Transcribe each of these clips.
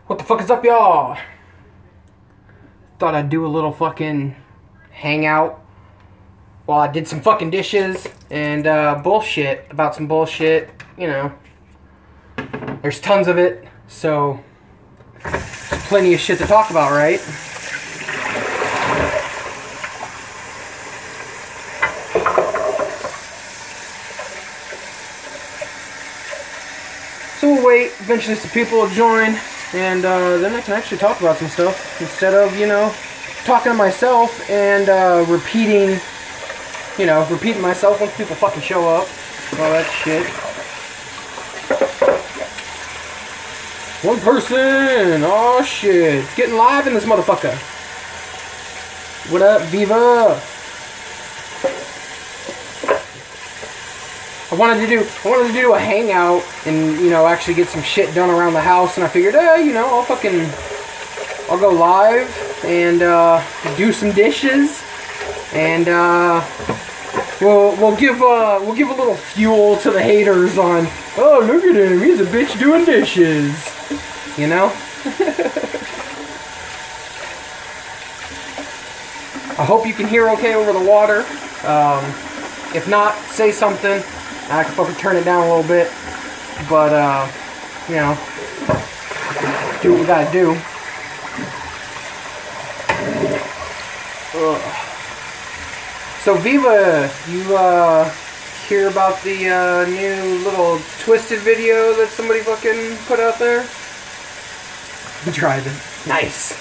What the fuck is up, y'all? Thought I'd do a little fucking hangout while I did some fucking dishes and bullshit about some bullshit. You know, there's tons of it, so there's plenty of shit to talk about, right? So we'll wait, eventually some people will join, and then I can actually talk about some stuff, instead of, you know, talking to myself and repeating myself once people fucking show up, all that shit. One person! Oh shit, it's getting live in this motherfucker. What up, Viva? I wanted to do a hangout and, you know, actually get some shit done around the house, and I figured, you know, I'll go live and do some dishes, and we'll give a little fuel to the haters on, oh, look at him, he's a bitch doing dishes, you know. I hope you can hear okay over the water. If not, say something. I can fucking turn it down a little bit, but, you know, do what we gotta do. Ugh. So, Viva, you, hear about the, new little Twisted video that somebody fucking put out there? I'm driving. Nice.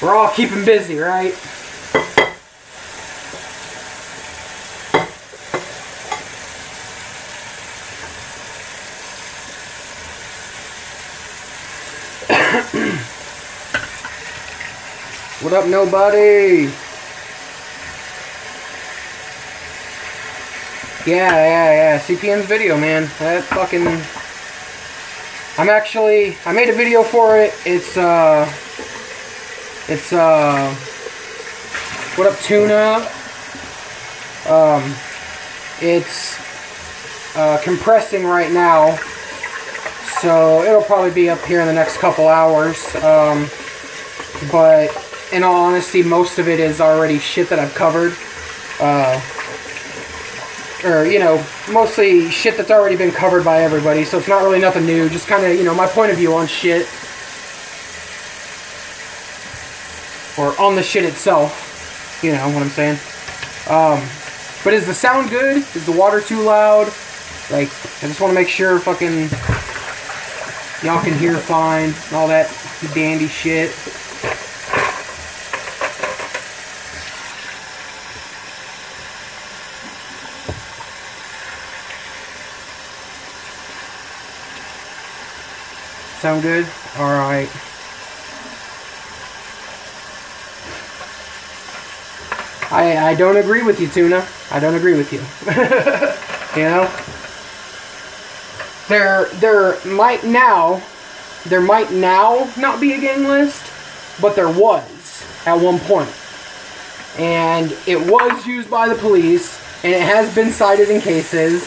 We're all keeping busy, right? What up, nobody? Yeah. CPN's video, man. That fucking... I made a video for it. It's, what up, Tuna? It's, compressing right now. So, it'll probably be up here in the next couple hours. But... in all honesty, most of it is already shit that I've covered. Or, you know, mostly shit that's already been covered by everybody, so it's not really nothing new. Just kind of, you know, my point of view on shit. Or on the shit itself. You know what I'm saying? But is the sound good? Is the water too loud? Like, I just want to make sure fucking y'all can hear fine and all that dandy shit. Sound good? Alright. I don't agree with you, Tuna. I don't agree with you. You know? There might now not be a gang list, but there was at one point. And it was used by the police, and it has been cited in cases.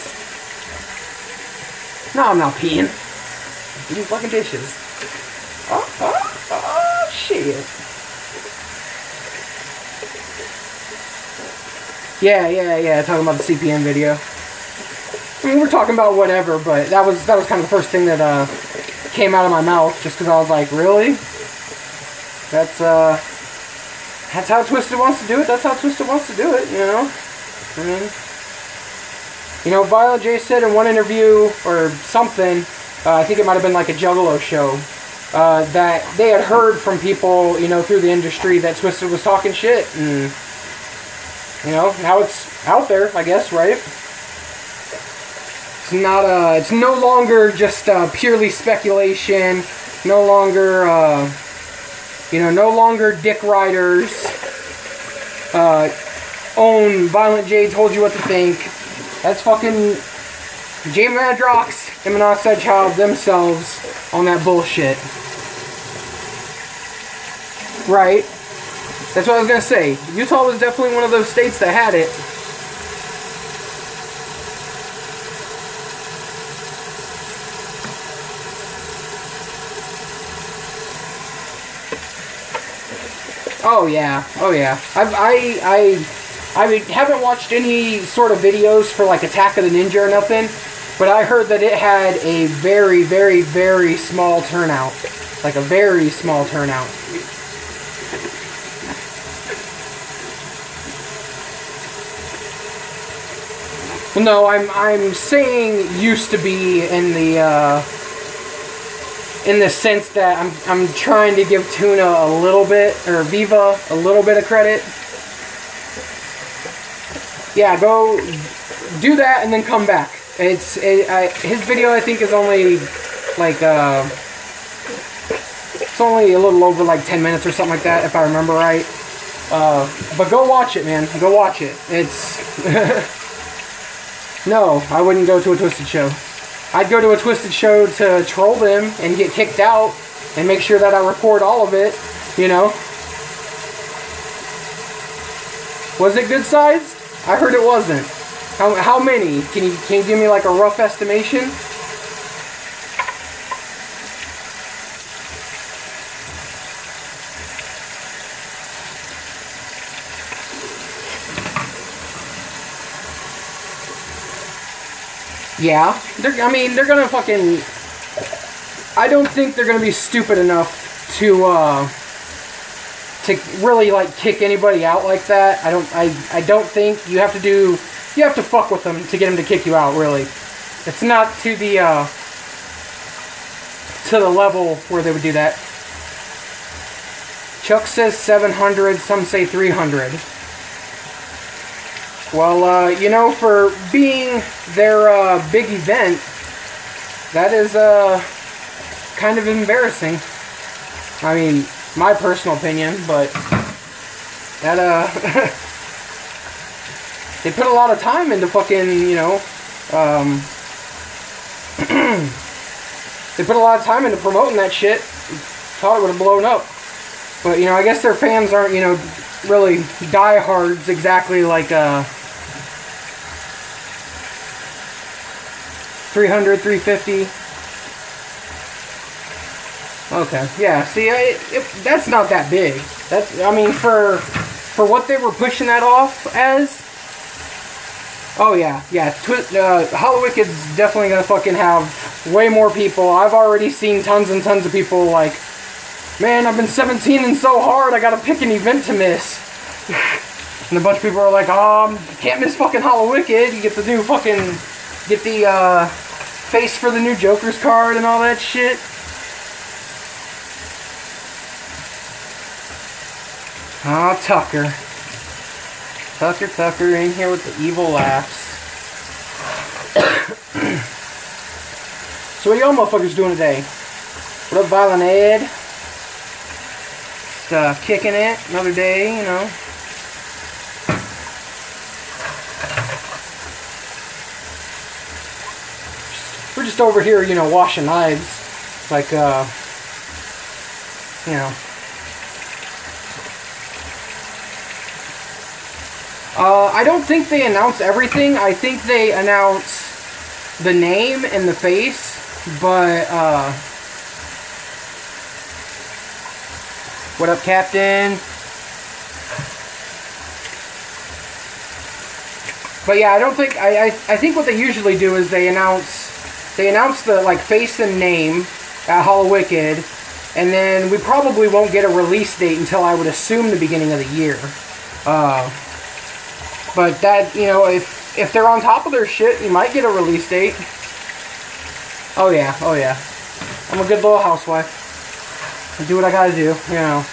No, I'm not peeing. Eating fucking dishes. Oh, shit. Yeah, talking about the CPN video. I mean, we're talking about whatever, but that was kind of the first thing that, came out of my mouth, just because I was like, really? That's how Twisted wants to do it, that's how Twisted wants to do it, you know? I mean, you know, Violent J said in one interview, or something, I think it might have been like a Juggalo show, that they had heard from people, you know, through the industry that Twisted was talking shit, and, you know, now it's out there, I guess, right? It's not, it's no longer just, purely speculation, no longer, you know, no longer dick riders, own Violent J told you what to think. That's fucking J Madrox and Monoxide Child themselves on that bullshit. Right? That's what I was gonna say. Utah was definitely one of those states that had it. Oh yeah, oh yeah. I haven't watched any sort of videos for like Attack of the Ninja or nothing, but I heard that it had a very, very, very small turnout. Like a very small turnout. Well, no, I'm saying used to be in the sense that I'm trying to give Tuna a little bit, or Viva a little bit of credit. Yeah, go do that and then come back. His video I think is only like it's only a little over like 10 minutes or something like that if I remember right. But go watch it, man. Go watch it. It's no, I wouldn't go to a Twisted show. I'd go to a Twisted show to troll them and get kicked out and make sure that I record all of it, you know. Was it good sized? I heard it wasn't. How many? Can you give me like a rough estimation? Yeah, they're gonna fucking... I don't think they're gonna be stupid enough to really, like, kick anybody out like that. I don't think you have to fuck with them to get them to kick you out, really. It's not to the level where they would do that. Chuck says 700, some say 300. Well, you know, for being their big event, that is kind of embarrassing. I mean, my personal opinion, but that they put a lot of time into fucking, you know, they put a lot of time into promoting that shit. Thought it would have blown up. But, you know, I guess their fans aren't, you know, really diehards exactly like 300, 350. Okay, yeah. See, that's not that big. That's, I mean, for what they were pushing that off as. Oh yeah, yeah. Hollowicked's definitely gonna fucking have way more people. I've already seen tons and tons of people like, man, I've been 17ing so hard, I gotta pick an event to miss. And a bunch of people are like, oh, can't miss fucking Hollowicked. You get the new fucking, get the face for the new Joker's card and all that shit. Ah, Tucker in here with the evil laughs. So what are y'all motherfuckers doing today? What up, Violent Ed? Just kicking it, another day, you know. We're just over here, you know, washing knives. Like, you know. I don't think they announce everything. I think they announce the name and the face, but, what up, Captain? But yeah, I don't think, I think what they usually do is they announce the, like, face and name at Hollowicked, and then we probably won't get a release date until, I would assume, the beginning of the year. But that, you know, if they're on top of their shit, you might get a release date. Oh yeah, oh yeah. I'm a good little housewife. I do what I gotta do, you know.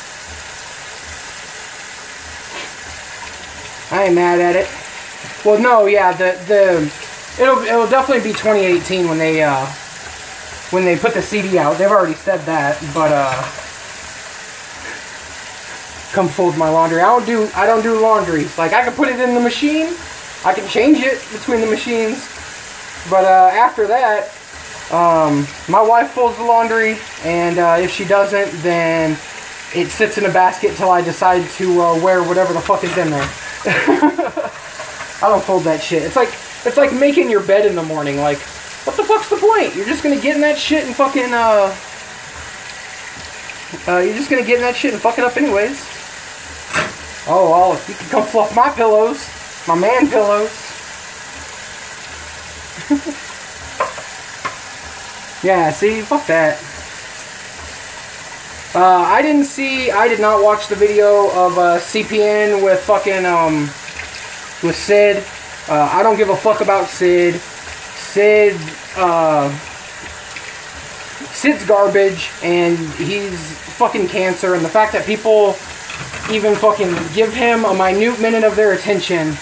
I ain't mad at it. Well, no, yeah, it'll definitely be 2018 when they put the CD out. They've already said that, but come fold my laundry. I don't do laundry. Like, I can put it in the machine. I can change it between the machines. But after that, my wife folds the laundry, and if she doesn't, then it sits in a basket till I decide to wear whatever the fuck is in there. I don't fold that shit. It's like making your bed in the morning. Like, what the fuck's the point? You're just gonna get in that shit and fucking fuck it up anyways. Oh, well, you can come fluff my pillows. My man pillows. Yeah, see? Fuck that. I did not watch the video of CPN with fucking, with Sid. I don't give a fuck about Sid. Sid's garbage, and he's fucking cancer, and the fact that people even fucking give him a minute minute of their attention,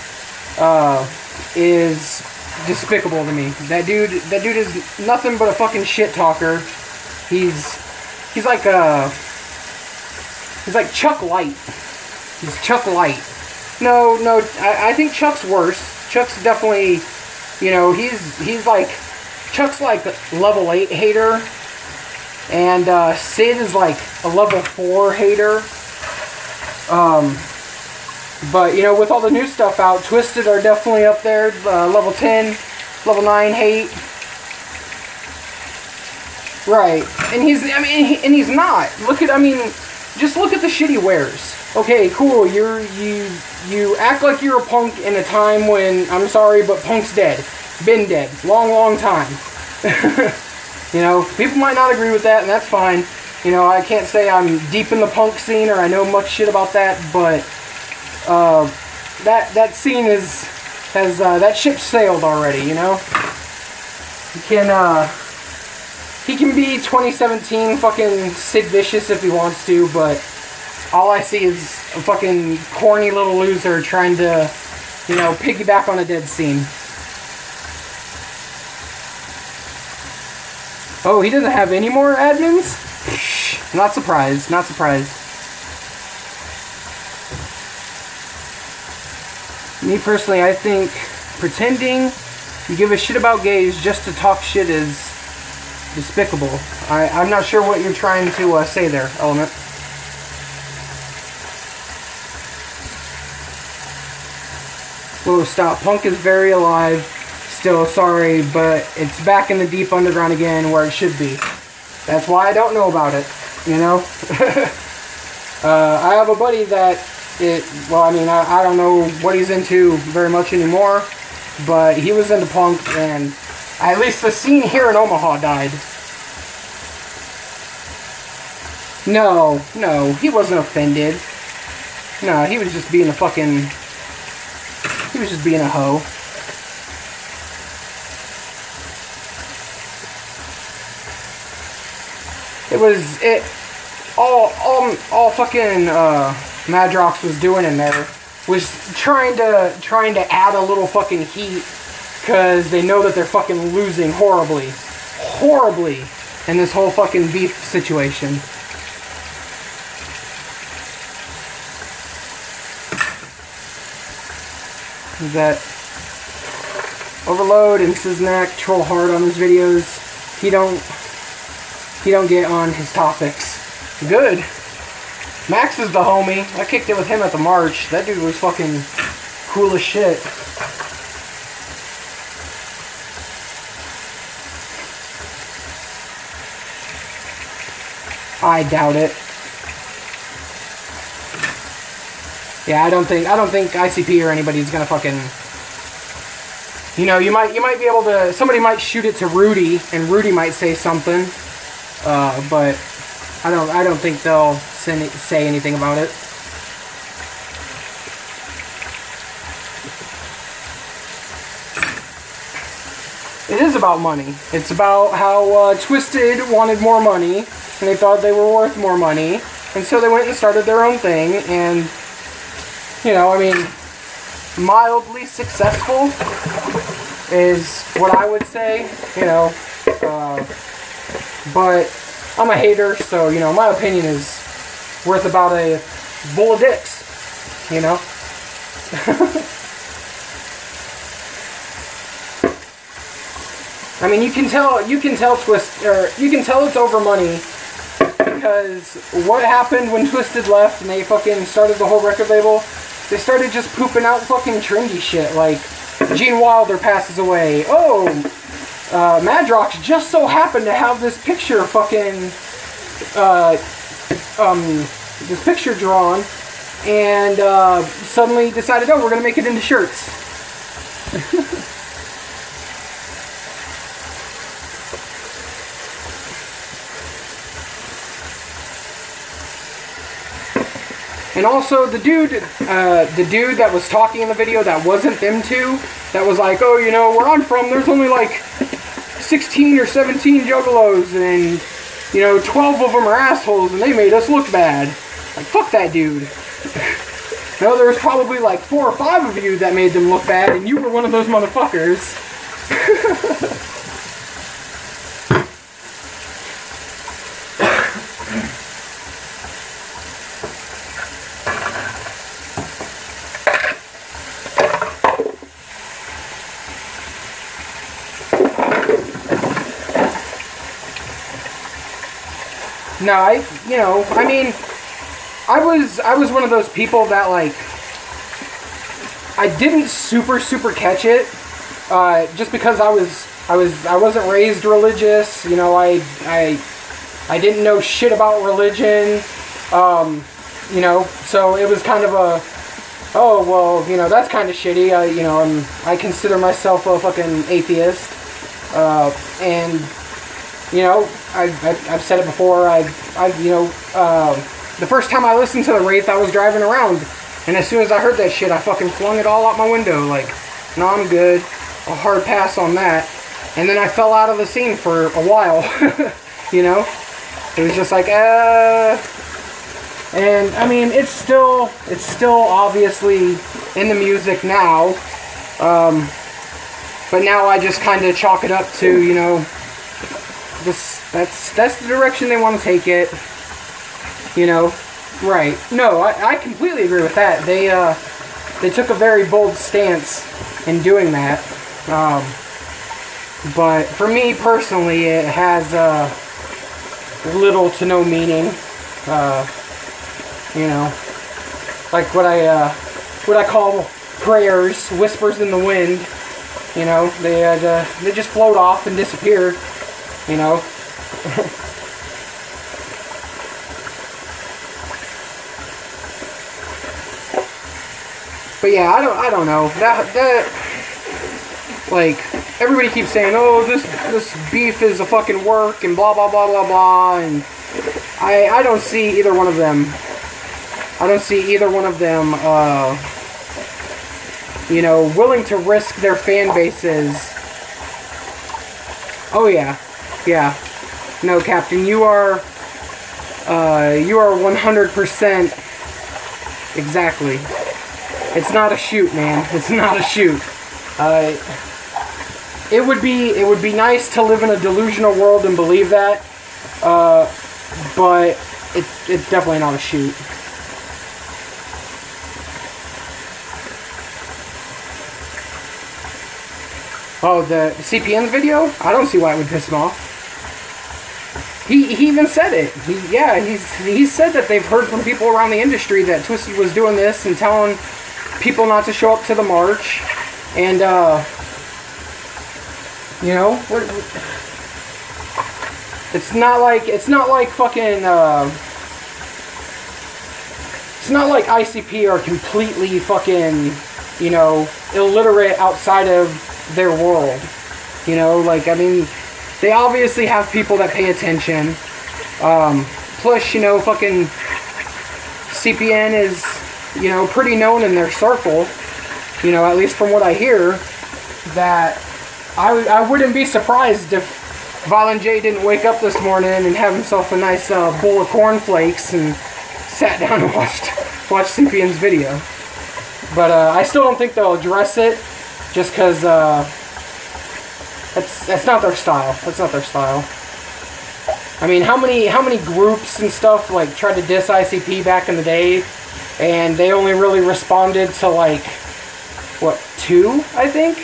is despicable to me. That dude is nothing but a fucking shit talker. He's like Chuck Light. He's Chuck Light. No, I think Chuck's worse. Chuck's definitely, you know, he's like, Chuck's like level 8 hater, and Sid is like a level 4 hater. But, you know, with all the new stuff out, Twisted are definitely up there, level 10, level 9 hate. Right, and he's not. Just look at the shit he wears. Okay, cool, you act like you're a punk in a time when, I'm sorry, but punk's dead. Been dead. Long time. You know, people might not agree with that, and that's fine. You know, I can't say I'm deep in the punk scene or I know much shit about that, but that scene has that ship sailed already, you know? He can be 2017 fucking Sid Vicious if he wants to, but all I see is a fucking corny little loser trying to, you know, piggyback on a dead scene. Oh, he doesn't have any more admins? Not surprised, not surprised. Me personally, I think pretending you give a shit about gays just to talk shit is despicable. I'm not sure what you're trying to say there, Element. Whoa, stop. Punk is very alive. Still, sorry, but it's back in the deep underground again where it should be. That's why I don't know about it, you know? I have a buddy that, I don't know what he's into very much anymore, but he was into punk, and at least the scene here in Omaha died. No, he wasn't offended. No, he was just being a fucking... He was just being a hoe. All fucking Madrox was doing in there was trying to add a little fucking heat, because they know that they're fucking losing horribly in this whole fucking beef situation. Is that Overload and Mack troll hard on his videos. He don't get on his topics. Good. Max is the homie. I kicked it with him at the march. That dude was fucking cool as shit. I doubt it. Yeah, I don't think ICP or anybody's gonna fucking... You know, you might be able to... Somebody might shoot it to Rudy, and Rudy might say something. But I don't think they'll say anything about it. It is about money. It's about how Twisted wanted more money, and they thought they were worth more money, and so they went and started their own thing, and, you know, I mean, mildly successful is what I would say, you know, but I'm a hater, so, you know, my opinion is worth about a bowl of dicks, you know? I mean, you can tell it's over money, because what happened when Twisted left and they fucking started the whole record label? They started just pooping out fucking trendy shit, like Gene Wilder passes away. Oh, Madrox just so happened to have this picture fucking, this picture drawn and suddenly decided, oh, we're going to make it into shirts. And also the dude that was talking in the video that wasn't them two, that was like, oh, you know, where I'm from, there's only like 16 or 17 juggalos, and, you know, 12 of them are assholes, and they made us look bad. Like, fuck that dude. No, there was probably like 4 or 5 of you that made them look bad, and you were one of those motherfuckers. No, I was one of those people that, like, I didn't super catch it, just because I wasn't raised religious, you know, I didn't know shit about religion, you know, so it was kind of a, oh, well, you know, that's kind of shitty, I consider myself a fucking atheist, and, you know, I've said it before, the first time I listened to the Wraith, I was driving around, and as soon as I heard that shit, I fucking flung it all out my window, like, no, I'm good, a hard pass on that, and then I fell out of the scene for a while, you know, it was just like, and, I mean, it's still obviously in the music now, but now I just kind of chalk it up to, you know, that's the direction they want to take it, you know, right. No, I completely agree with that. They took a very bold stance in doing that, but for me personally, it has little to no meaning, you know, like what I call prayers, whispers in the wind, you know, they just float off and disappear. You know, but yeah, I don't know that like everybody keeps saying, oh, this beef is a fucking work and blah blah blah blah blah, and I don't see either one of them. I don't see either one of them, you know, willing to risk their fan bases. Oh yeah. Yeah, no, Captain, you are 100% exactly. It's not a shoot, man. It's not a shoot. It would be nice to live in a delusional world and believe that, but it's definitely not a shoot. Oh, the CPN's video? I don't see why it would piss him off. He even said it. He said that they've heard from people around the industry that Twisted was doing this and telling people not to show up to the march, and you know, it's not like fucking it's not like ICP are completely fucking, you know, illiterate outside of their world, you know, like, I mean, they obviously have people that pay attention, plus, you know, fucking CPN is, you know, pretty known in their circle, you know, at least from what I hear, that I wouldn't be surprised if Violent J didn't wake up this morning and have himself a nice bowl of cornflakes and sat down and watched CPN's video, but I still don't think they'll address it, just because that's not their style. That's not their style. I mean, how many groups and stuff like tried to diss ICP back in the day, and they only really responded to like what, 2, I think.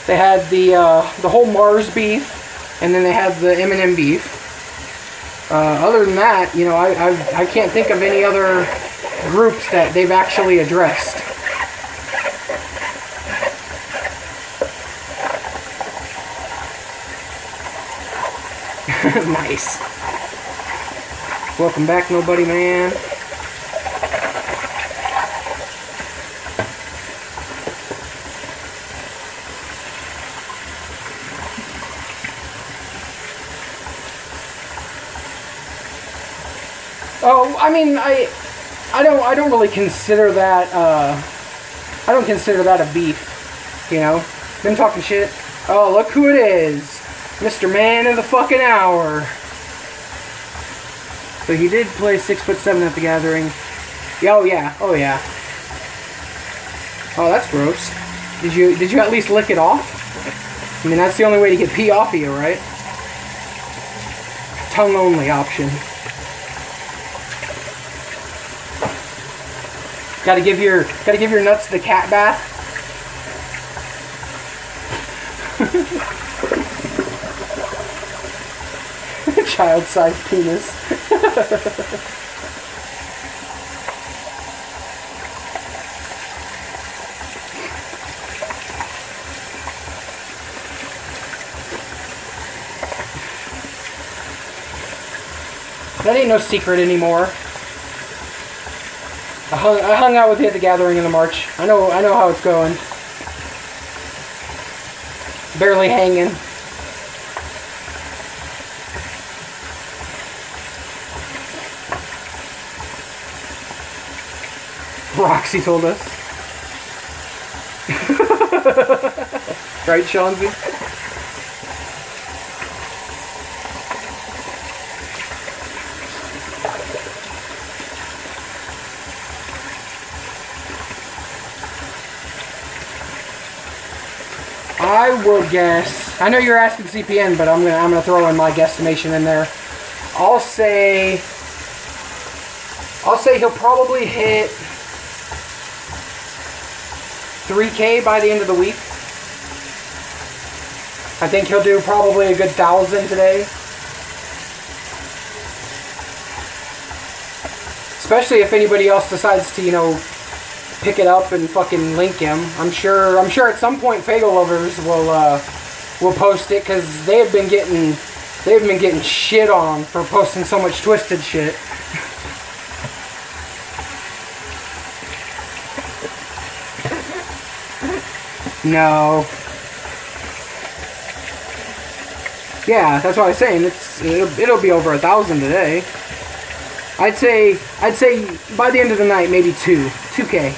They had the whole Mars beef, and then they had the Eminem beef. Other than that, you know, I can't think of any other groups that they've actually addressed. Nice. Welcome back, Nobody Man. Oh, I mean, I don't really consider that, I don't consider that a beef, you know? Them talking shit. Oh, look who it is. Mr. Man of the fucking hour. So he did play 6'7" at the gathering. Oh yeah, oh yeah. Oh, that's gross. Did you at least lick it off? I mean, that's the only way to get pee off of you, right? Tongue only option. Gotta give your nuts the cat bath. Child-sized penis. That ain't no secret anymore. I hung out with you at the gathering in the March. I know how it's going. Barely hanging. Roxy told us. Right, Chauncey? I will guess. I know you're asking CPN, but I'm gonna throw in my guesstimation in there. I'll say he'll probably hit 3K by the end of the week. I think he'll do probably a good 1,000 today. Especially if anybody else decides to, you know, pick it up and fucking link him. I'm sure at some point Fagel lovers will post it, because they've been getting shit on for posting so much twisted shit. No. Yeah, that's what I was saying. It'll be over 1,000 today. I'd say by the end of the night, maybe 2K.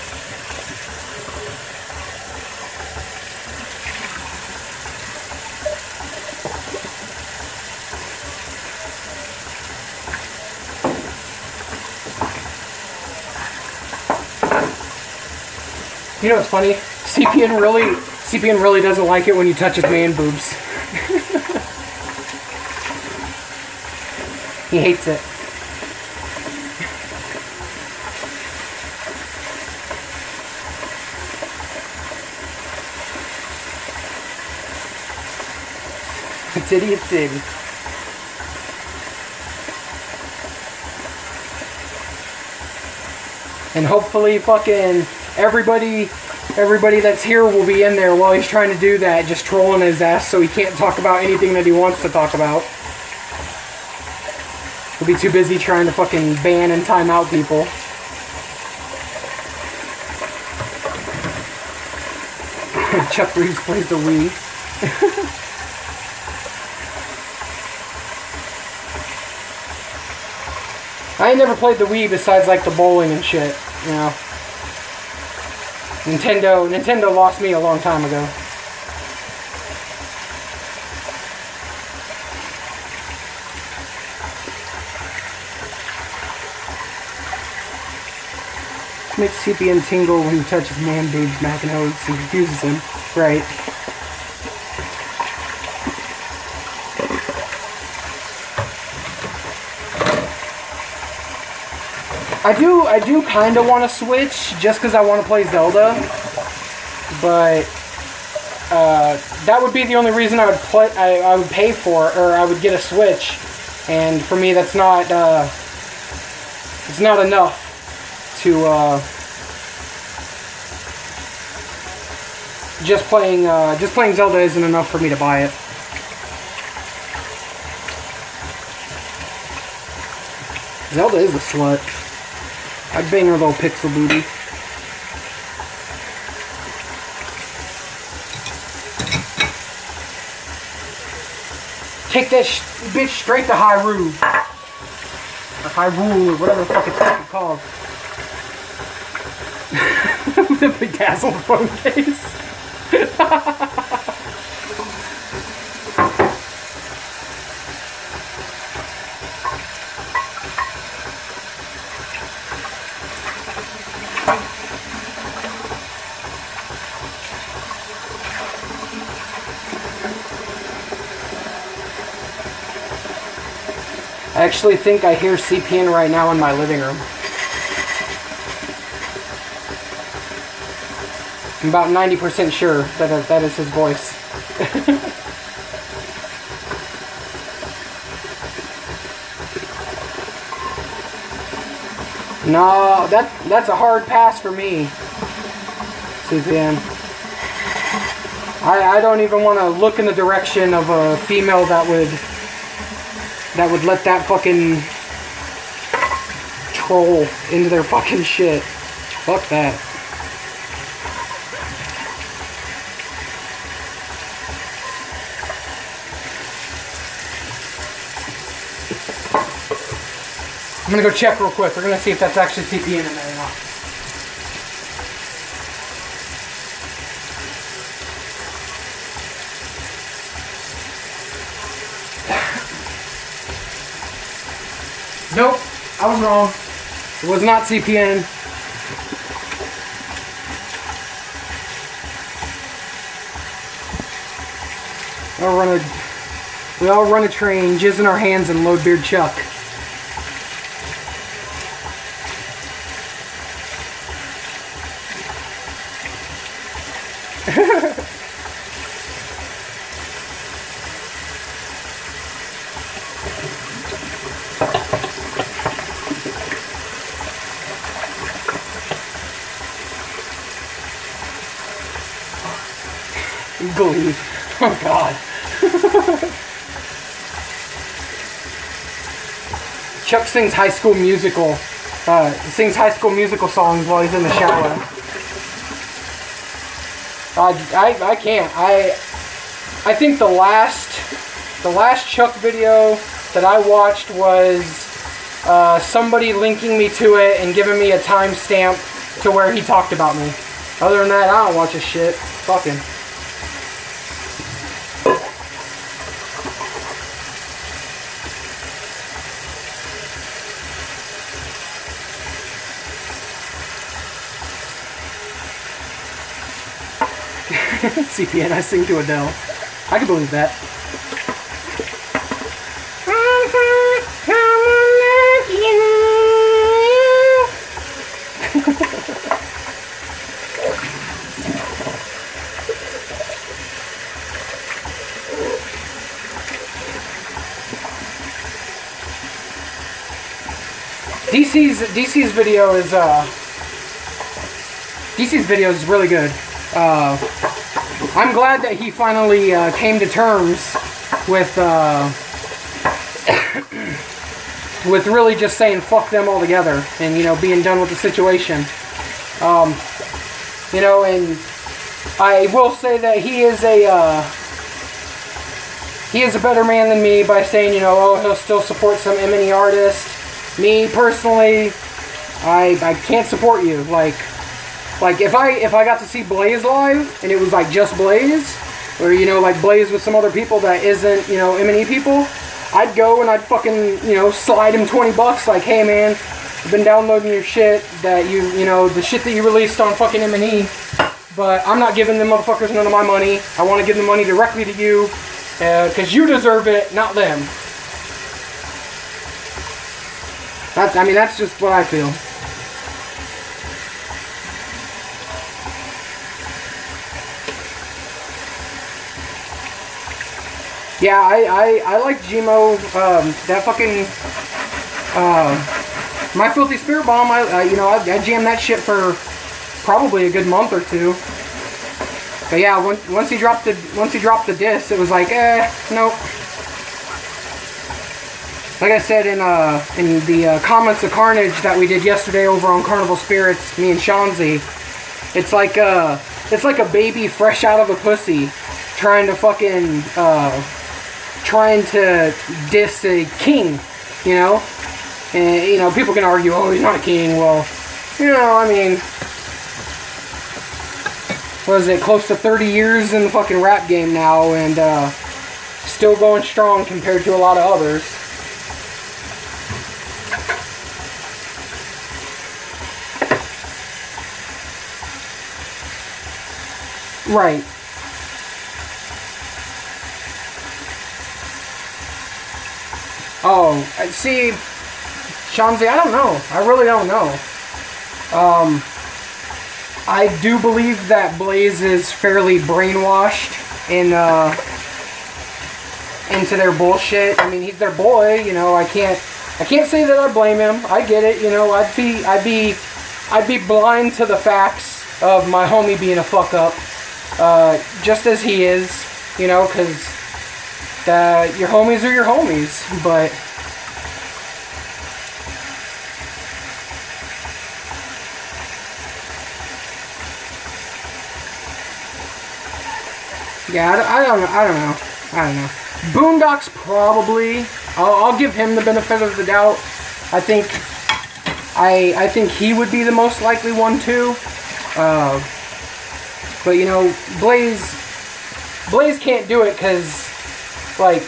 You know what's funny? CPN really doesn't like it when you touch his man boobs. He hates it. Titty a titty. And hopefully fucking everybody that's here will be in there while he's trying to do that, just trolling his ass so he can't talk about anything that he wants to talk about. He'll be too busy trying to fucking ban and time out people. Chuck Reeves plays the Wii. I ain't never played the Wii besides like the bowling and shit, you know. Nintendo lost me a long time ago. Makes CPN tingle when he touches man boobs, Mack and Oates, and confuses him. Right. I do kind of want to switch just because I want to play Zelda, but that would be the only reason I would play. I would pay for, or I would get a Switch, and for me that's not it's not enough to just playing Zelda isn't enough for me to buy it. Zelda is a slut. I'd bang her little pixel booty. Take that bitch straight to Hyrule. or Hyrule, or whatever the fuck it's fucking called. The bedazzled phone case. I actually think I hear CPN right now in my living room. I'm about 90% sure that is his voice. No, that's a hard pass for me, CPN. I don't even want to look in the direction of a female that would let that fucking troll into their fucking shit. Fuck that. I'm gonna go check real quick. We're gonna see if that's actually CPN in there or not. Nope, I was wrong. It was not CPN. We all run a train, jizz in our hands, and load beard Chuck. Glee. Oh God. Chuck sings High School Musical. Sings High School Musical songs while he's in the shower. I can't. I think the last Chuck video that I watched was somebody linking me to it and giving me a timestamp to where he talked about me. Other than that, I don't watch his shit. Fucking. CPN, I sing to Adele. I can believe that. DC's video is really good. I'm glad that he finally came to terms with with really just saying fuck them altogether and, you know, being done with the situation. You know, and I will say that he is a better man than me by saying, you know, oh, he'll still support some M&E artist. Me personally, I can't support you. Like if I got to see Blaze live and it was like just Blaze, or, you know, like Blaze with some other people that isn't, you know, M&E people, I'd go and I'd fucking, you know, slide him 20 bucks like, hey man, I've been downloading your shit that you know, the shit that you released on fucking M&E, but I'm not giving them motherfuckers none of my money. I want to give the money directly to you, because you deserve it, not them. I mean, that's just what I feel. Yeah, I like Gmo, that fucking, My Filthy Spirit Bomb, you know, I jammed that shit for probably a good month or two. But yeah, once he dropped the disc, it was like, nope. Like I said in the Comments of Carnage that we did yesterday over on Carnival Spirits, me and Shanzi, it's like a baby fresh out of a pussy trying to diss a king, you know? And, you know, people can argue, oh, he's not a king. Well, you know, I mean, what is it, close to 30 years in the fucking rap game now, and still going strong compared to a lot of others. Right. Oh, see, Shamsi, I don't know. I really don't know. I do believe that Blaze is fairly brainwashed into their bullshit. I mean, he's their boy, you know. I can't say that I blame him. I get it, you know. I'd be blind to the facts of my homie being a fuck up, just as he is, you know, because your homies are your homies, but yeah, I don't know. Boondocks probably. I'll give him the benefit of the doubt. I think he would be the most likely one too. But you know, Blaze can't do it because, like,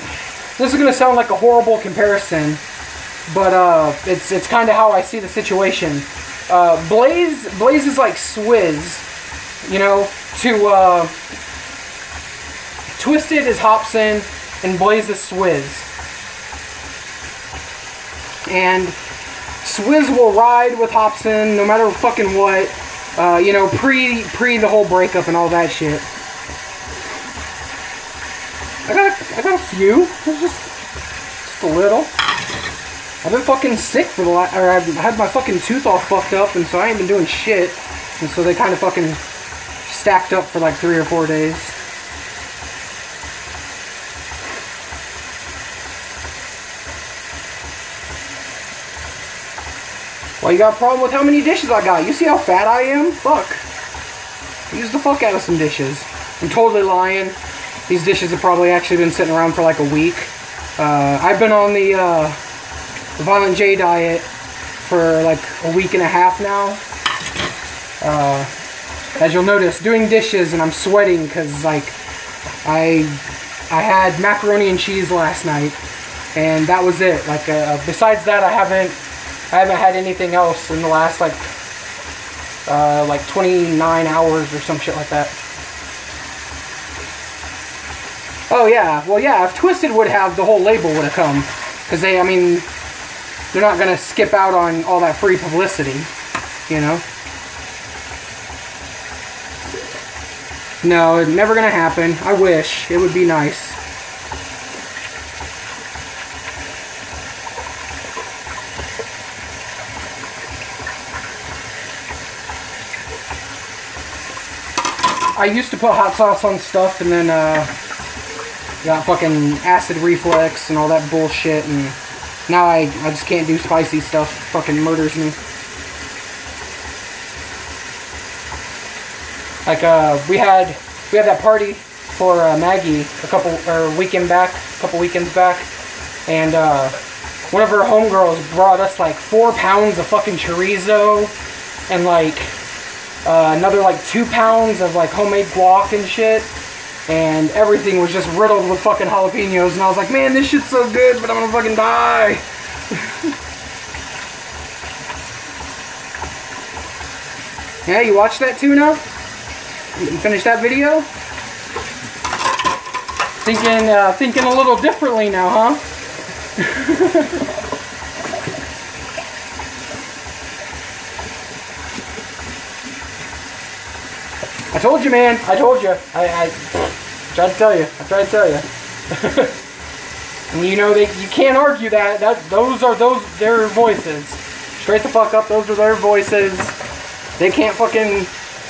this is gonna sound like a horrible comparison, but it's kind of how I see the situation. Blaze is like Swizz, you know, to Twisted is Hobson, and Blaze is Swizz. And Swizz will ride with Hobson no matter fucking what, you know, pre the whole breakup and all that shit. I got a few, just a little. I've been fucking sick for the last, or I've had my fucking tooth all fucked up, and so I ain't been doing shit. And so they kind of fucking stacked up for like 3 or 4 days. Well, you got a problem with how many dishes I got? You see how fat I am? Fuck. Use the fuck out of some dishes. I'm totally lying. These dishes have probably actually been sitting around for like a week. I've been on the Violent J diet for like a week and a half now. As you'll notice, doing dishes and I'm sweating because like I had macaroni and cheese last night, and that was it. Like besides that, I haven't had anything else in the last like 29 hours or some shit like that. Oh yeah, well yeah, if Twisted would have, the whole label would have come. Because I mean, they're not gonna skip out on all that free publicity, you know? No, it's never gonna happen. I wish. It would be nice. I used to put hot sauce on stuff and then got fucking acid reflux and all that bullshit, and now I just can't do spicy stuff. Fucking murders me. Like we had that party for Maggie a couple weekends back, and one of her homegirls brought us like 4 pounds of fucking chorizo and like another like 2 pounds of like homemade guac and shit, and everything was just riddled with fucking jalapenos, and I was like, man, this shit's so good, but I'm gonna fucking die. Yeah, you watched that too now? You finished that video? Thinking a little differently now, huh? I told you, man. I told you. I tried to tell you. And you know, you can't argue that. Those are their voices. Straight the fuck up. Those are their voices. They can't fucking.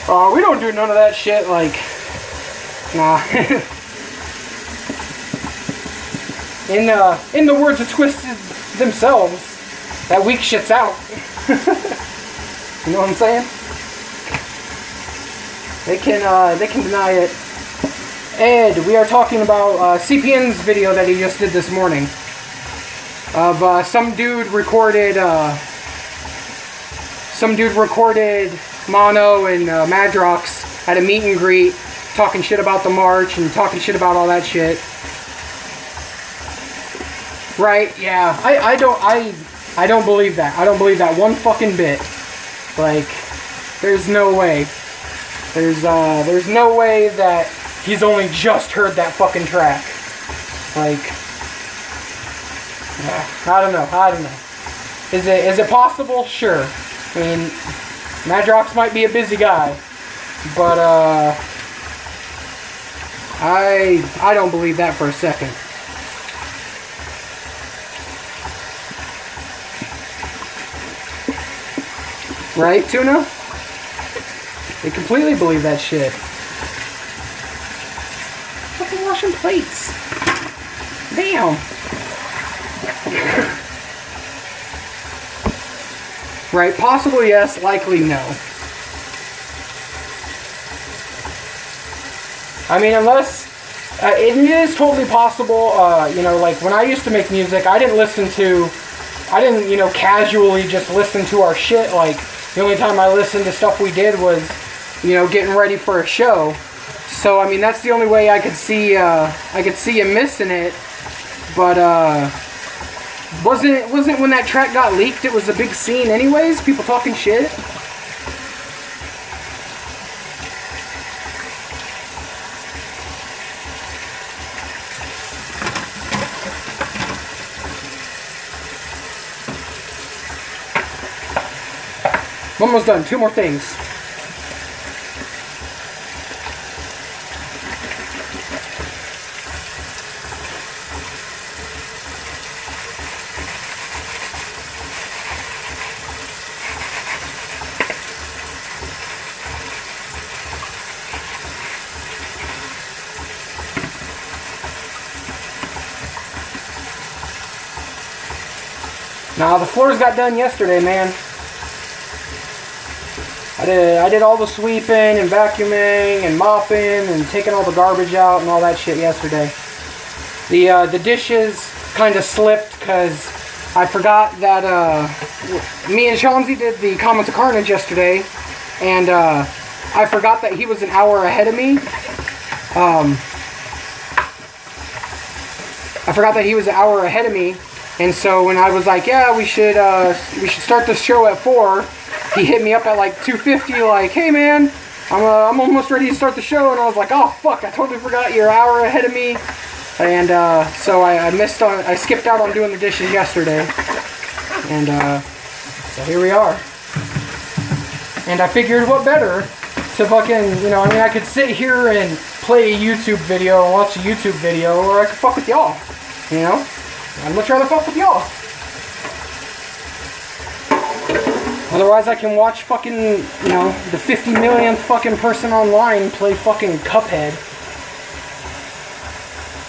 Oh, we don't do none of that shit. Like, nah. In the words of Twisted themselves, that weak shit's out. You know what I'm saying? They can deny it. Ed, we are talking about CPN's video that he just did this morning. of some dude recorded Mono and Madrox at a meet and greet, talking shit about the march and talking shit about all that shit. Right? Yeah. I don't believe that. I don't believe that one fucking bit. Like, there's no way. There's no way that he's only just heard that fucking track. Like, I don't know. Is it possible? Sure. I mean, Madrox might be a busy guy, but I don't believe that for a second. Right, Tuna? They completely believe that shit. Fucking washing plates. Damn. Right, possibly yes, likely no. I mean, unless... it is totally possible, you know, like, when I used to make music, I didn't, you know, casually just listen to our shit. Like, the only time I listened to stuff we did was, you know, getting ready for a show. So, I mean, that's the only way I could see him missing it. But, wasn't when that track got leaked, it was a big scene anyways? People talking shit? I'm almost done. 2 more things. Now, the floors got done yesterday, man. I did all the sweeping and vacuuming and mopping and taking all the garbage out and all that shit yesterday. The dishes kind of slipped because I forgot that me and Chauncey did the Comments of Carnage yesterday, and I forgot that he was an hour ahead of me. And so when I was like, yeah, we should start the show at 4, he hit me up at like 2:50, like, hey man, I'm almost ready to start the show, and I was like, oh fuck, I totally forgot you're an hour ahead of me, and so I skipped out on doing the dishes yesterday, and so here we are, and I figured what better to fucking, you know, I mean, I could sit here and play a YouTube video and watch a YouTube video, or I could fuck with y'all, you know, I'd much rather fuck with y'all. Otherwise, I can watch fucking, you know, the 50 millionth fucking person online play fucking Cuphead.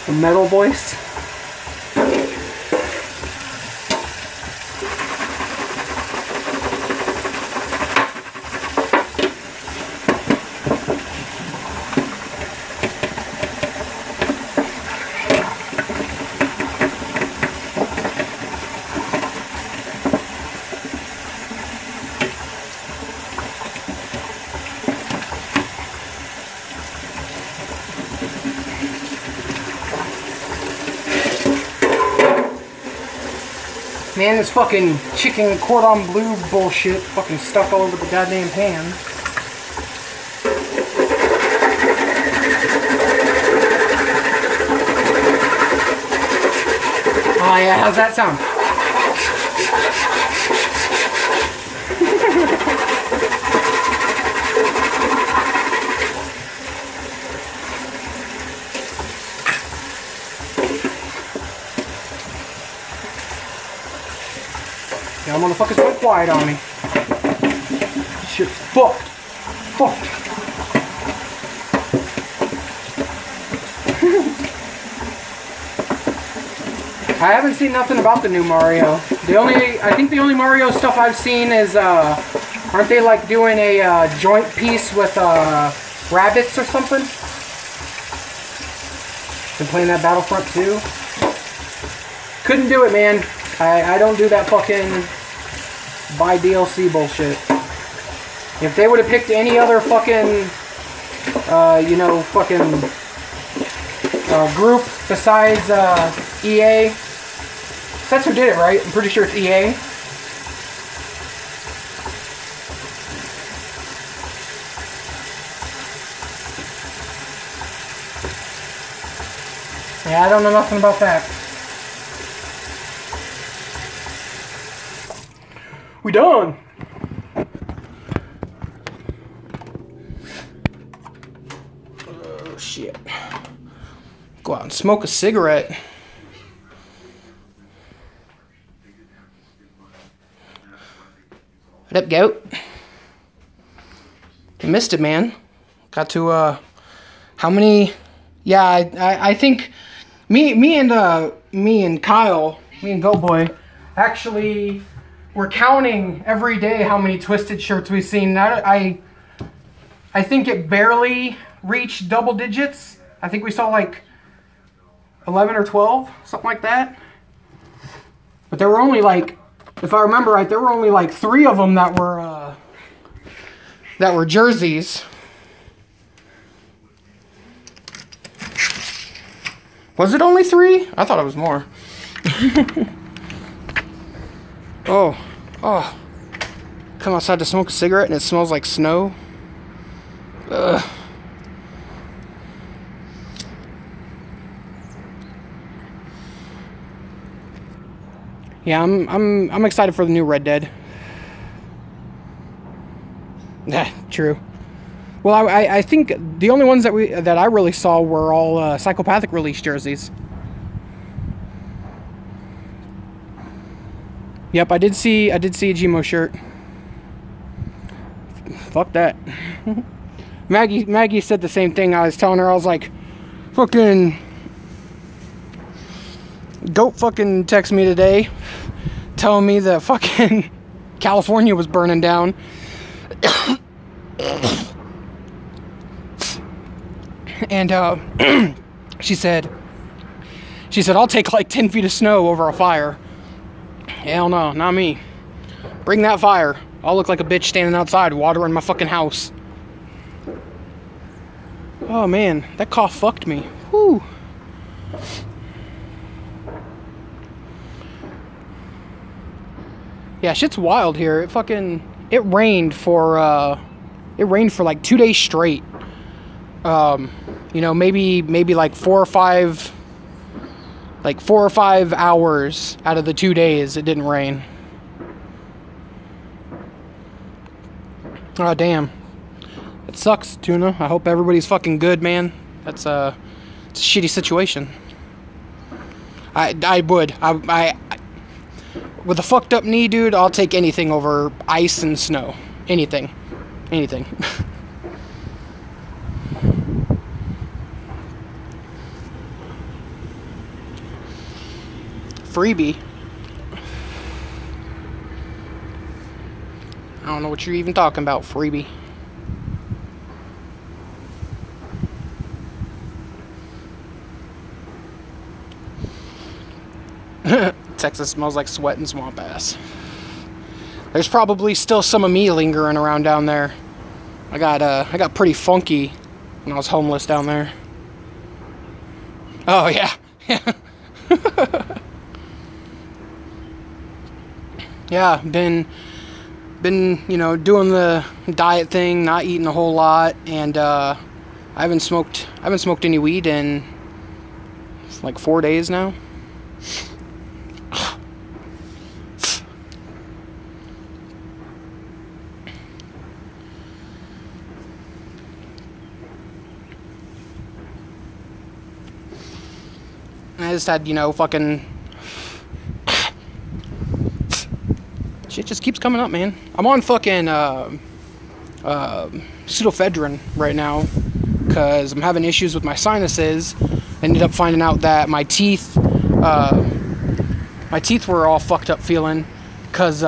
The metal voice. Man, this fucking chicken cordon bleu bullshit fucking stuck all over the goddamn pan. Oh yeah, how's that sound? Y'all motherfuckers went quiet on me. Shit's fucked. Fucked. I haven't seen nothing about the new Mario. I think the only Mario stuff I've seen is, aren't they like doing a joint piece with rabbits or something? Been playing that Battlefront 2. Couldn't do it, man. I don't do that fucking buy DLC bullshit. If they would have picked any other fucking, you know, fucking group besides EA, that's who did it, right? I'm pretty sure it's EA. Yeah, I don't know nothing about that. We done. Oh, shit. Go out and smoke a cigarette. What up, goat? You missed it, man. Got to, how many... Yeah, I think... Me and Kyle, me and Goat Boy, actually were counting every day how many Twisted shirts we've seen. I think it barely reached double digits. I think we saw like 11 or 12, something like that. But there were only like, if I remember right, there were only like 3 of them that were jerseys. Was it only 3? I thought it was more. Oh. Come outside to smoke a cigarette and it smells like snow. Ugh. Yeah, I'm excited for the new Red Dead. Yeah, true. Well, I think the only ones that I really saw were all Psychopathic release jerseys. Yep, I did see a Gmo shirt. Fuck that. Maggie said the same thing. I was telling her, I was like, fucking Goat fucking texted me today telling me that fucking California was burning down. And she said, I'll take like 10 feet of snow over a fire. Hell no, not me. Bring that fire. I'll look like a bitch standing outside watering my fucking house. Oh man, that cough fucked me. Whew. Yeah, shit's wild here. It rained for like 2 days straight. You know, maybe like 4 or 5 hours out of the 2 days it didn't rain. Oh damn. It sucks, Tuna. I hope everybody's fucking good, man. It's a shitty situation. I would. With a fucked up knee, dude, I'll take anything over ice and snow. Anything. Freebie. I don't know what you're even talking about, freebie. Texas smells like sweat and swamp ass. There's probably still some of me lingering around down there. I got pretty funky when I was homeless down there. Oh yeah. Yeah, been you know, doing the diet thing, not eating a whole lot, and I haven't smoked any weed in like 4 days now. I just had, you know, fucking shit just keeps coming up, man. I'm on fucking pseudoephedrine right now because I'm having issues with my sinuses. Ended up finding out that my teeth were all fucked up feeling because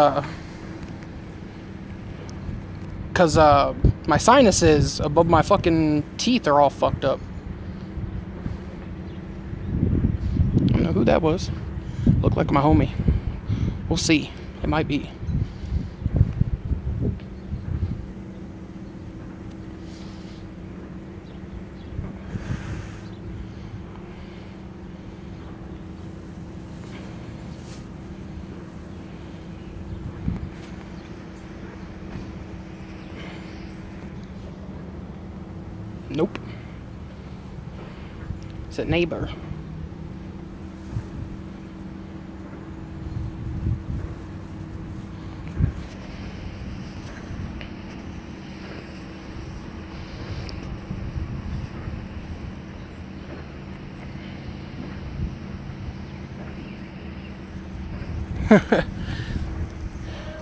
my sinuses above my fucking teeth are all fucked up. I don't know who that was. Looked like my homie. We'll see. It might be. Nope. It's a neighbor.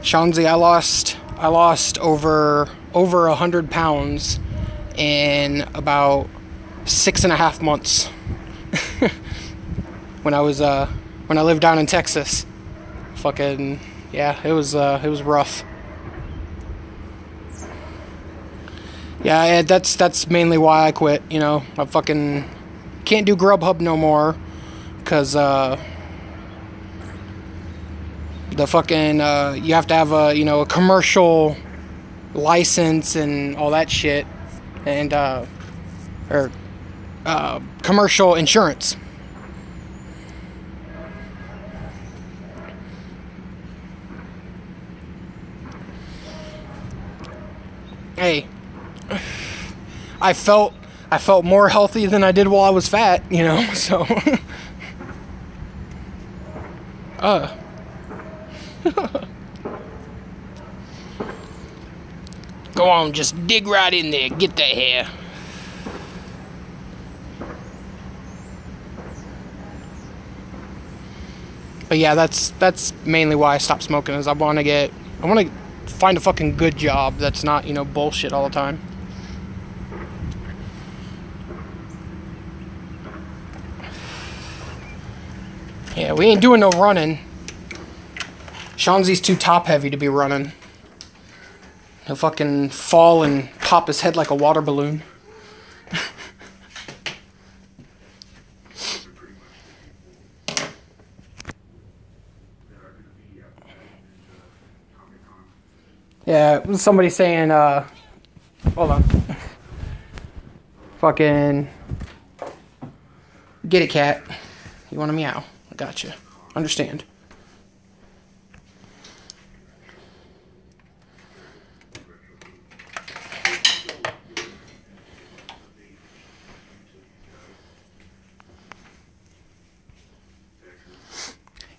Shanzi, I lost over 100 pounds in about 6.5 months. when I lived down in Texas. Fucking yeah, it was rough. Yeah, that's mainly why I quit, you know. I fucking can't do Grubhub no more, cause the fucking you have to have a commercial license and all that shit, and or commercial insurance. Hey, I felt more healthy than I did while I was fat, you know, so go on, just dig right in there, get that hair. But yeah, that's mainly why I stopped smoking, is I want to find a fucking good job that's not, bullshit all the time. Yeah, we ain't doing no running. Shanzi's too top heavy to be running. He'll fucking fall and pop his head like a water balloon. Yeah, somebody saying, hold on. Fucking, get it, cat. You want a meow? I gotcha. Understand.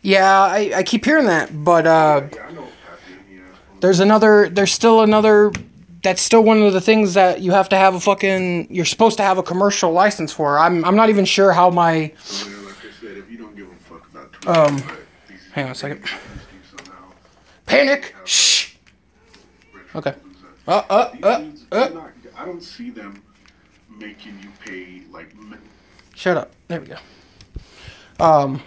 Yeah, I keep hearing that, but, there's still another, that's still one of the things that you have to have you're supposed to have a commercial license for. I'm not even sure how my, hang on a second. Panic! Shh! Okay. I don't see them making you pay, Shut up. There we go.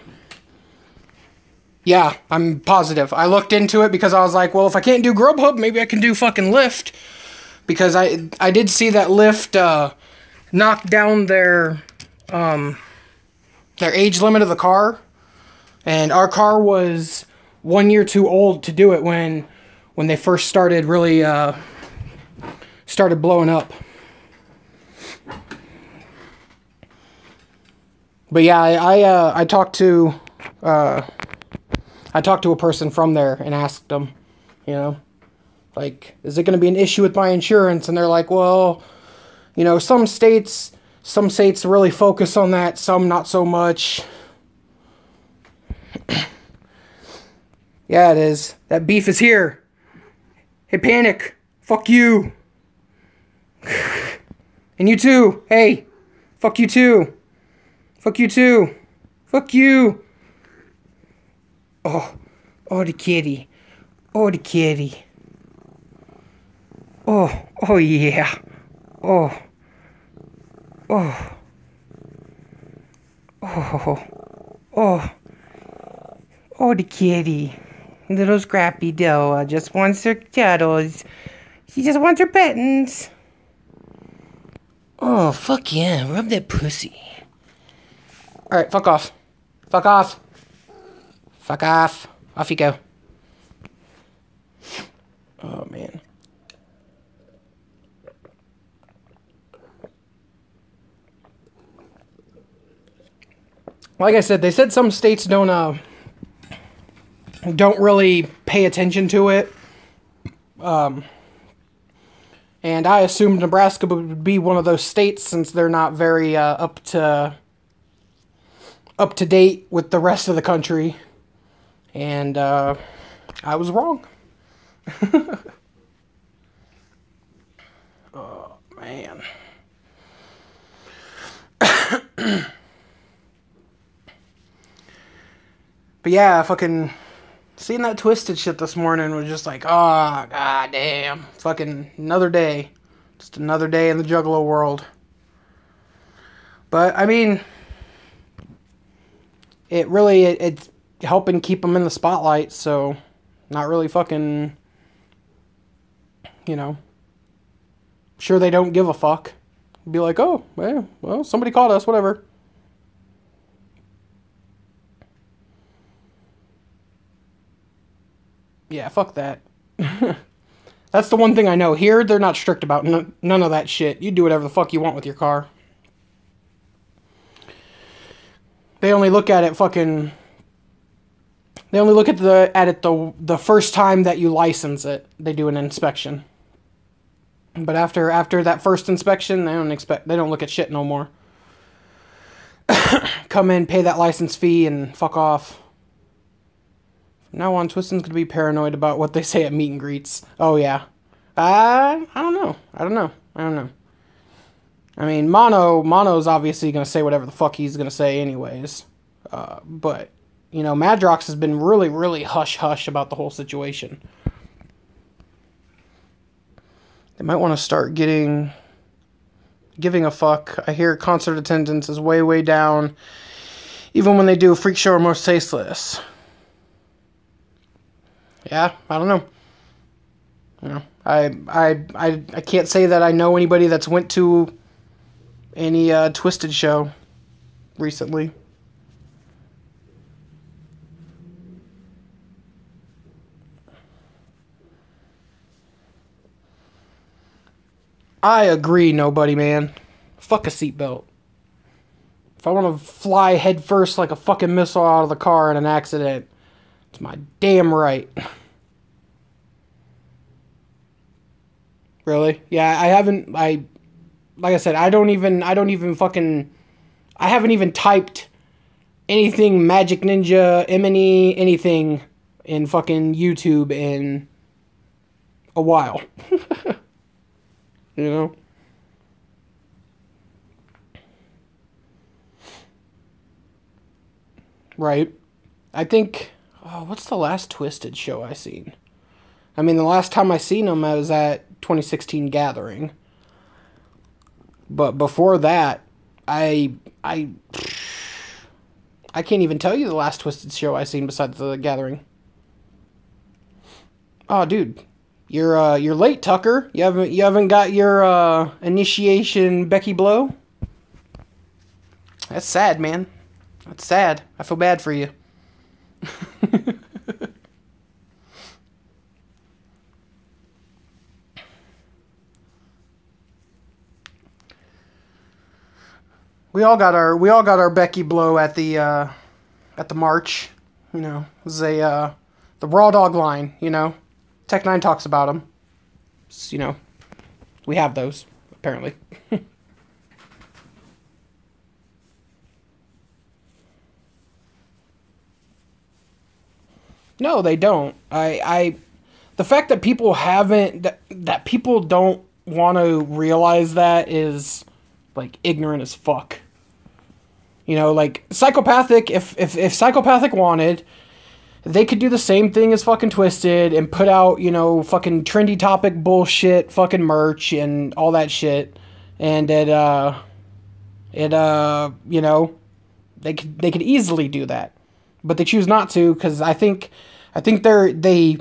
Yeah, I'm positive. I looked into it because I was like, well, if I can't do Grubhub, maybe I can do fucking Lyft. Because I did see that Lyft knocked down their age limit of the car. And our car was 1 year too old to do it when they first started really started blowing up. But yeah, I talked to a person from there and asked them, like, is it going to be an issue with my insurance? And they're like, well, some states really focus on that, some not so much. Yeah, it is. That beef is here. Hey, Panic. Fuck you. And you too. Hey. Fuck you too. Fuck you too. Fuck you. Oh, the kitty. Oh, the kitty. Oh yeah. Oh, the kitty. Little scrappy doe just wants her cuddles. She just wants her pettings. Oh, fuck yeah. Rub that pussy. Alright, fuck off. Fuck off. Fuck off. Off you go. Oh, man. Like I said, they said some states don't really pay attention to it. And I assumed Nebraska would be one of those states since they're not very up to date with the rest of the country. And I was wrong. Oh, man. But yeah, fucking seeing that Twisted shit this morning was just like, oh, god damn. Fucking another day. Just another day in the Juggalo world. But, I mean, it's helping keep them in the spotlight, so not really fucking, sure they don't give a fuck. Be like, oh, well, somebody caught us, whatever. Yeah, fuck that. That's the one thing I know. Here, they're not strict about none of that shit. You do whatever the fuck you want with your car. They only look at it fucking... They only look at it the first time that you license it. They do an inspection. But after that first inspection, they don't look at shit no more. Come in, pay that license fee, and fuck off. From now on, Twiston's gonna be paranoid about what they say at meet and greets. Oh yeah. I don't know. I mean, Mono's obviously gonna say whatever the fuck he's gonna say anyways. But Madrox has been really, really hush-hush about the whole situation. They might want to start giving a fuck. I hear concert attendance is way, way down, even when they do a freak show or most tasteless. Yeah, I don't know. I can't say that I know anybody that's went to any Twisted show recently. I agree, nobody, man. Fuck a seatbelt. If I want to fly headfirst like a fucking missile out of the car in an accident, it's my damn right. Really? Yeah, I haven't. Like I said, I haven't even typed anything Magic Ninja, anything in fucking YouTube in a while. Right. I think, what's the last Twisted show I seen? I mean, the last time I seen them, I was at 2016 Gathering. But before that, I can't even tell you the last Twisted show I seen besides the Gathering. Oh, dude. You're late, Tucker. You haven't got your initiation Becky Blow? That's sad, man. That's sad. I feel bad for you. We all got our Becky Blow at the march. It was the Raw Dog line. Tech 9 talks about them. So, we have those apparently. No, they don't. The fact that people that people don't want to realize that is like ignorant as fuck. Like Psychopathic. If Psychopathic wanted, they could do the same thing as fucking Twisted and put out fucking trendy topic bullshit, fucking merch and all that shit, and they could easily do that. But they choose not to because I think they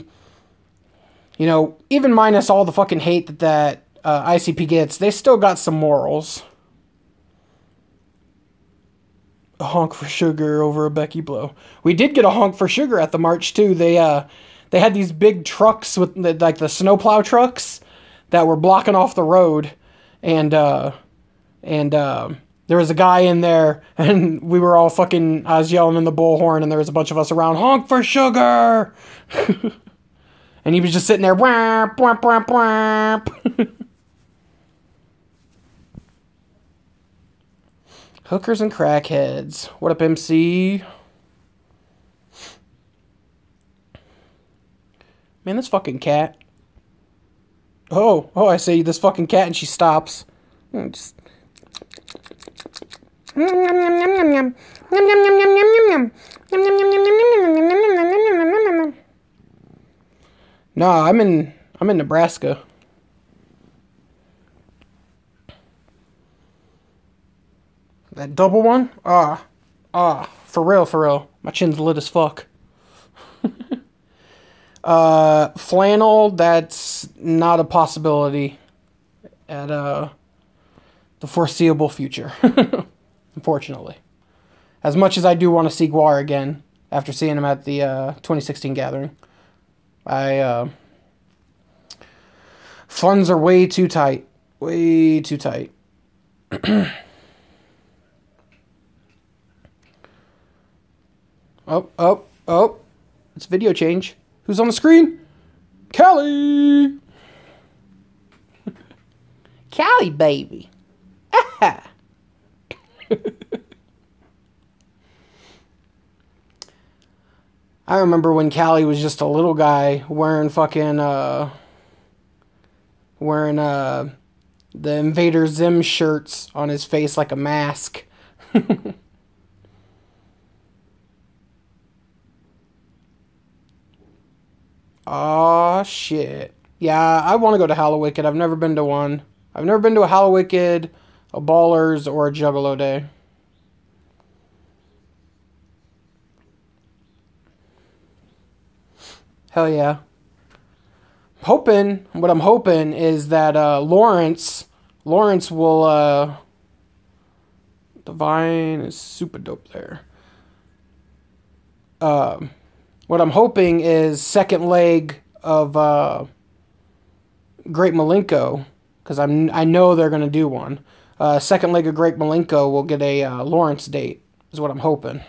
even minus all the fucking hate that ICP gets, they still got some morals. A honk for sugar over a Becky Blow. We did get a honk for sugar at the march too. They they had these big trucks with like the snowplow trucks that were blocking off the road, and there was a guy in there, and we were all fucking, I was yelling in the bullhorn, and there was a bunch of us around, honk for sugar! And he was just sitting there, whap, whap, whap, whap. Hookers and crackheads. What up, MC? Man, this fucking cat. Oh, I see this fucking cat, and she stops. Just... No, I'm in Nebraska. That double one? For real. My chin's lit as fuck. Flannel, that's not a possibility at the foreseeable future. Unfortunately. As much as I do want to see Guar again after seeing him at the 2016 gathering. Funds are way too tight. Way too tight. Oh. It's video change. Who's on the screen? Callie! Callie, baby. I remember when Callie was just a little guy wearing fucking, the Invader Zim shirts on his face like a mask. Aw, shit. Yeah, I want to go to Hallowicked. I've never been to one. I've never been to a Hallowicked, a Ballers, or a Juggalo Day. Hell yeah. What I'm hoping is that Lawrence will, Divine is super dope there. What I'm hoping is second leg of Great Malenko, because I know they're gonna do one. Second leg of Great Malenko will get a Lawrence date, is what I'm hoping.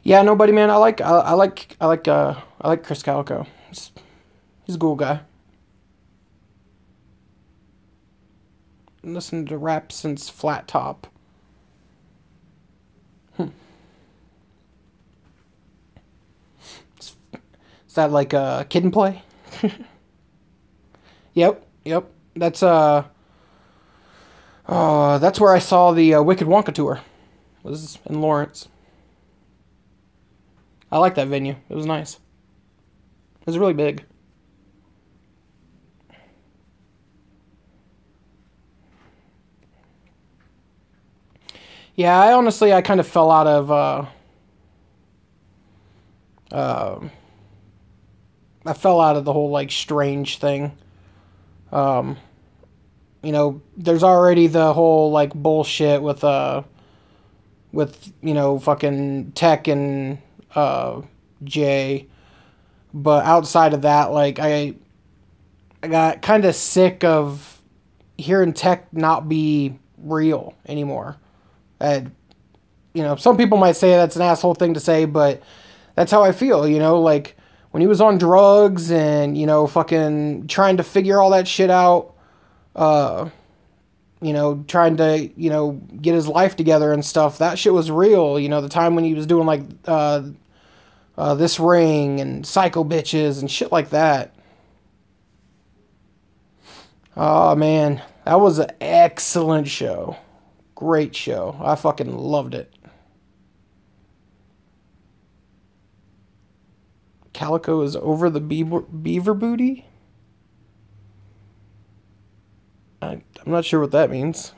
Yeah, nobody, man. I like Chris Calico. He's a cool guy. Listened to rap since Flat Top. Is that like a Kid and Play? Yep. That's where I saw the Wicked Wonka tour. Was in Lawrence. I like that venue. It was nice. It was really big. Yeah, I kind of fell out of, I fell out of the whole, like, Strange thing. You know, there's already the whole, like, bullshit with you know, fucking Tech and, Jay. But outside of that, like, I got kind of sick of hearing Tech not be real anymore. You know, some people might say that's an asshole thing to say, but that's how I feel, you know, like, when he was on drugs and, you know, fucking trying to figure all that shit out, you know, trying to, you know, get his life together and stuff, that shit was real, you know, the time when he was doing, like, This Ring and Psycho Bitches and shit like that. Oh, man, that was an excellent show. Great show. I fucking loved it. Calico is over the beaver booty? I'm not sure what that means.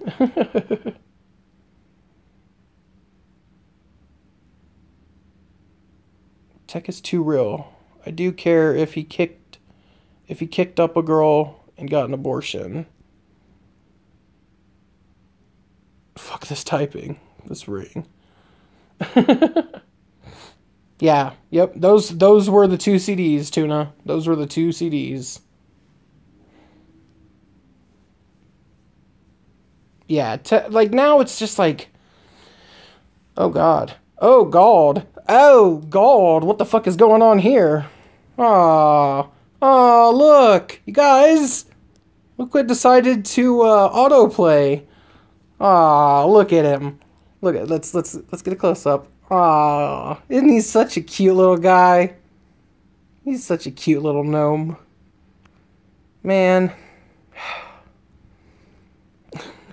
Tech is too real. I do care if he kicked up a girl and got an abortion. this typing. This ring. Yeah, yep, those were the 2 CDs, Tuna. Those were the 2 CDs. Yeah, like, now it's just like, oh God. Oh God. Oh God, what the fuck is going on here? Aw. Oh, look, you guys. Look what decided to autoplay. Aw, look at him. Look at let's get a close up. Aw, isn't he such a cute little guy? He's such a cute little gnome. Man.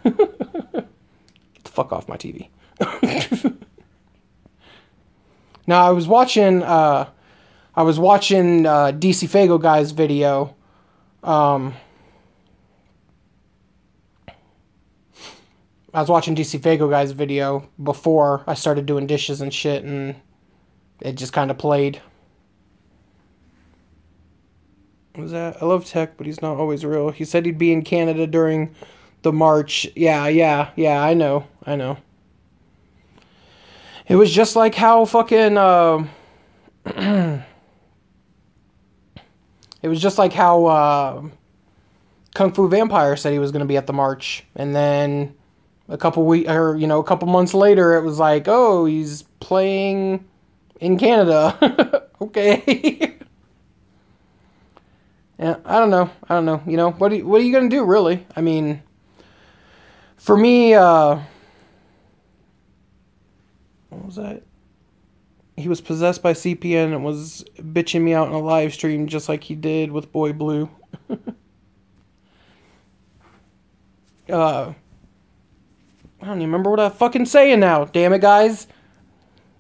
Get the fuck off my TV. Now I was watching DC Fago guy's video. I was watching DC Fago guy's video before I started doing dishes and shit, and it just kind of played. What was that? I love Tech, but he's not always real. He said he'd be in Canada during the March. Yeah, I know. It was just like how fucking, it was just like how, Kung Fu Vampire said he was going to be at the March, and then a couple months later, it was like, oh, he's playing in Canada. Okay. Yeah, I don't know. You know, what are you gonna do, really? I mean, for me, what was that? He was possessed by CPN and was bitching me out in a live stream, just like he did with Boy Blue. I don't even remember what I'm fucking saying now. Damn it, guys.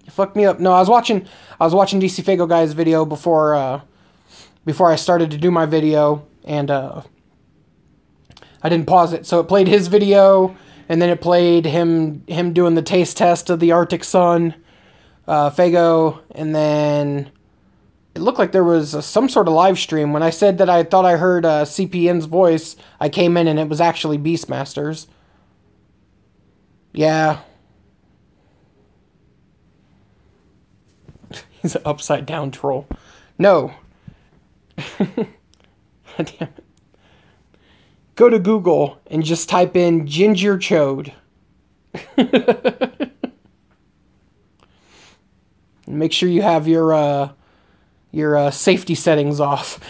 You fucked me up. No, I was watching DC Fago guy's video before I started to do my video, and I didn't pause it. So it played his video, and then it played him doing the taste test of the Arctic Sun, Fago, and then it looked like there was some sort of live stream. When I said that I thought I heard CPN's voice, I came in and it was actually Beastmaster's. Yeah. He's an upside down troll. No. Damn it. Go to Google and just type in ginger chode. Make sure you have your safety settings off.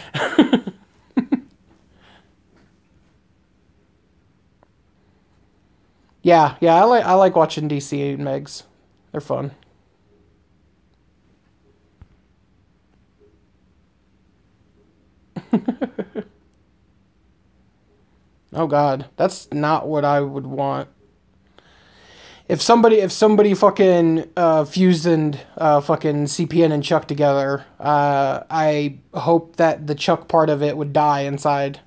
Yeah, I like watching DC and Megs. They're fun. Oh God, that's not what I would want. If somebody fucking fused and fucking CPN and Chuck together, I hope that the Chuck part of it would die inside.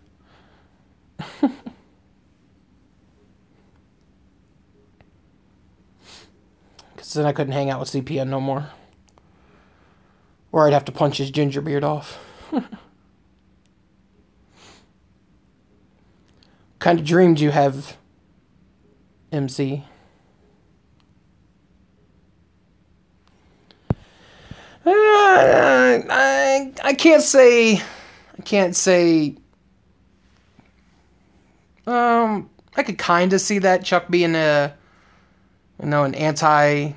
Because then I couldn't hang out with CPN no more. Or I'd have to punch his ginger beard off. What kind of dream do you have, MC? I can't say. I could kind of see that Chuck being an anti,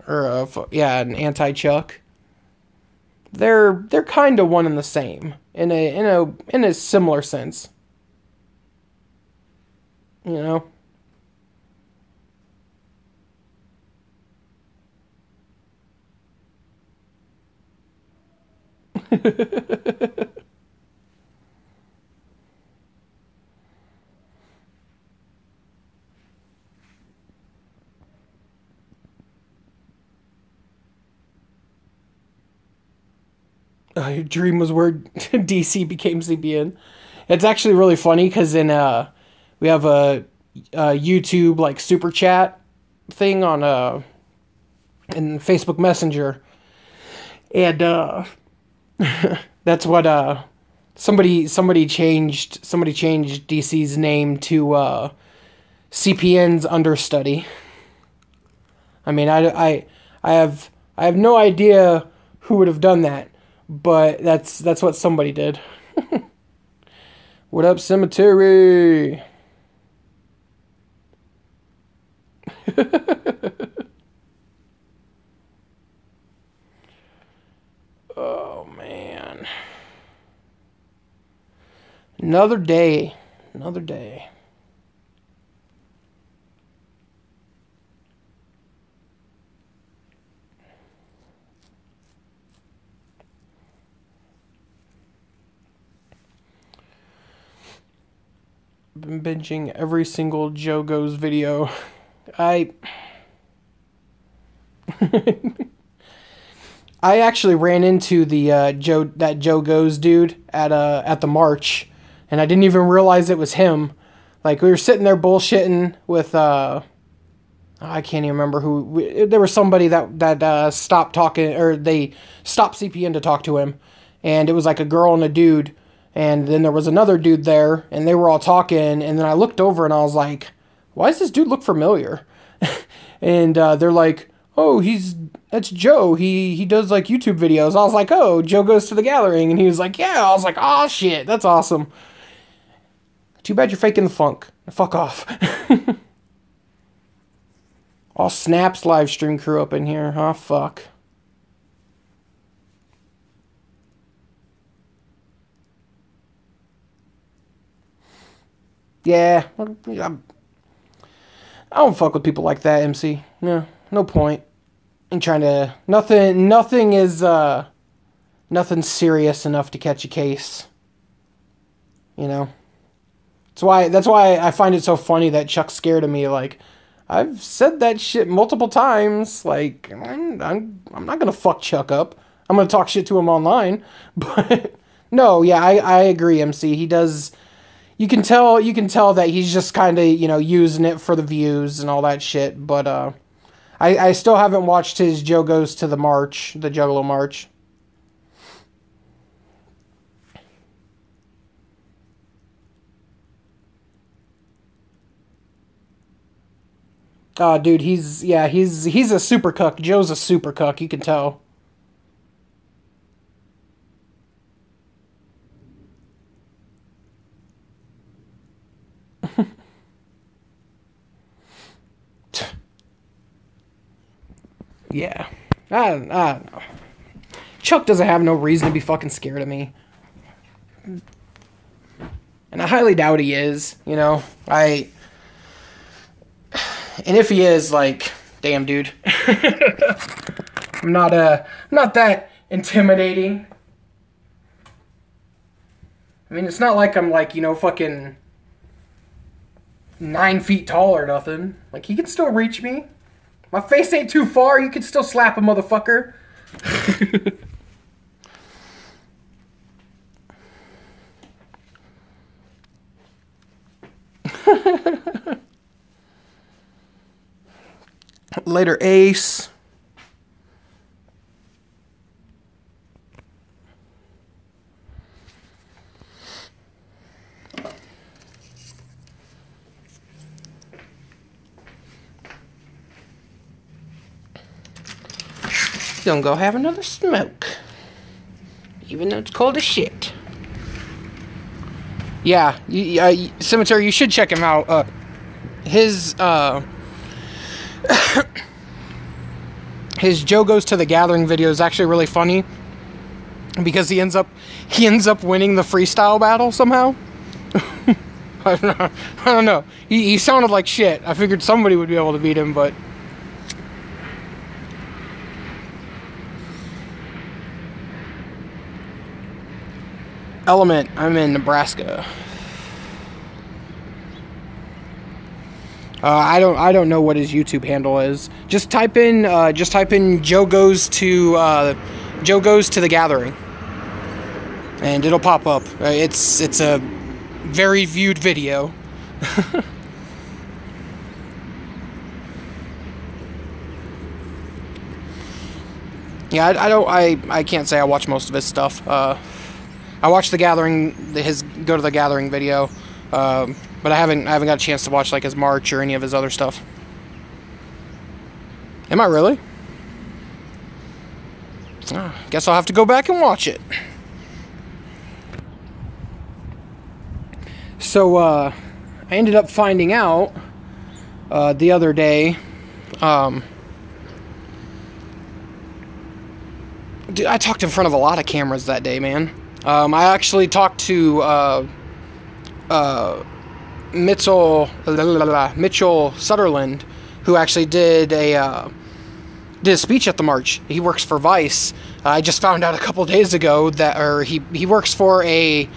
or an anti-Chuck. They're kind of one and the same in a similar sense. You know. Your dream was where DC became CPN. It's actually really funny because we have a YouTube like super chat thing on in Facebook Messenger, and that's what somebody changed DC's name to CPN's understudy. I mean, I have no idea who would have done that, but that's what somebody did. What up, cemetery? Oh man. Another day. Another day. Been binging every single Joe Goes video. I actually ran into the Joe Goes dude at the march, and I didn't even realize it was him. Like, we were sitting there bullshitting with I can't even remember who. There was somebody that stopped talking, or they stopped CPN to talk to him, and it was like a girl and a dude. And then there was another dude there, and they were all talking, and then I looked over and I was like, why does this dude look familiar? And they're like, oh, that's Joe. He does like YouTube videos. I was like, oh, Joe Goes to the Gathering. And he was like, yeah. I was like, oh shit, that's awesome. Too bad you're faking the funk. Fuck off. All Snap's live stream crew up in here. Oh, fuck. Yeah, I don't fuck with people like that, MC. No point. Ain't trying to. Nothing is nothing serious enough to catch a case. You know. That's why I find it so funny that Chuck's scared of me. Like, I've said that shit multiple times. Like, I'm not gonna fuck Chuck up. I'm gonna talk shit to him online. But no, yeah, I agree, MC. He does. You can tell that he's just kind of, using it for the views and all that shit. But I still haven't watched his Joe Goes to the March, the Juggalo March. Dude, he's a super cuck. Joe's a super cuck, you can tell. Yeah. I don't know. Chuck doesn't have no reason to be fucking scared of me. And I highly doubt he is, And if he is, like, damn, dude. I'm not that intimidating. I mean, it's not like I'm, like, fucking 9 feet tall or nothing. Like, he can still reach me. My face ain't too far. You can still slap a motherfucker. Later, Ace. Gonna go have another smoke. Even though it's cold as shit. Yeah, Cemetery, you should check him out. His Joe Goes to the Gathering video is actually really funny. Because he ends up winning the freestyle battle somehow. I don't know. He sounded like shit. I figured somebody would be able to beat him, but... Element, I'm in Nebraska. I don't know what his YouTube handle is. Just type in Joe Goes to the Gathering, and it'll pop up. It's a very viewed video. Yeah, I can't say I watch most of his stuff. I watched his Go to the Gathering video, but I haven't got a chance to watch like his March or any of his other stuff. Am I really? Guess I'll have to go back and watch it. So, I ended up finding out the other day. Dude, I talked in front of a lot of cameras that day, man. I actually talked to Mitchell Sutherland, who actually did a speech at the march. He works for Vice. I just found out a couple days ago that, he works for a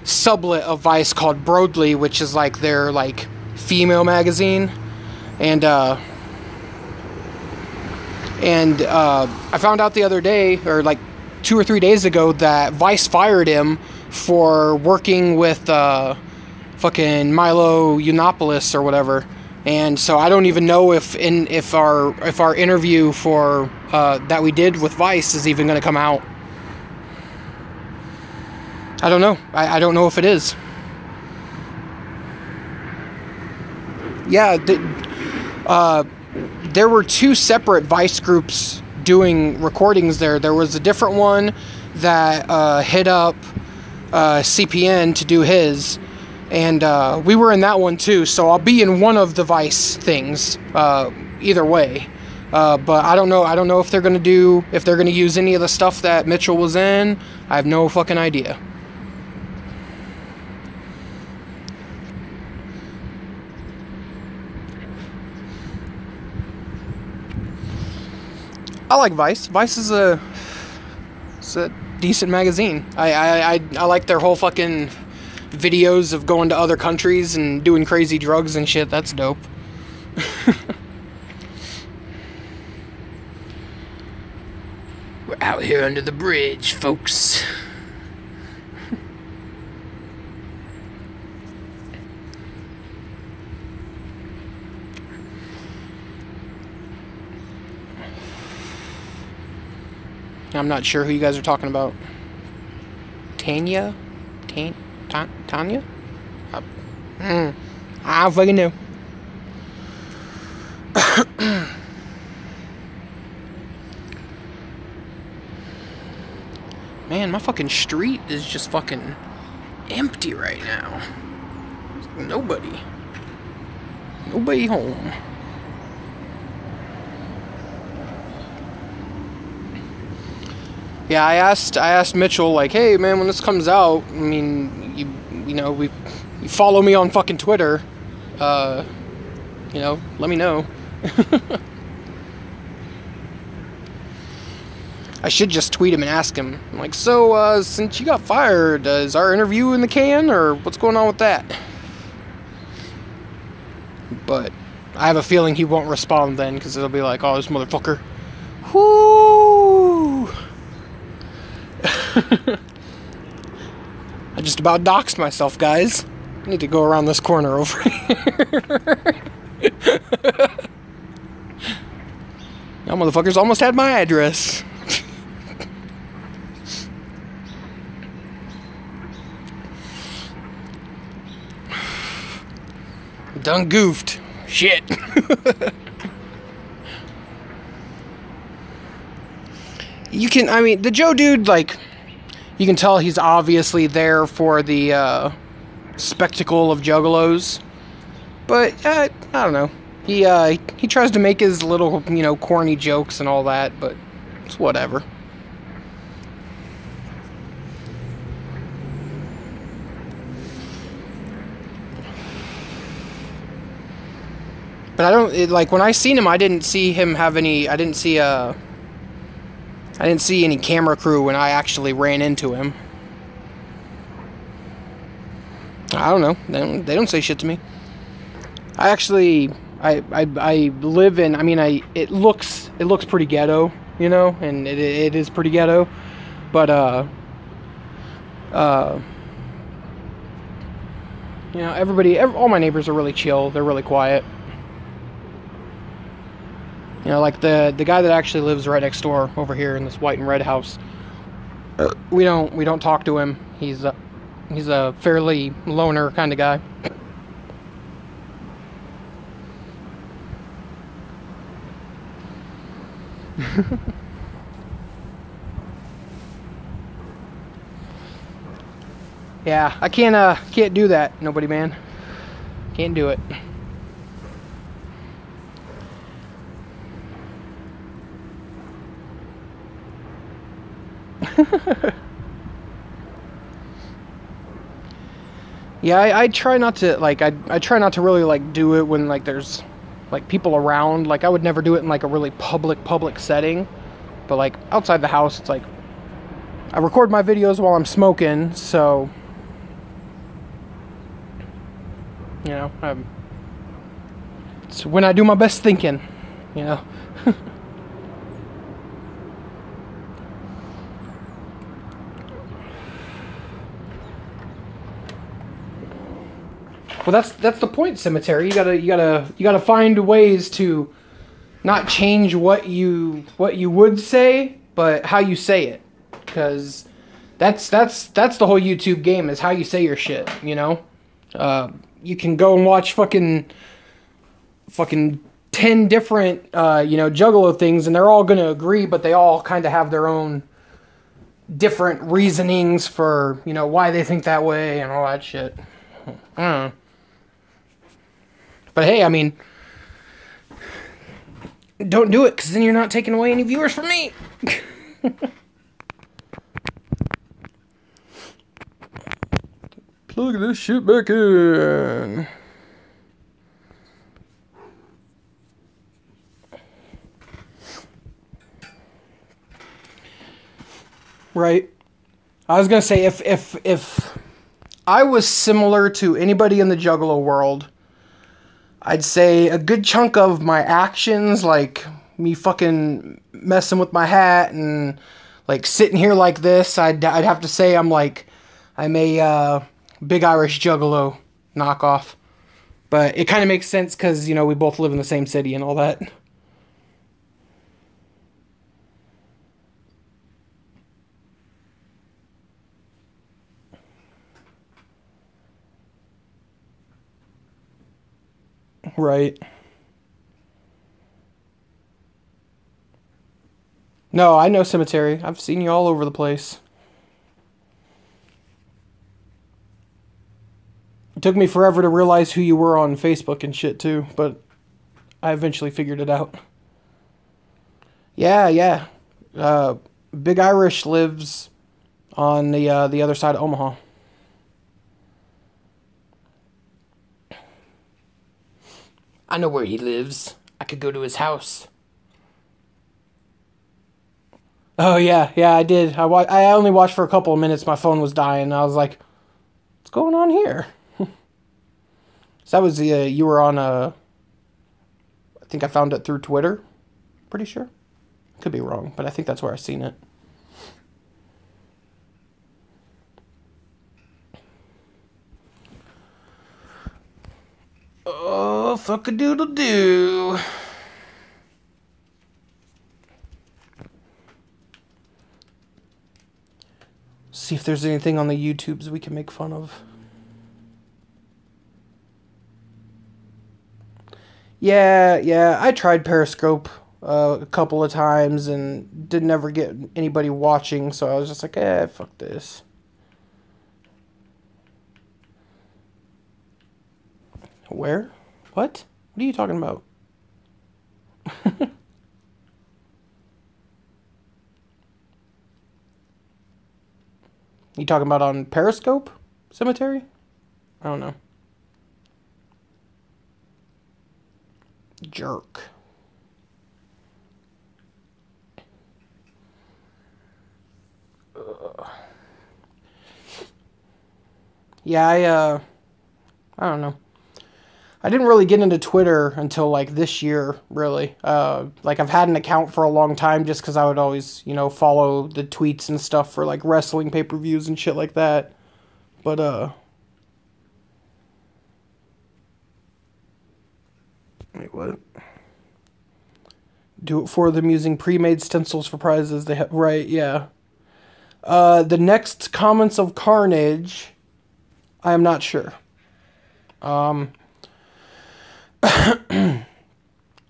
sublet of Vice called Broadly, which is like their like female magazine, and I found out the other day, or like 2 or 3 days ago, that Vice fired him for working with fucking Milo Yiannopoulos or whatever. And so I don't even know if our interview for that we did with Vice is even going to come out. I don't know. I don't know if it is. Yeah, there were 2 separate Vice groups doing recordings there. There was a different one that hit up CPN to do his. And we were in that one too, so I'll be in one of the Vice things, either way. But I don't know. I don't know if they're gonna use any of the stuff that Mitchell was in. I have no fucking idea. I like Vice. Vice is a decent magazine. I like their whole fucking videos of going to other countries and doing crazy drugs and shit. That's dope. We're out here under the bridge, folks. I'm not sure who you guys are talking about. Tanya? Tanya? I don't fucking know. Man, my fucking street is just fucking empty right now. Nobody home. Yeah, I asked Mitchell, like, hey man, when this comes out, I mean, you follow me on fucking Twitter, let me know. I should just tweet him and ask him, I'm like, so since you got fired, is our interview in the can, or what's going on with that? But I have a feeling he won't respond then, because it'll be like, oh, this motherfucker. Whoo! I just about doxed myself, guys. I need to go around this corner over here. Now motherfuckers almost had my address. Done goofed. Shit. The Joe dude, like, you can tell he's obviously there for the spectacle of juggalos, but I don't know. He tries to make his little, corny jokes and all that, but it's whatever. But when I seen him, I didn't see him have any. I didn't see any camera crew when I actually ran into him. I don't know. They don't say shit to me. I live in. It looks pretty ghetto, and it is pretty ghetto, but all my neighbors are really chill. They're really quiet. Like the guy that actually lives right next door over here in this white and red house. We don't talk to him. He's a fairly loner kind of guy. Yeah, I can't do that, nobody man. Can't do it. Yeah, I try not to, like, I try not to really, like, do it when, like, there's, like, people around. Like, I would never do it in, like, a really public setting. But, like, outside the house, it's like, I record my videos while I'm smoking, so, you know, it's when I do my best thinking, you know. Well, that's the point, Cemetery. You gotta find ways to not change what you would say, but how you say it, because that's the whole YouTube game, is how you say your shit. You know, you can go and watch fucking 10 different Juggalo things, and they're all gonna agree, but they all kind of have their own different reasonings for why they think that way and all that shit. I don't know. But hey, I mean, don't do it, because then you're not taking away any viewers from me. Plug this shit back in. Right. I was gonna say, if I was similar to anybody in the Juggalo world, I'd say a good chunk of my actions, like me fucking messing with my hat and like sitting here like this, I'd have to say I'm a Big Irish Juggalo knockoff. But it kind of makes sense because, we both live in the same city and all that. Right. No, I know Cemetery. I've seen you all over the place. It took me forever to realize who you were on Facebook and shit too, but I eventually figured it out. Yeah. Big Irish lives on the other side of Omaha. I know where he lives. I could go to his house. Oh, yeah, I did. I only watched for a couple of minutes. My phone was dying. I was like, what's going on here? So that was you were on, I think I found it through Twitter. Pretty sure. Could be wrong, but I think that's where I seen it. Oh, fuck-a-doodle-doo. See if there's anything on the YouTubes we can make fun of. Yeah, I tried Periscope a couple of times and didn't ever get anybody watching, so I was just like, fuck this. Where? What? What are you talking about? You talking about on Periscope? Cemetery? I don't know. Jerk. Yeah, I don't know. I didn't really get into Twitter until, like, this year, really. Like, I've had an account for a long time just because I would always, follow the tweets and stuff for, like, wrestling pay-per-views and shit like that. But, wait, what? Do it for them using pre-made stencils for prizes. They have, right, yeah. The next Comments of Carnage, I am not sure.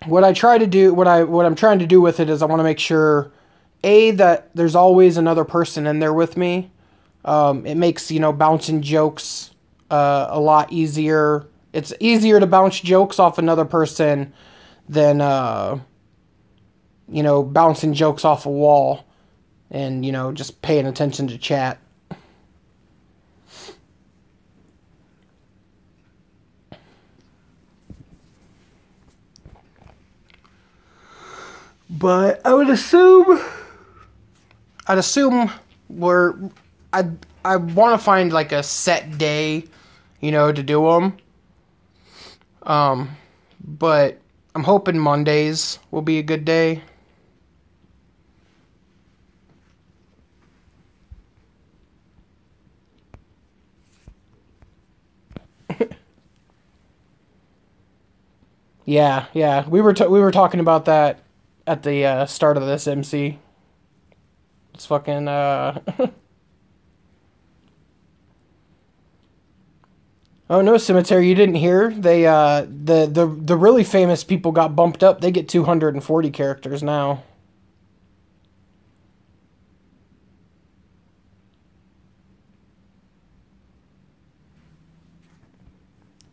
what I'm trying to do with it is I want to make sure, that there's always another person in there with me. It makes, bouncing jokes a lot easier. It's easier to bounce jokes off another person than bouncing jokes off a wall and, just paying attention to chat. But I want to find like a set day, to do them. But I'm hoping Mondays will be a good day. Yeah. We were talking about that at the start of this MC. It's fucking Oh no, Cemetery, you didn't hear? They the really famous people got bumped up. They get 240 characters now.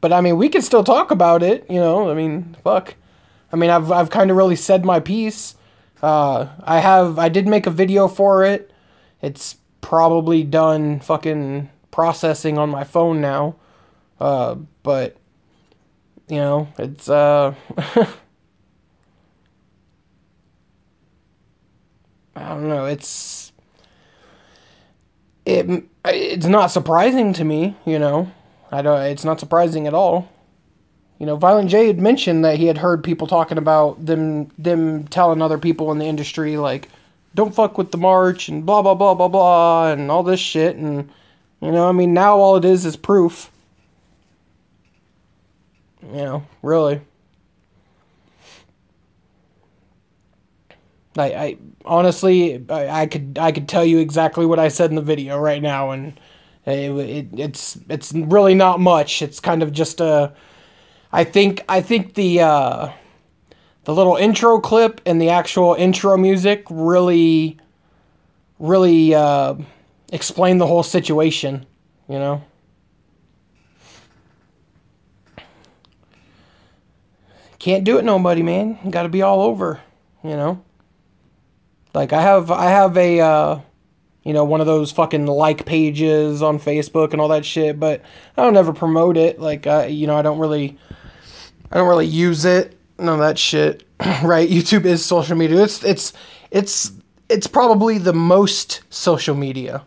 But I mean, we can still talk about it, I mean, fuck. I mean, I've kind of really said my piece. I did make a video for it. It's probably done fucking processing on my phone now. But it's I don't know, it's not surprising to me, it's not surprising at all. Violent J had mentioned that he had heard people talking about them telling other people in the industry, like, don't fuck with the march and blah, blah, blah, blah, blah, and all this shit. And, I mean, now all it is proof. Really. I honestly, I could tell you exactly what I said in the video right now, and it's really not much. It's kind of just I think the little intro clip and the actual intro music really explain the whole situation, Can't do it, nobody, man. You gotta be all over, Like, I have a, one of those fucking like pages on Facebook and all that shit, but I don't ever promote it. Like, I don't really use it. None of that shit. Right? YouTube is social media. It's probably the most social media.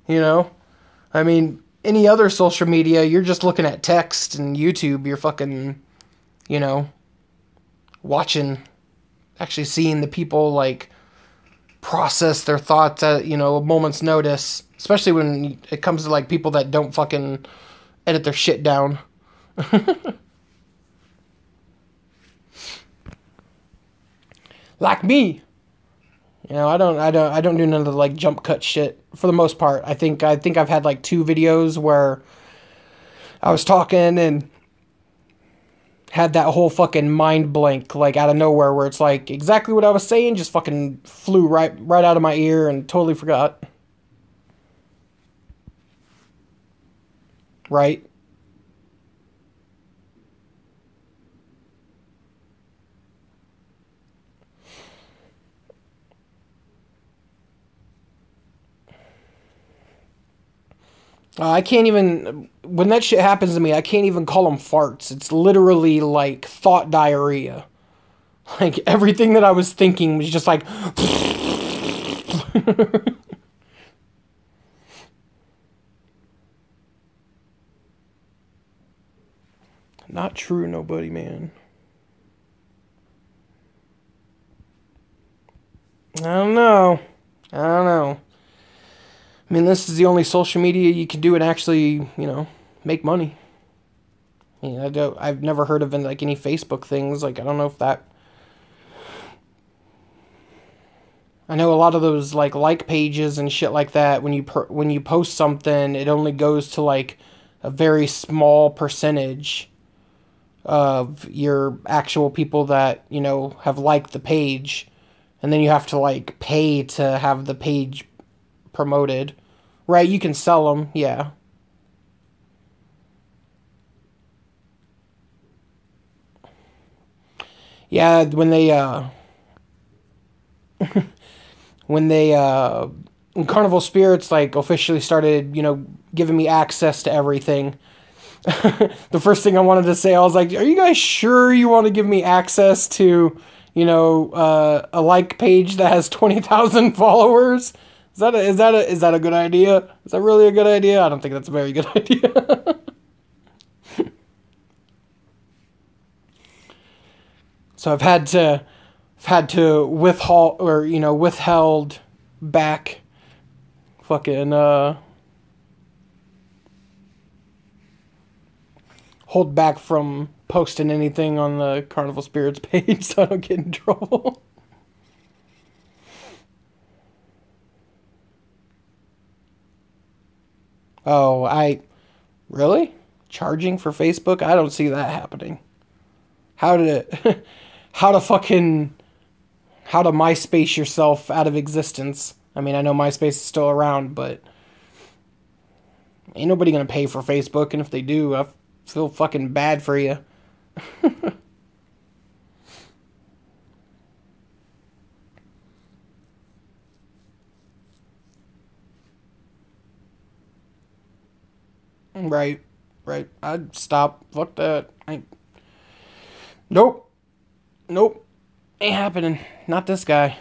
I mean, any other social media, you're just looking at text, and YouTube, you're fucking, actually seeing the people, like, process their thoughts at, a moment's notice. Especially when it comes to, like, people that don't fucking edit their shit down. Like me. I don't do none of the, like, jump cut shit for the most part. I think I've had, like, 2 videos where I was talking and had that whole fucking mind blank, like, out of nowhere, where it's like exactly what I was saying just fucking flew right out of my ear and totally forgot. Right? I can't even, when that shit happens to me, I can't even call them farts. It's literally like thought diarrhea. Like, everything that I was thinking was just like... Not true, nobody, man. I don't know. I mean, this is the only social media you can do and actually, make money. I've never heard of like any Facebook things. Like, I don't know if that. I know a lot of those like pages and shit like that. When you post something, it only goes to like a very small percentage of your actual people that, you know, have liked the page. And then you have to, like, pay to have the page promoted. Right, you can sell them, yeah. Yeah, when Carnival Spirits, like, officially started, you know, giving me access to everything, the first thing I wanted to say, I was like, are you guys sure you want to give me access to, you know, a like page that has 20,000 followers? Is that a good idea? Is that really a good idea? I don't think that's a very good idea. So I've had to withhold, or, you know, withheld back fucking hold back from posting anything on the Carnival Spirits page so I don't get in trouble. Oh, really? Charging for Facebook? I don't see that happening. How to how to fucking how to MySpace yourself out of existence. I mean, I know MySpace is still around, but ain't nobody gonna pay for Facebook, and if they do, I feel fucking bad for you. Right, right. I'd stop. Fuck that. Nope, nope. Ain't happening. Not this guy.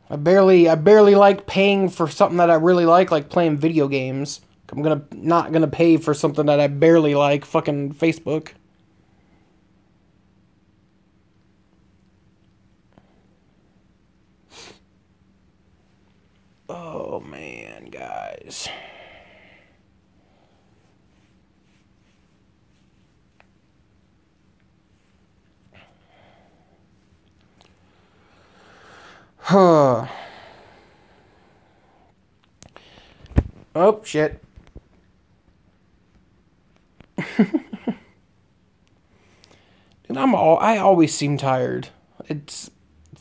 I barely like paying for something that I really like playing video games. I'm not gonna pay for something that I barely like, fucking Facebook. Oh man, guys. Huh. Oh shit. And I always seem tired. It's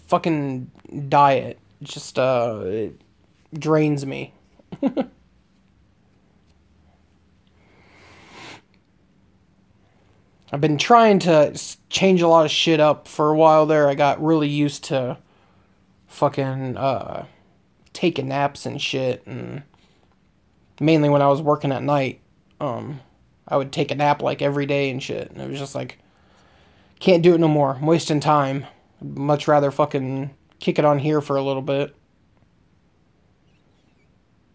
fucking diet. It's just it drains me. I've been trying to change a lot of shit up for a while there. I got really used to fucking taking naps and shit, and mainly when I was working at night, I would take a nap like every day and shit, and it was just like, can't do it no more. I'm wasting time. I'd much rather fucking kick it on here for a little bit.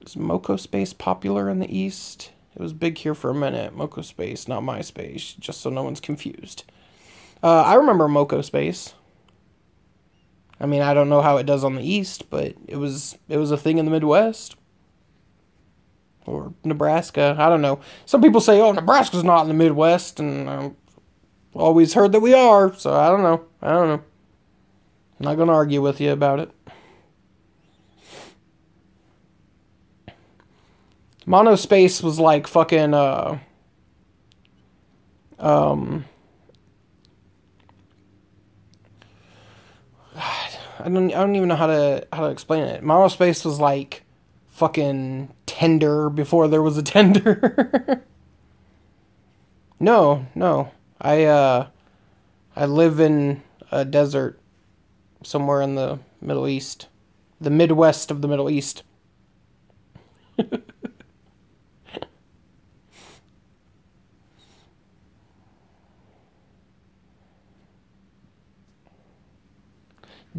Is Moco Space popular in the East? It was big here for a minute. Moco Space, not MySpace, just so no one's confused. I remember Moco Space. I mean, I don't know how it does on the East, but it was a thing in the Midwest. Or Nebraska. I don't know. Some people say, oh, Nebraska's not in the Midwest, and I've always heard that we are, so I don't know. I'm not going to argue with you about it. Monospace was like fucking, I don't even know how to explain it. Monospace was like fucking Tinder before there was a Tinder. No. I live in a desert somewhere in the Middle East. The Midwest of the Middle East.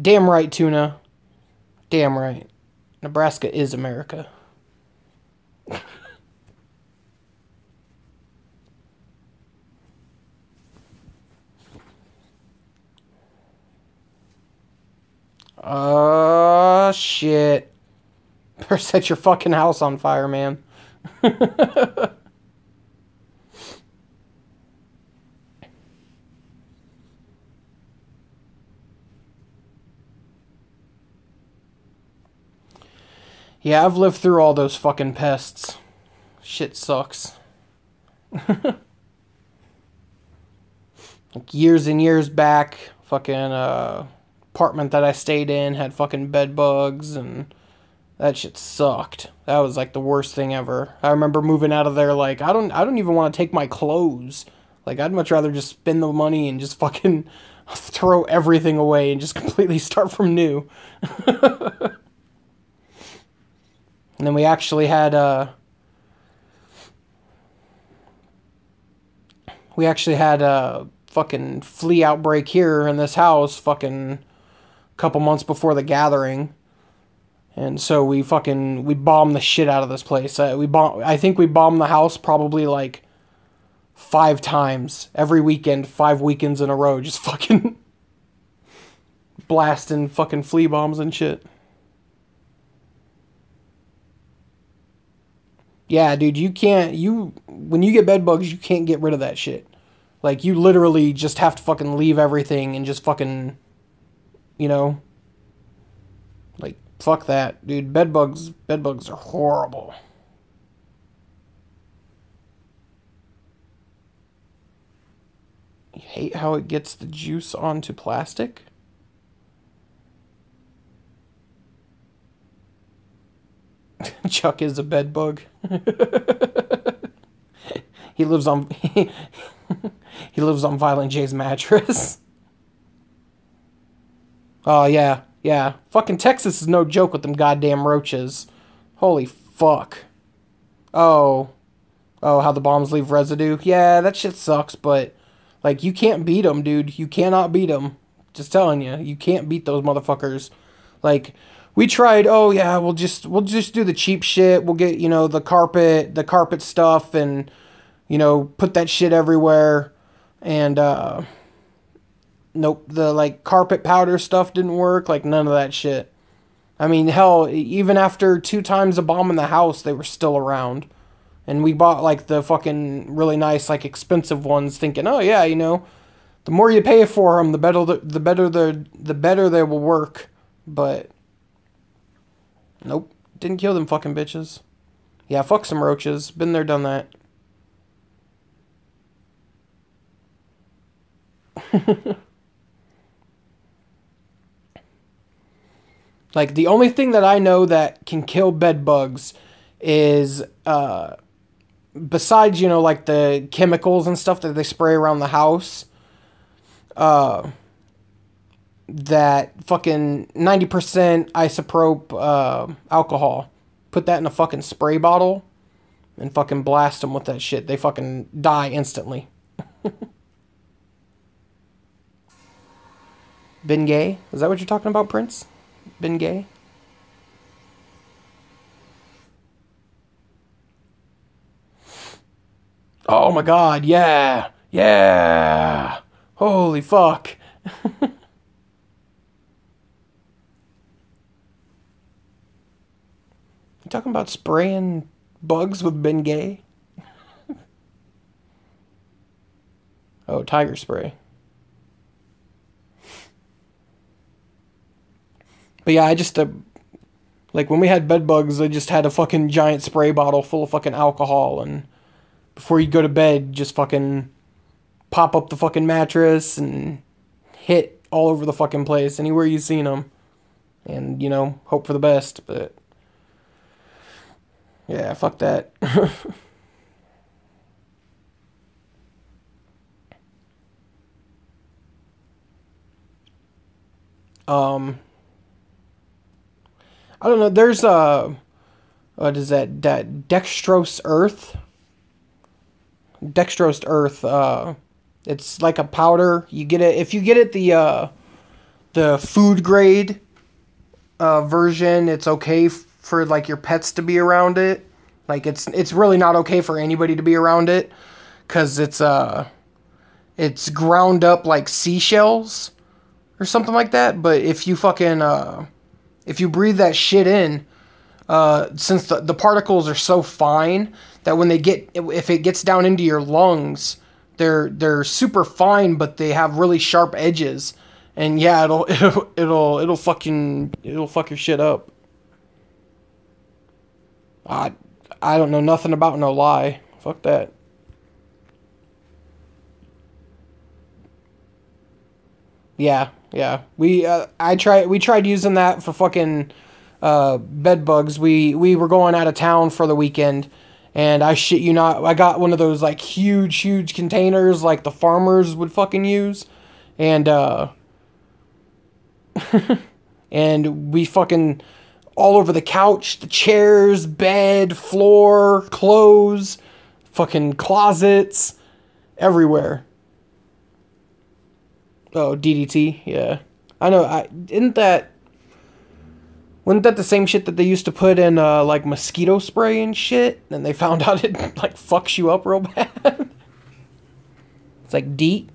Damn right, Tuna. Damn right. Nebraska is America. Shit. Better set your fucking house on fire, man. Yeah, I've lived through all those fucking pests. Shit sucks. Like years and years back, fucking apartment that I stayed in had fucking bed bugs, and that shit sucked. That was like the worst thing ever. I remember moving out of there like I don't even want to take my clothes. Like I'd much rather just spend the money and just fucking throw everything away and just completely start from new. And then we actually had a fucking flea outbreak here in this house fucking a couple months before the gathering. And so we bombed the shit out of this place. I think we bombed the house probably like 5 times every weekend, 5 weekends in a row, just fucking blasting fucking flea bombs and shit. Yeah, dude, when you get bed bugs, you can't get rid of that shit. Like, you literally just have to fucking leave everything and just fucking, you know, like, fuck that, dude. Bed bugs are horrible. You hate how it gets the juice onto plastic? Chuck is a bed bug. He lives on he lives on Violent J's mattress. Oh yeah, yeah. Fucking Texas is no joke with them goddamn roaches. Holy fuck. Oh. Oh, how the bombs leave residue. Yeah, that shit sucks, but like you can't beat them, dude. You cannot beat them. Just telling you, you can't beat those motherfuckers. Like we tried, oh yeah, we'll just do the cheap shit. We'll get, the carpet stuff and put that shit everywhere. And nope, the like carpet powder stuff didn't work, like none of that shit. I mean, hell, even after 2 times a bomb in the house, they were still around. And we bought like the fucking really nice, like expensive ones, thinking, oh yeah, the more you pay for them, the better they will work. But nope, didn't kill them fucking bitches. Yeah, fuck some roaches. Been there, done that. Like the only thing that I know that can kill bed bugs is besides like the chemicals and stuff that they spray around the house, that fucking 90% isopropyl alcohol. Put that in a fucking spray bottle and fucking blast them with that shit. They fucking die instantly. Been gay? Is that what you're talking about, Prince? Been gay? Oh my god, yeah! Yeah! Holy fuck! You talking about spraying bugs with Bengay? Oh, tiger spray. But yeah, I just, like, when we had bed bugs, I just had a fucking giant spray bottle full of fucking alcohol, and before you go to bed, just fucking pop up the fucking mattress and hit all over the fucking place, anywhere you've seen them. And, hope for the best, but yeah, fuck that. I don't know, there's what is that dextrose earth? Dextrose earth, it's like a powder. You get it, if you get it the food grade version, it's okay for like your pets to be around it. Like it's really not okay for anybody to be around it, cuz it's ground up like seashells or something like that. But if you fucking if you breathe that shit in, since the particles are so fine that when if it gets down into your lungs, they're super fine, but they have really sharp edges, and yeah, it'll fuck your shit up. I don't know nothing about no lie. Fuck that. Yeah, yeah. We tried using that for fucking bed bugs. We were going out of town for the weekend, and I shit you not, I got one of those like huge containers like the farmers would fucking use, and and we fucking all over the couch, the chairs, bed, floor, clothes, fucking closets, everywhere. Oh, DDT, yeah. I know, wasn't that the same shit that they used to put in, like, mosquito spray and shit? And they found out it, like, fucks you up real bad? It's like DEET.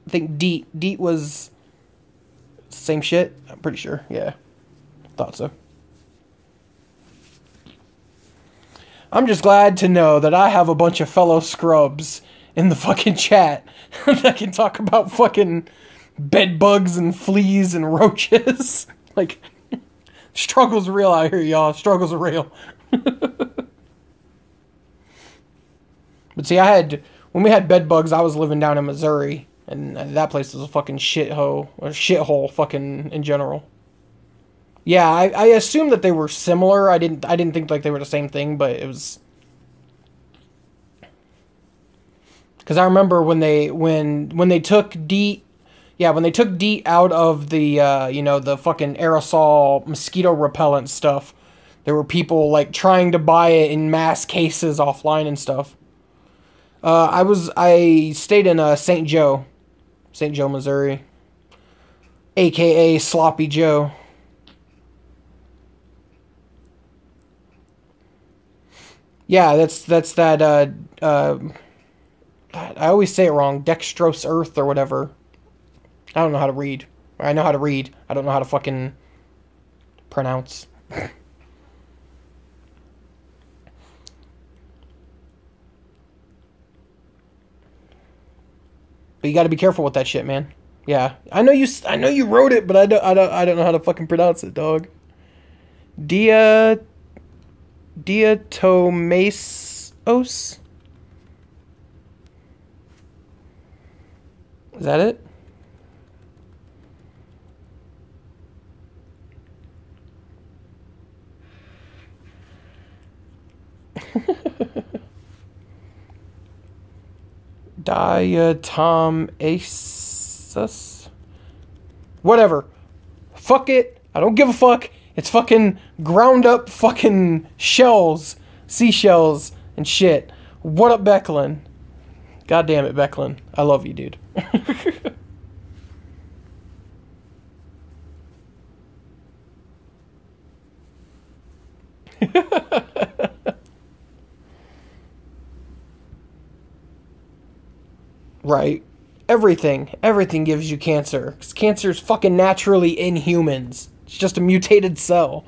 I think DEET was same shit. I'm pretty sure, yeah. Thought so. I'm just glad to know that I have a bunch of fellow scrubs in the fucking chat that can talk about fucking bed bugs and fleas and roaches. Like, struggle's real out here, y'all. Struggles are real. But see, when we had bed bugs, I was living down in Missouri, and that place was a fucking shithole fucking in general. Yeah, I assumed that they were similar. I didn't think like they were the same thing, but it was, because I remember when they took DEET, when they took DEET out of the the fucking aerosol mosquito repellent stuff, there were people like trying to buy it in mass cases offline and stuff. I stayed in St. Joe, Missouri, aka Sloppy Joe. Yeah, that's that, I always say it wrong, dextrose earth or whatever. I don't know how to read. I know how to read. I don't know how to fucking pronounce. But you gotta be careful with that shit, man. Yeah. I know you wrote it, but I don't know how to fucking pronounce it, dog. Diatomaceous? Is that it? Diatomaceous? Whatever. Fuck it. I don't give a fuck. It's fucking ground up fucking shells, seashells, and shit. What up, Becklin? God damn it, Becklin. I love you, dude. Right. Everything gives you cancer. 'Cause cancer's fucking naturally in humans. It's just a mutated cell.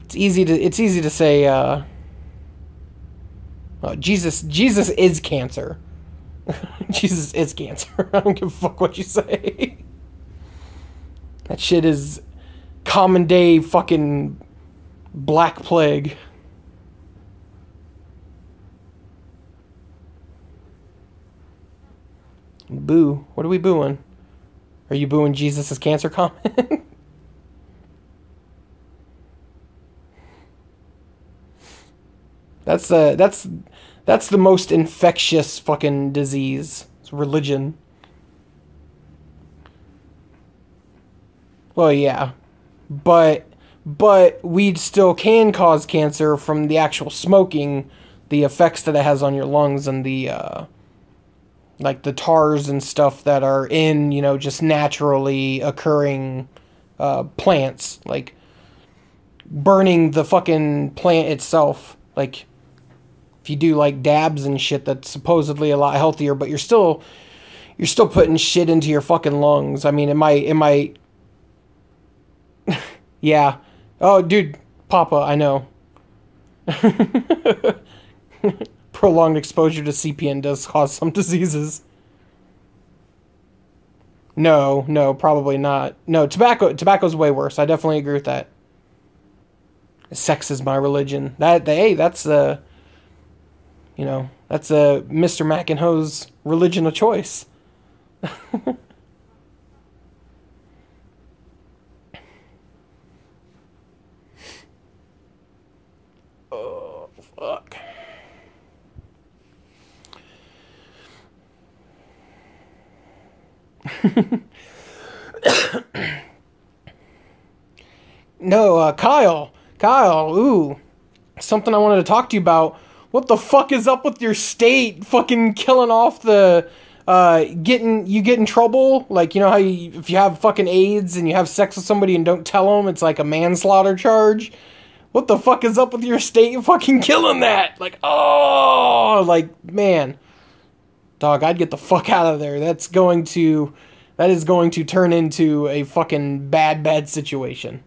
It's easy to say, Jesus is cancer. Jesus is cancer. I don't give a fuck what you say. That shit is common day fucking black plague. Boo. What are we booing? Are you booing Jesus' cancer comment? That's the most infectious fucking disease. It's religion. Well, yeah. But weed still can cause cancer from the actual smoking, the effects that it has on your lungs, and the like the tars and stuff that are in, just naturally occurring plants, like burning the fucking plant itself. Like, if you do like dabs and shit, that's supposedly a lot healthier, but you're still putting shit into your fucking lungs. I mean, it might yeah. Oh, dude, Papa, I know. Prolonged exposure to CPN does cause some diseases. No, probably not. No, tobacco's way worse. I definitely agree with that. Sex is my religion. That's You know, that's a Mr. Mack and Ho's religion of choice. Oh, fuck. No, Kyle, ooh, something I wanted to talk to you about. What the fuck is up with your state fucking killing off the, you get in trouble? Like, you know how if you have fucking AIDS and you have sex with somebody and don't tell them, it's like a manslaughter charge? What the fuck is up with your state fucking killing that? Like, oh, like, man. Dog, I'd get the fuck out of there. That is going to turn into a fucking bad situation.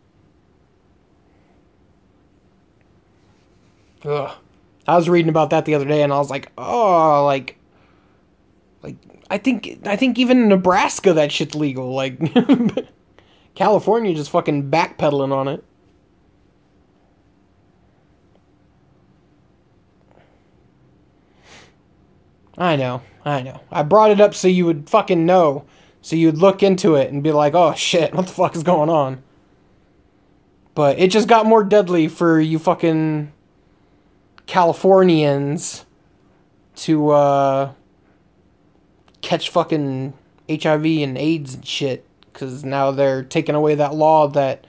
Ugh. I was reading about that the other day, and I was like, oh, like, I think even in Nebraska that shit's legal. Like, California just fucking backpedaling on it. I know. I brought it up so you would fucking know. So you'd look into it and be like, oh shit, what the fuck is going on? But it just got more deadly for you fucking Californians to catch fucking HIV and AIDS and shit. Because now they're taking away that law that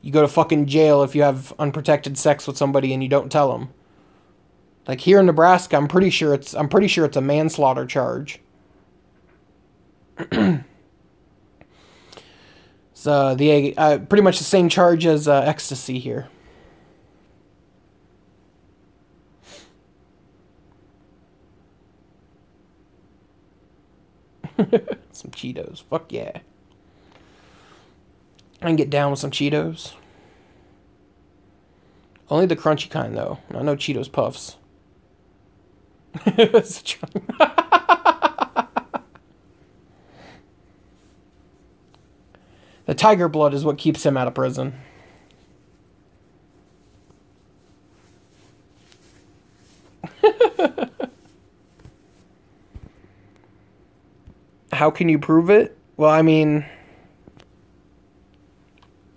you go to fucking jail if you have unprotected sex with somebody and you don't tell them. Like here in Nebraska, I'm pretty sure it's a manslaughter charge. So the pretty much the same charge as ecstasy here. Some Cheetos, fuck yeah. I can get down with some Cheetos. Only the crunchy kind though. I know Cheetos Puffs. The tiger blood is what keeps him out of prison. How can you prove it? Well, I mean,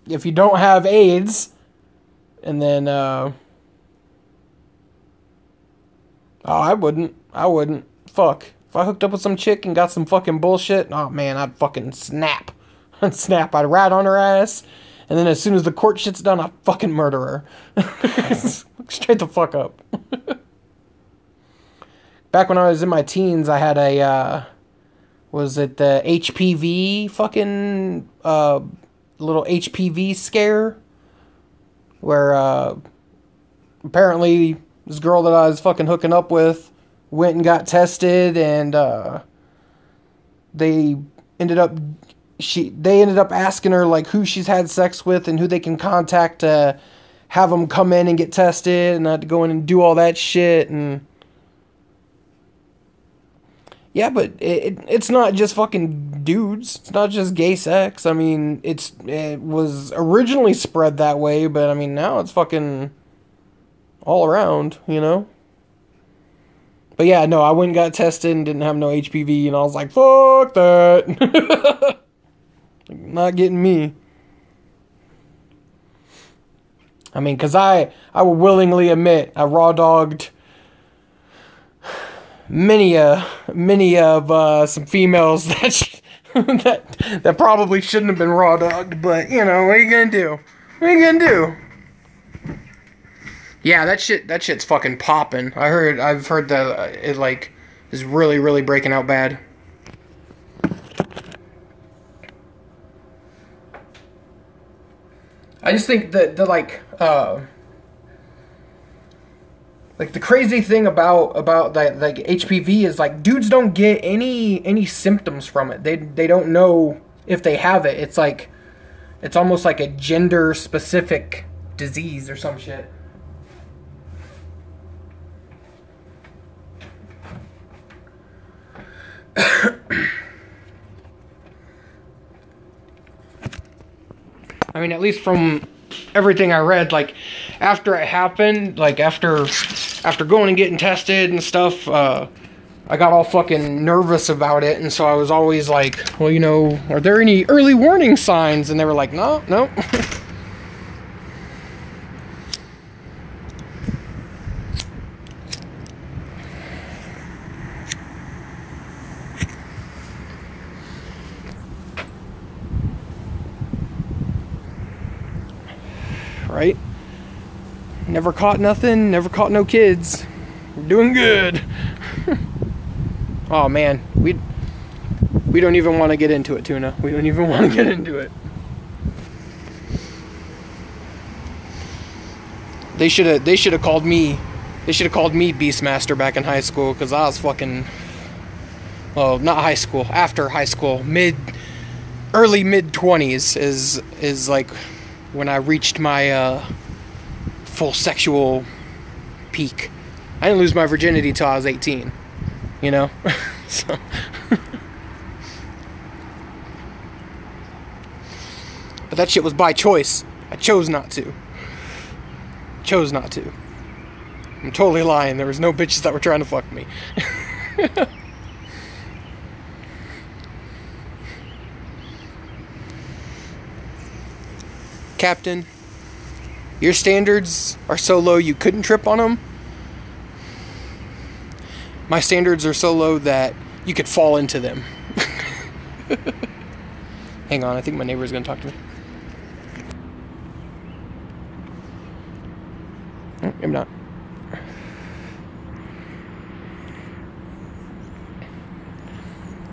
if you don't have AIDS, and then, oh, I wouldn't. Fuck. If I hooked up with some chick and got some fucking bullshit, oh man, I'd fucking snap. I'd rat on her ass, and then as soon as the court shit's done, I'd fucking murder her. Straight the fuck up. Back when I was in my teens, I had a, was it the HPV fucking, little HPV scare? Where, apparently, this girl that I was fucking hooking up with went and got tested, and, they ended up asking her, like, who she's had sex with and who they can contact to have them come in and get tested, and I had to go in and do all that shit, and yeah, but it's not just fucking dudes. It's not just gay sex. I mean, it was originally spread that way, but I mean, now it's fucking all around, you know? But yeah, no, I went and got tested and didn't have no HPV, and I was like, fuck that. Not getting me. I mean, because I will willingly admit, I raw-dogged many of some females that probably shouldn't have been raw dogged, but you know, what are you gonna do? Yeah, that shit's fucking popping. I've heard that it like is really, really breaking out bad. I just think that like the crazy thing about that, like HPV is like dudes don't get any symptoms from it. They don't know if they have it. It's like it's almost like a gender specific disease or some shit. I mean, at least from everything I read, like after it happened, like after after going and getting tested and stuff, I got all fucking nervous about it, and so I was always like, well, you know, are there any early warning signs? And they were like, no. Right? Never caught nothing, never caught no kids. We're doing good. Oh man, we don't even want to get into it, Tuna. We don't even want to get into it. They should have called me Beastmaster back in high school, because I was fucking, well, not high school, after high school, early mid-20s is like when I reached my full sexual peak. I didn't lose my virginity till I was 18, you know? So but that shit was by choice. I chose not to. I'm totally lying. There was no bitches that were trying to fuck me. Captain, your standards are so low you couldn't trip on them. My standards are so low that you could fall into them. Hang on, I think my neighbor's gonna talk to me. Oh, maybe not.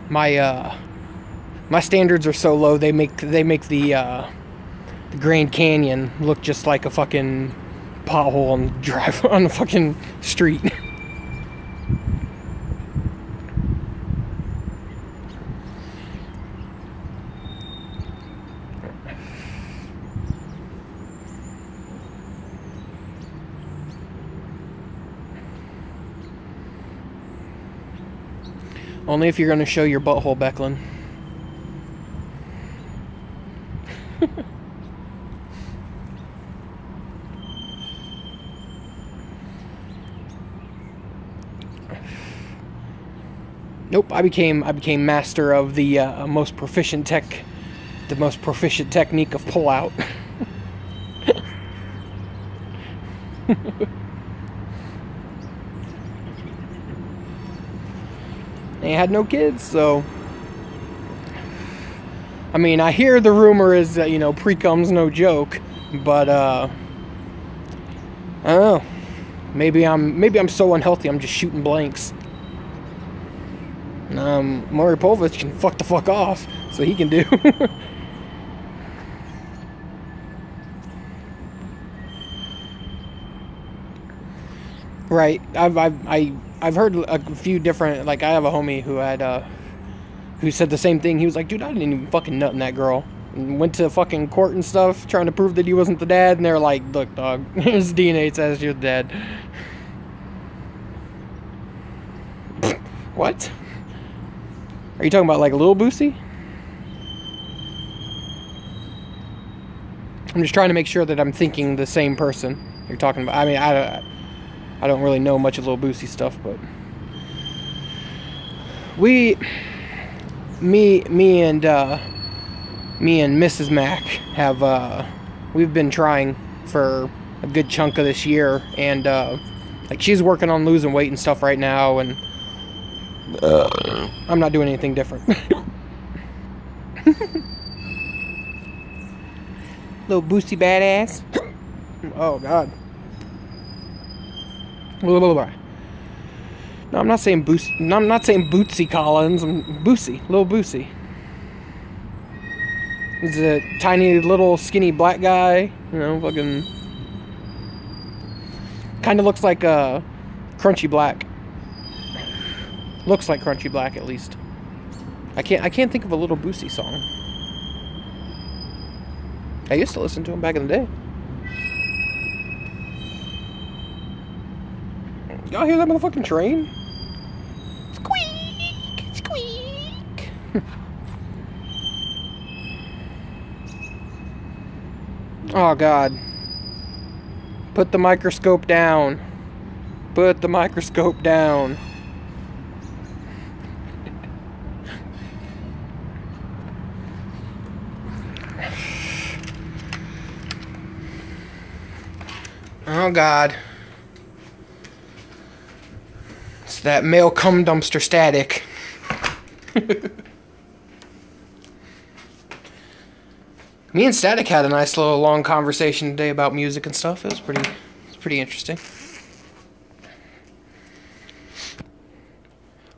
My standards are so low they make the Grand Canyon look just like a fucking pothole on the fucking street. Only if you're going to show your butthole, Becklin. Nope, I became master of the most proficient technique of pull-out. They had no kids, so I mean, I hear the rumor is that, you know, pre-cum's no joke, but I don't know. Maybe I'm so unhealthy I'm just shooting blanks. Maury Povich can fuck the fuck off, so he can do. Right. I've heard a few different, like, I have a homie who said the same thing. He was like, dude, I didn't even fucking nut in that girl. And went to fucking court and stuff, trying to prove that he wasn't the dad, and they're like, look, dog, his DNA says you're the dad. What? Are you talking about, like, Lil Boosie? I'm just trying to make sure that I'm thinking the same person you're talking about. I mean, I don't really know much of Lil Boosie stuff, but me and Mrs. Mack have we've been trying for a good chunk of this year, and like, she's working on losing weight and stuff right now, and I'm not doing anything different. Little Boosie badass. Oh God. No, I'm not saying Boosie. No, I'm not saying Bootsy Collins. I'm Boosie, Lil Boosie. He's a tiny little skinny black guy. You know, fucking. Kind of looks like a Crunchy Black. Looks like Crunchy Black, at least. I can't think of a Little Boosie song. I used to listen to him back in the day. Y'all hear that motherfucking train? Squeak! Squeak! Oh God. Put the microscope down. Put the microscope down. Oh God. It's that male cum dumpster static. Me and Static had a nice little long conversation today about music and stuff. It was pretty interesting.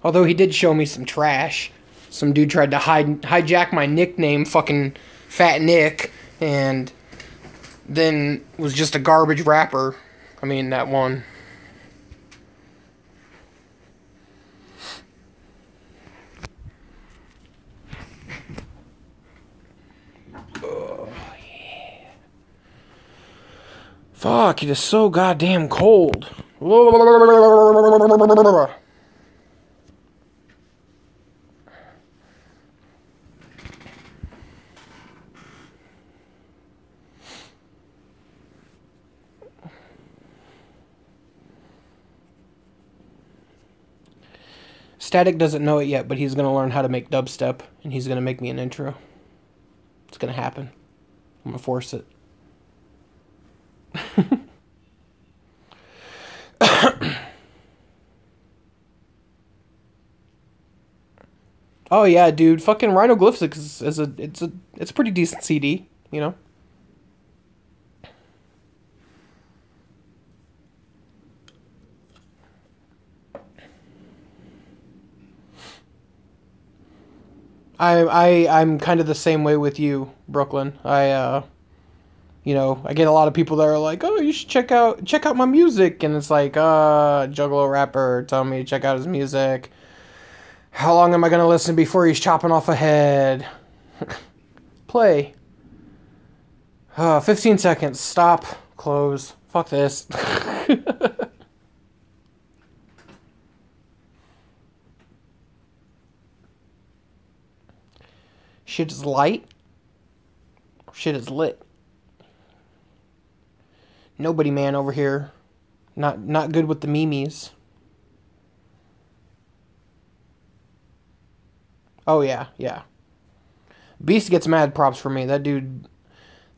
Although he did show me some trash. Some dude tried to hijack my nickname, fucking Fat Nick, and then was just a garbage rapper. I mean, that one. Oh, yeah. Fuck, it is so goddamn cold. Static doesn't know it yet, but he's going to learn how to make dubstep, and he's going to make me an intro. It's going to happen. I'm going to force it. Oh yeah, dude, fucking Rhinoglyphics it's a pretty decent CD, you know. I'm kind of the same way with you, Brooklyn. You know, I get a lot of people that are like, "Oh, you should check out my music," and it's like, Juggalo rapper telling me to check out his music. How long am I gonna listen before he's chopping off a head? Play. 15 seconds. Stop. Close. Fuck this. Shit is light. Shit is lit. Nobody man over here. Not good with the memes. Oh yeah, yeah. Beast gets mad props for me. That dude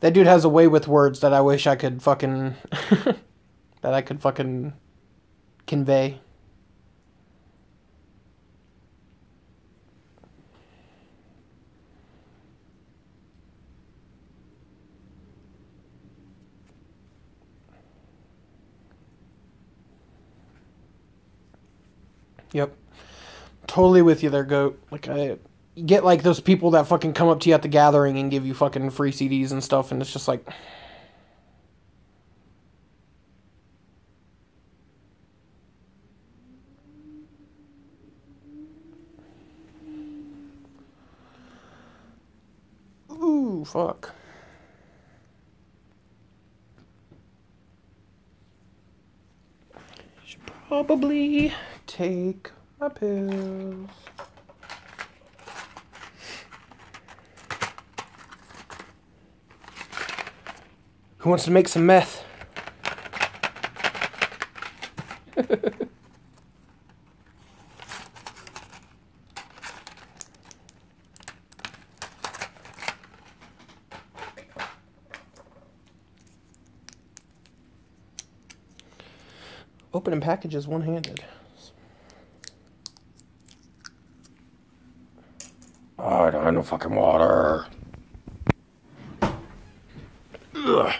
has a way with words that I wish I could fucking that I could fucking convey. Yep. Totally with you there, Goat. Like, I get, like, those people that fucking come up to you at the gathering and give you fucking free CDs and stuff, and it's just like... Ooh, fuck. Should probably take my pills. Who wants to make some meth? Opening packages one-handed. Oh, I don't have no fucking water. Ugh.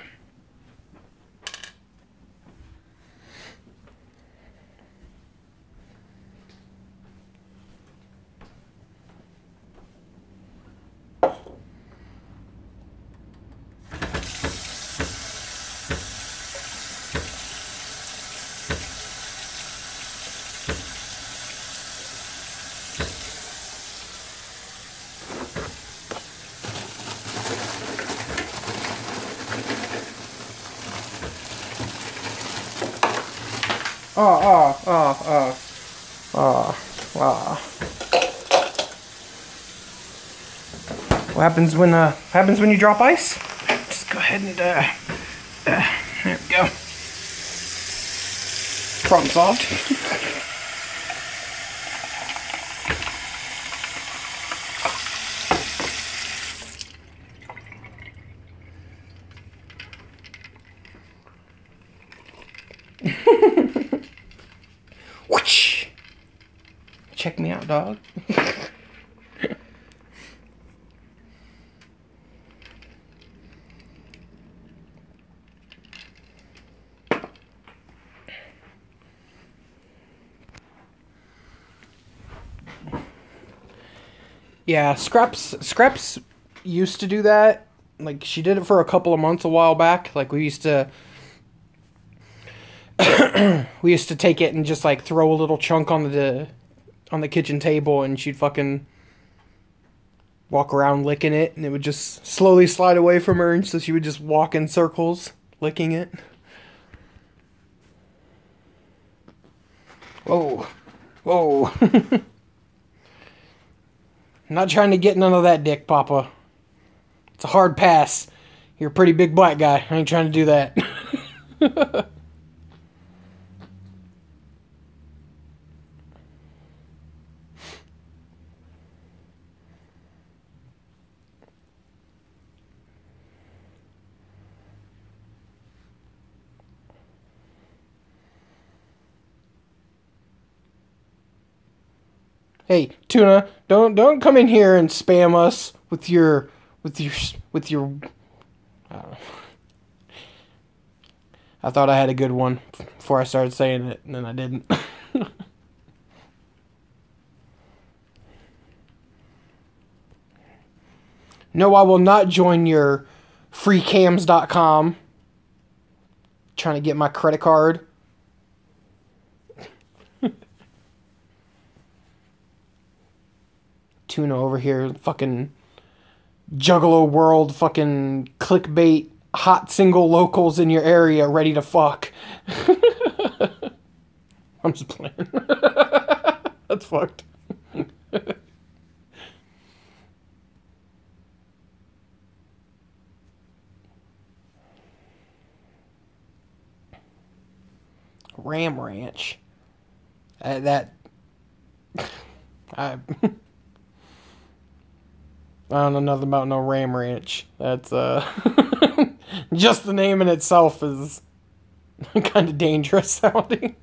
What happens when you drop ice? Just go ahead and there we go. Problem solved. Whoosh! Check me out, dog. Yeah, Scraps used to do that. Like, she did it for a couple of months a while back. Like, we used to take it and just, like, throw a little chunk on the kitchen table, and she'd fucking walk around licking it, and it would just slowly slide away from her, and so she would just walk in circles, licking it. Whoa. Whoa. I'm not trying to get none of that dick, Papa. It's a hard pass. You're a pretty big black guy. I ain't trying to do that. Hey, Tuna, don't come in here and spam us with your I thought I had a good one before I started saying it, and then I didn't. No, I will not join your freecams.com trying to get my credit card. Tuna over here, fucking Juggalo World, fucking clickbait, hot single locals in your area ready to fuck. I'm just playing. That's fucked. Ram Ranch. I don't know nothing about no Ram Ranch. That's just the name in itself is kind of dangerous sounding.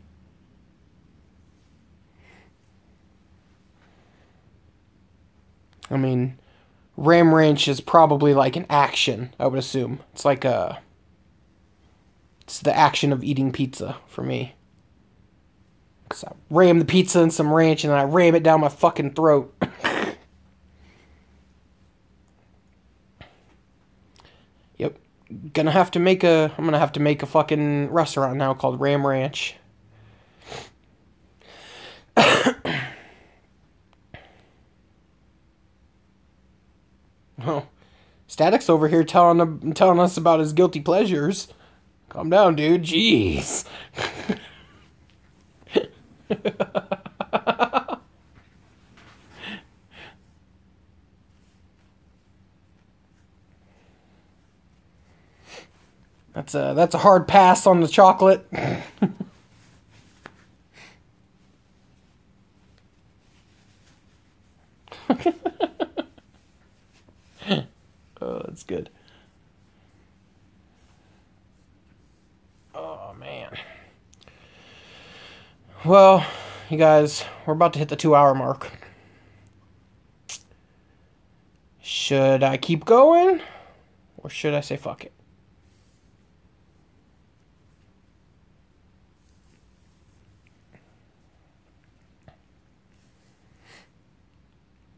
I mean, Ram Ranch is probably like an action, I would assume. It's like it's the action of eating pizza for me. 'Cause I ram the pizza in some ranch and then I ram it down my fucking throat. Yep. I'm gonna have to make a fucking restaurant now called Ram Ranch. Oh, Static's over here telling us about his guilty pleasures. Calm down, dude. Jeez. That's a hard pass on the chocolate. Oh, that's good. Oh, man. Well, you guys, we're about to hit the 2-hour mark. Should I keep going? Or should I say fuck it?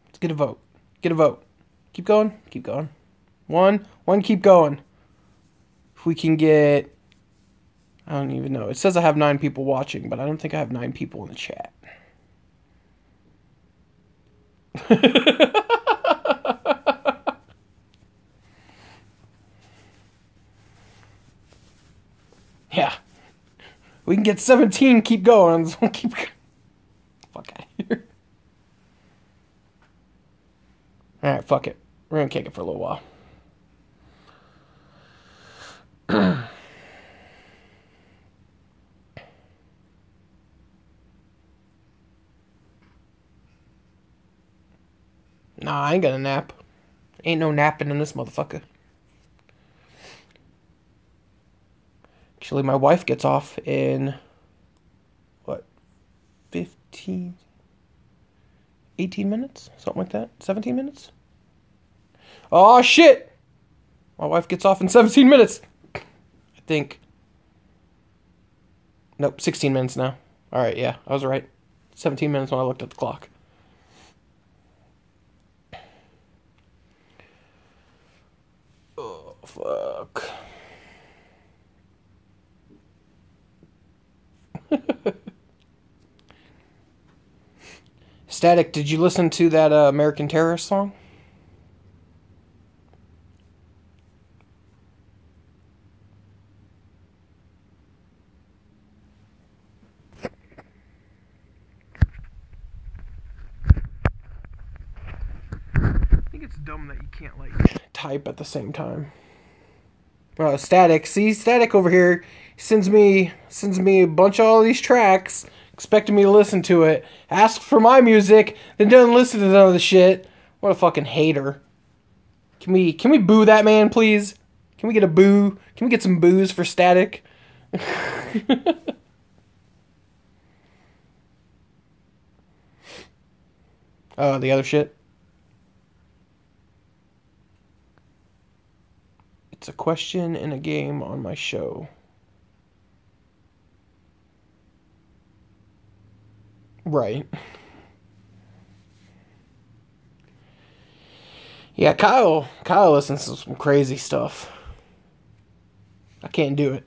Let's get a vote. Get a vote. Keep going. Keep going. One, keep going. If we can get... I don't even know. It says I have 9 people watching, but I don't think I have 9 people in the chat. Yeah. We can get 17, keep going. Keep... Fuck out of here. Alright, fuck it. We're gonna kick it for a little while. Nah, I ain't gonna nap. Ain't no napping in this motherfucker. Actually, my wife gets off in, what, 15, 18 minutes? Something like that? 17 minutes? Oh, shit! My wife gets off in 17 minutes. I think. Nope, 16 minutes now. Alright, yeah, I was right. 17 minutes when I looked at the clock. Oh, fuck. Static, did you listen to that American Terrorist song? I think it's dumb that you can't, like, type at the same time. Static. See, Static over here sends me a bunch of all these tracks, expecting me to listen to it, asks for my music, then doesn't listen to none of the shit. What a fucking hater. Can we boo that man, please? Can we get a boo? Can we get some boos for Static? Oh, the other shit. It's a question in a game on my show. Right. Yeah, Kyle listens to some crazy stuff. I can't do it.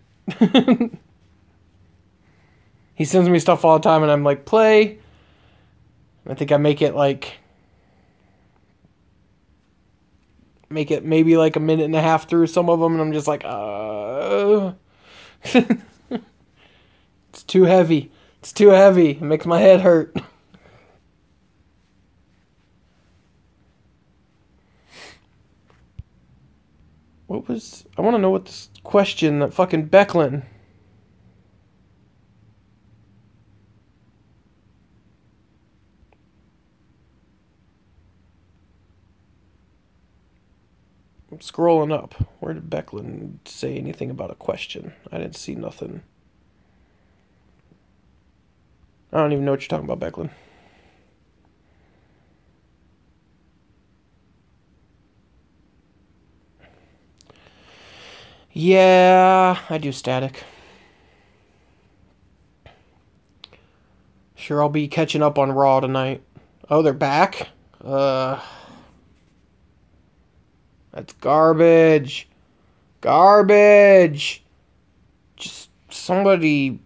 He sends me stuff all the time and I'm like, play. I think I make it maybe like a minute and a half through some of them and I'm just like, It's too heavy. It's too heavy. It makes my head hurt. I want to know what this question that fucking Becklin. I'm scrolling up. Where did Becklin say anything about a question? I didn't see nothing. I don't even know what you're talking about, Becklin. Yeah, I do Static. Sure, I'll be catching up on Raw tonight. Oh, they're back? That's garbage. Garbage. Just somebody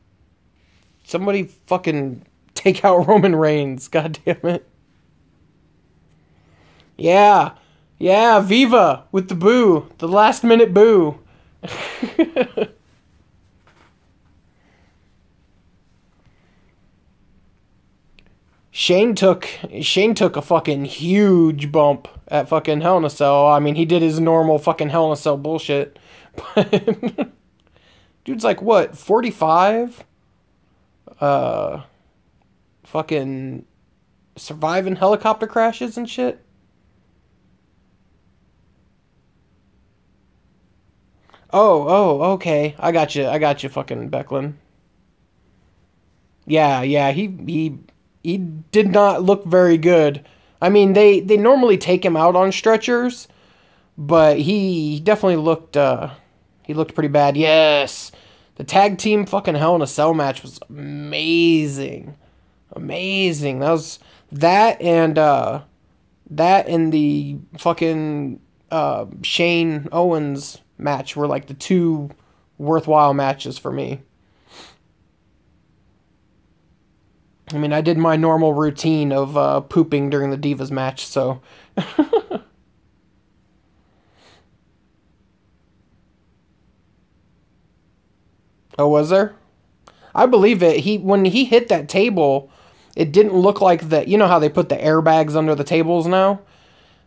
fucking take out Roman Reigns. God damn it. Yeah. Yeah, Viva with the boo. The last minute boo. Shane took a fucking huge bump at fucking Hell in a Cell. I mean, he did his normal fucking Hell in a Cell bullshit. But dude's like, what, 45? Fucking surviving helicopter crashes and shit. Oh, okay. I got you, fucking Becklin. Yeah, he did not look very good. I mean, they normally take him out on stretchers, but he definitely looked pretty bad. Yes. The tag team fucking Hell in a Cell match was amazing. Amazing. That and the fucking Shane Owens match were like the two worthwhile matches for me. I mean, I did my normal routine of pooping during the Divas match, so. Oh, was there? I believe it. When he hit that table, it didn't look like the. You know how they put the airbags under the tables now?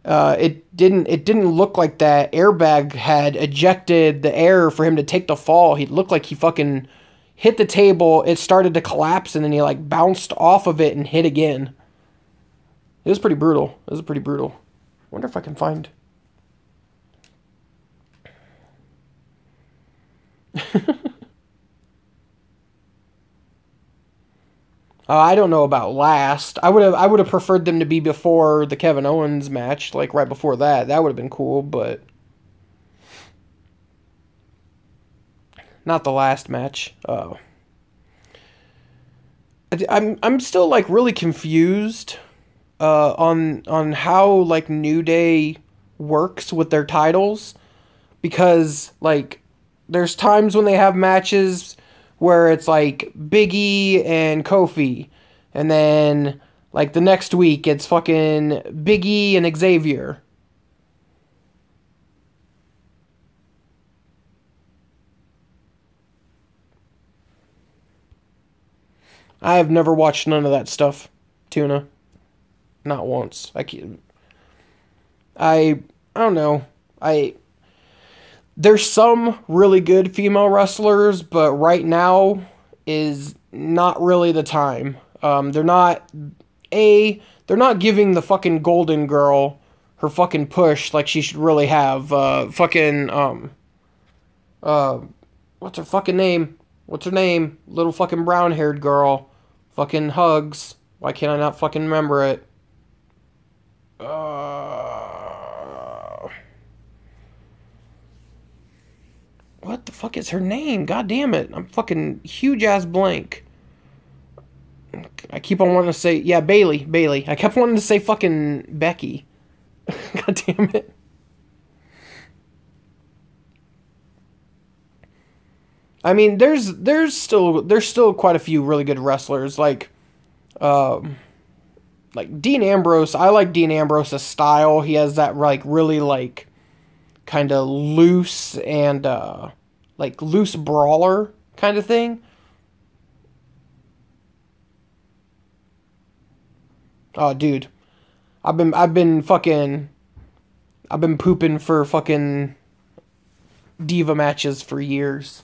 It didn't look like that airbag had ejected the air for him to take the fall. He looked like he fucking hit the table, it started to collapse, and then he like bounced off of it and hit again. It was pretty brutal. wonder if I can find... I don't know about last. I would have preferred them to be before the Kevin Owens match, like right before that. That would have been cool, but not the last match. I'm still like really confused on how like New Day works with their titles, because like there's times when they have matches where it's like Big E and Kofi, and then like the next week it's fucking Big E and Xavier. I have never watched none of that stuff, Tuna. Not once. I don't know. There's some really good female wrestlers, but right now is not really the time. They're not giving the fucking Golden Girl her fucking push like she should really have. What's her fucking name? What's her name? Little fucking brown-haired girl. Fucking Hugs. Why can't I not fucking remember it? What the fuck is her name? God damn it. I'm fucking huge ass blank. I keep on wanting to say... Yeah, Bailey. I kept wanting to say fucking Becky. God damn it. I mean, there's still quite a few really good wrestlers, like Dean Ambrose. I like Dean Ambrose's style. He has that like really like kind of loose and like loose brawler kind of thing. Oh, dude, I've been pooping for fucking diva matches for years.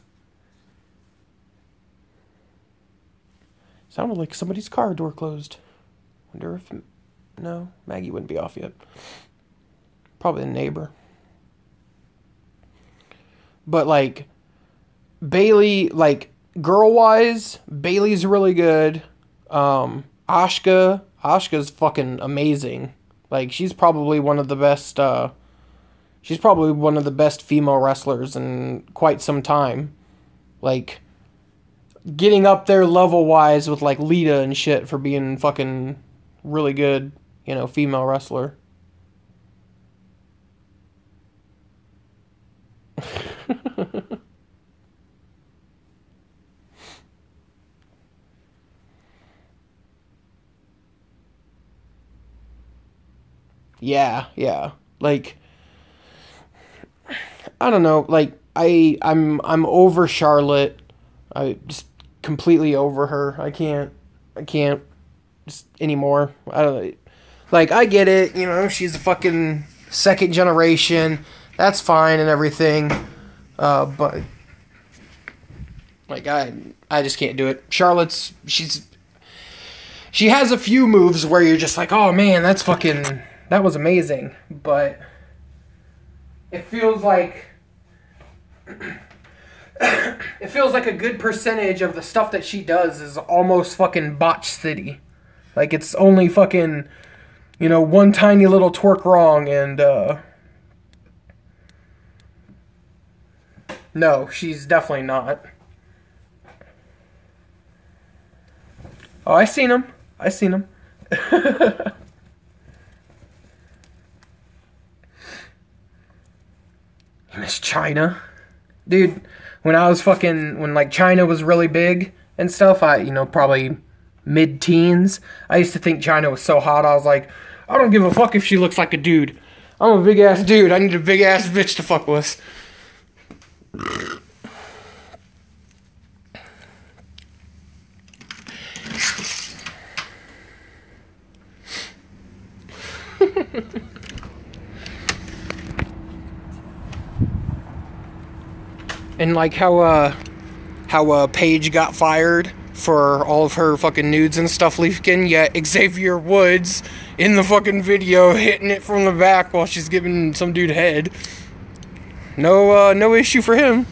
Sounded like somebody's car door closed. Wonder if... No, Maggie wouldn't be off yet. Probably the neighbor. But, like, Bailey, like, girl-wise, Bailey's really good. Asuka's fucking amazing. Like, she's probably one of the best, female wrestlers in quite some time. Like... getting up there level-wise with, like, Lita and shit for being fucking really good, you know, female wrestler. Yeah. Like, I don't know, like, I'm over Charlotte. I just completely over her. I can't just anymore. I don't like. I get it, you know. She's a fucking second generation. That's fine and everything. But like I just can't do it. Charlotte's she has a few moves where you're just like, oh man, that was amazing. But it feels like. It feels like a good percentage of the stuff that she does is almost fucking botch city. Like, it's only fucking, you know, one tiny little twerk wrong and, no, she's definitely not. Oh, I seen him. Miss China. Dude, when like China was really big and stuff, probably mid-teens, I used to think China was so hot, I was like, I don't give a fuck if she looks like a dude. I'm a big-ass dude, I need a big-ass bitch to fuck with. And like how Paige got fired for all of her fucking nudes and stuff leaking, yet Xavier Woods in the fucking video hitting it from the back while she's giving some dude head. No issue for him.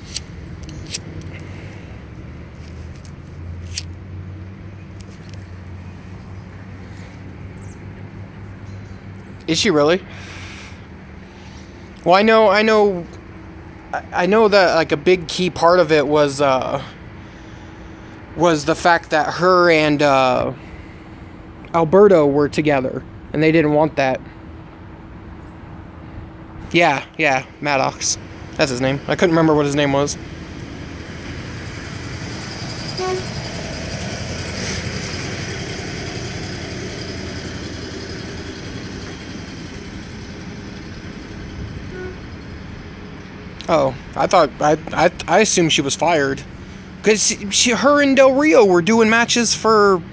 Is she really? Well, I know that like a big key part of it was the fact that her and Alberto were together, and they didn't want that. Yeah, Maddox. That's his name. I couldn't remember what his name was. Oh, I assumed she was fired, because her and Del Rio were doing matches for,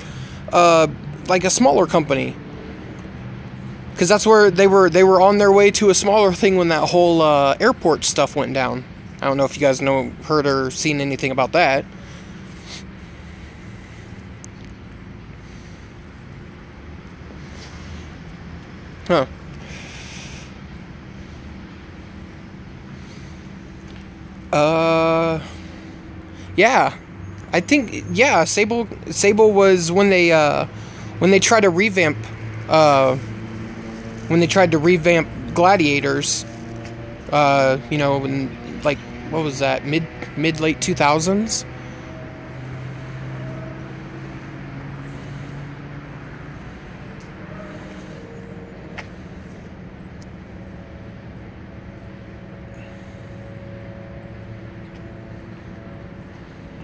like a smaller company. Because that's where they were on their way to a smaller thing when that whole airport stuff went down. I don't know if you guys heard or seen anything about that. Huh. Yeah. I think, yeah, Sable was when they tried to revamp, Gladiators, you know, when, like, what was that, mid-late 2000s?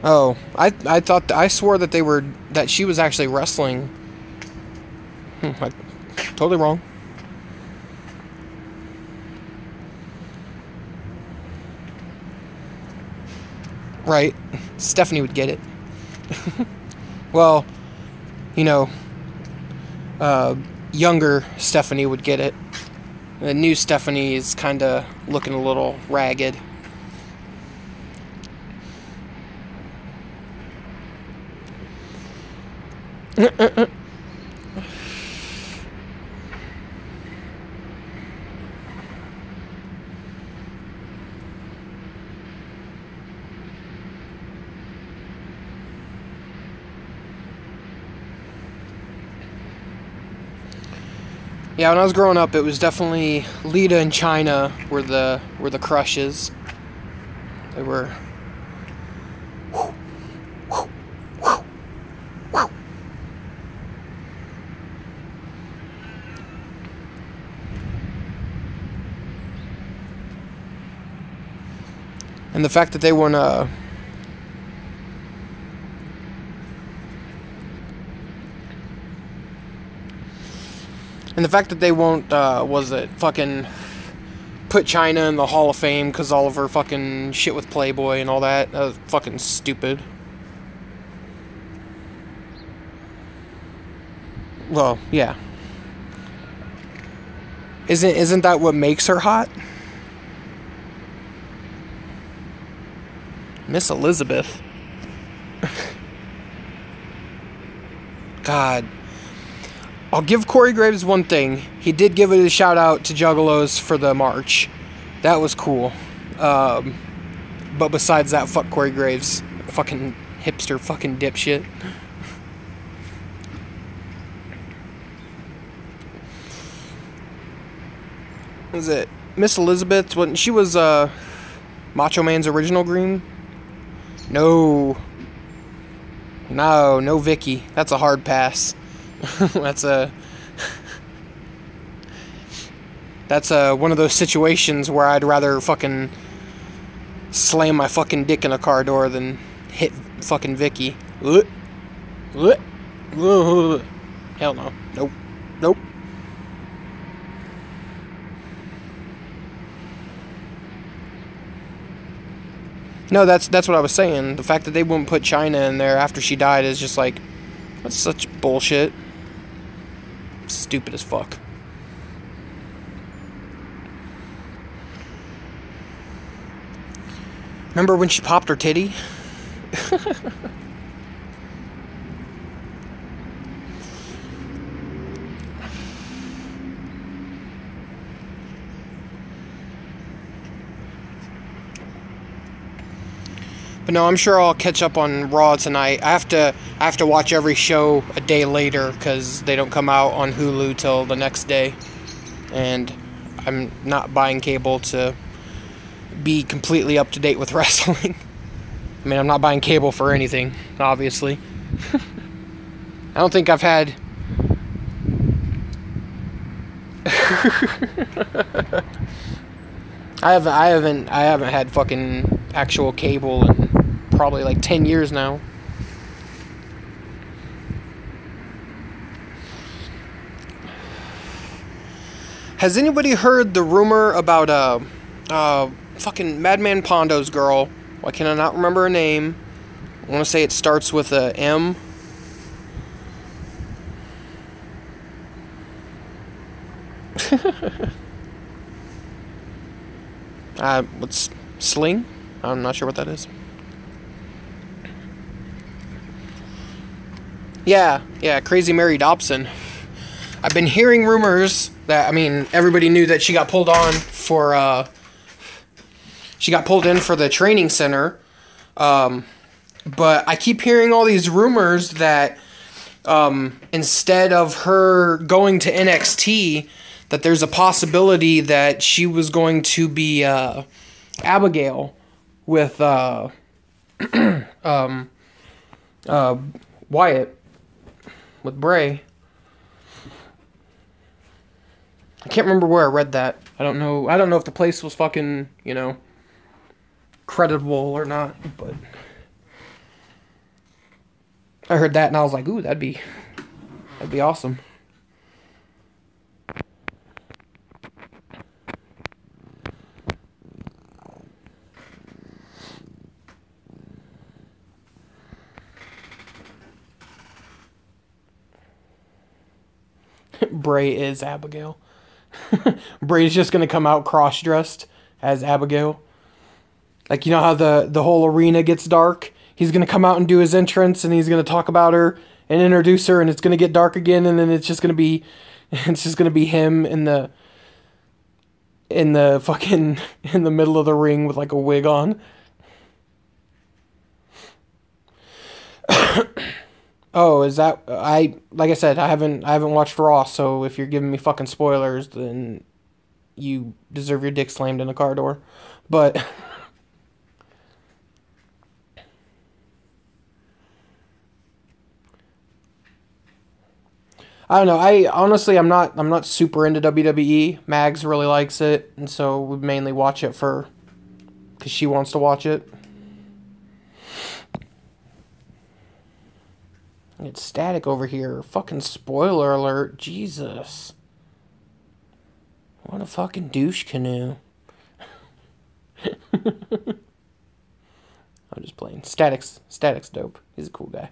Oh, I swore that she was actually wrestling. Totally wrong. Right. Stephanie would get it. Well, you know, younger Stephanie would get it. The new Stephanie is kind of looking a little ragged. Yeah, when I was growing up, it was definitely Lita and Chyna were the crushes. They were. And the fact that they won and the fact that they won't, was it fucking put Chyna in the Hall of Fame because all of her fucking shit with Playboy and all that. That was fucking stupid. Well, yeah. Isn't that what makes her hot? Miss Elizabeth. God. I'll give Corey Graves one thing. He did give it a shout out to Juggalos for the march. That was cool. But besides that, fuck Corey Graves. Fucking hipster fucking dipshit. Was it Miss Elizabeth? When she was Macho Man's original green? No Vicky. That's a hard pass. That's one of those situations where I'd rather fucking slam my fucking dick in a car door than hit fucking Vicky. Hell no. Nope. No, that's what I was saying. The fact that they wouldn't put Chyna in there after she died is just like, that's such bullshit. Stupid as fuck. Remember when she popped her titty? But no, I'm sure I'll catch up on Raw tonight. I have to watch every show a day later because they don't come out on Hulu till the next day, and I'm not buying cable to be completely up to date with wrestling. I mean, I'm not buying cable for anything, obviously. I don't think I've had. I haven't had fucking actual cable in probably like 10 years now. Has anybody heard the rumor about fucking Madman Pondo's girl? Why can I not remember her name? I want to say it starts with a M. What's Sling? I'm not sure what that is. Yeah, Crazy Mary Dobson. I've been hearing rumors that, I mean, everybody knew that she got pulled on for, she got pulled in for the training center. But I keep hearing all these rumors that, instead of her going to NXT, that there's a possibility that she was going to be, Abigail with, Wyatt with Bray. I can't remember where I read that. I don't know if the place was fucking, credible or not, but I heard that and I was like, ooh, that'd be awesome. Bray is Abigail. Bray's just gonna come out cross-dressed as Abigail. Like, you know how the whole arena gets dark? He's gonna come out and do his entrance, and he's gonna talk about her and introduce her, and it's gonna get dark again, and then it's just gonna be him in the fucking in the middle of the ring with like a wig on. Oh, is that like I said, I haven't watched Raw, so if you're giving me fucking spoilers, then you deserve your dick slammed in a car door. But I don't know. I'm not super into WWE. Mags really likes it, and so we mainly watch it because she wants to watch it. It's static over here. Fucking spoiler alert. Jesus. What a fucking douche canoe. I'm just playing. Static's dope. He's a cool guy.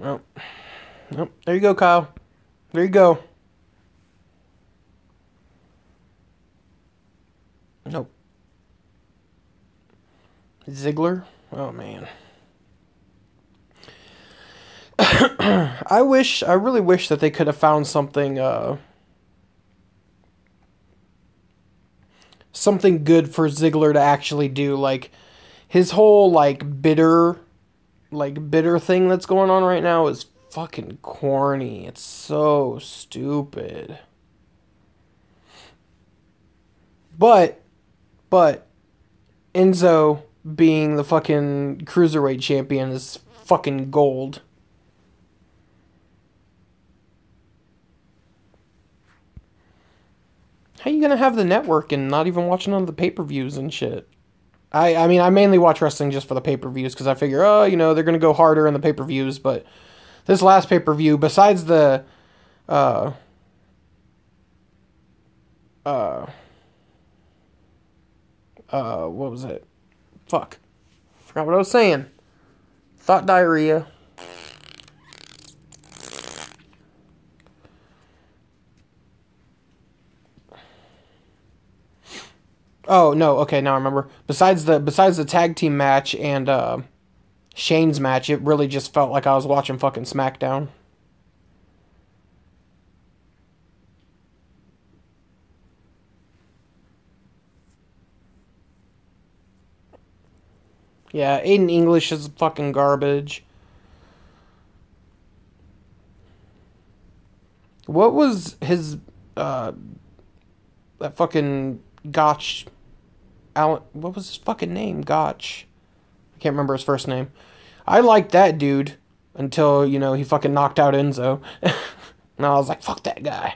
Oh. Nope. There you go, Kyle. There you go. Nope. Ziggler? Oh, man. I really wish that they could have found something good for Ziggler to actually do. Like, his whole, bitter thing that's going on right now is fucking corny. It's so stupid. But Enzo being the fucking cruiserweight champion is fucking gold. How you gonna have the network and not even watch none of the pay-per-views and shit? I mean, I mainly watch wrestling just for the pay-per-views because I figure, they're going to go harder in the pay-per-views, but this last pay-per-view, besides the, what was it? Fuck. Forgot what I was saying. Thought diarrhea. Oh no, okay, now I remember. Besides the tag team match and Shane's match, it really just felt like I was watching fucking SmackDown. Yeah, Aiden English is fucking garbage. What was his that fucking Gotch Alan, what was his fucking name? Gotch. I can't remember his first name. I liked that dude until, he fucking knocked out Enzo. And I was like, fuck that guy.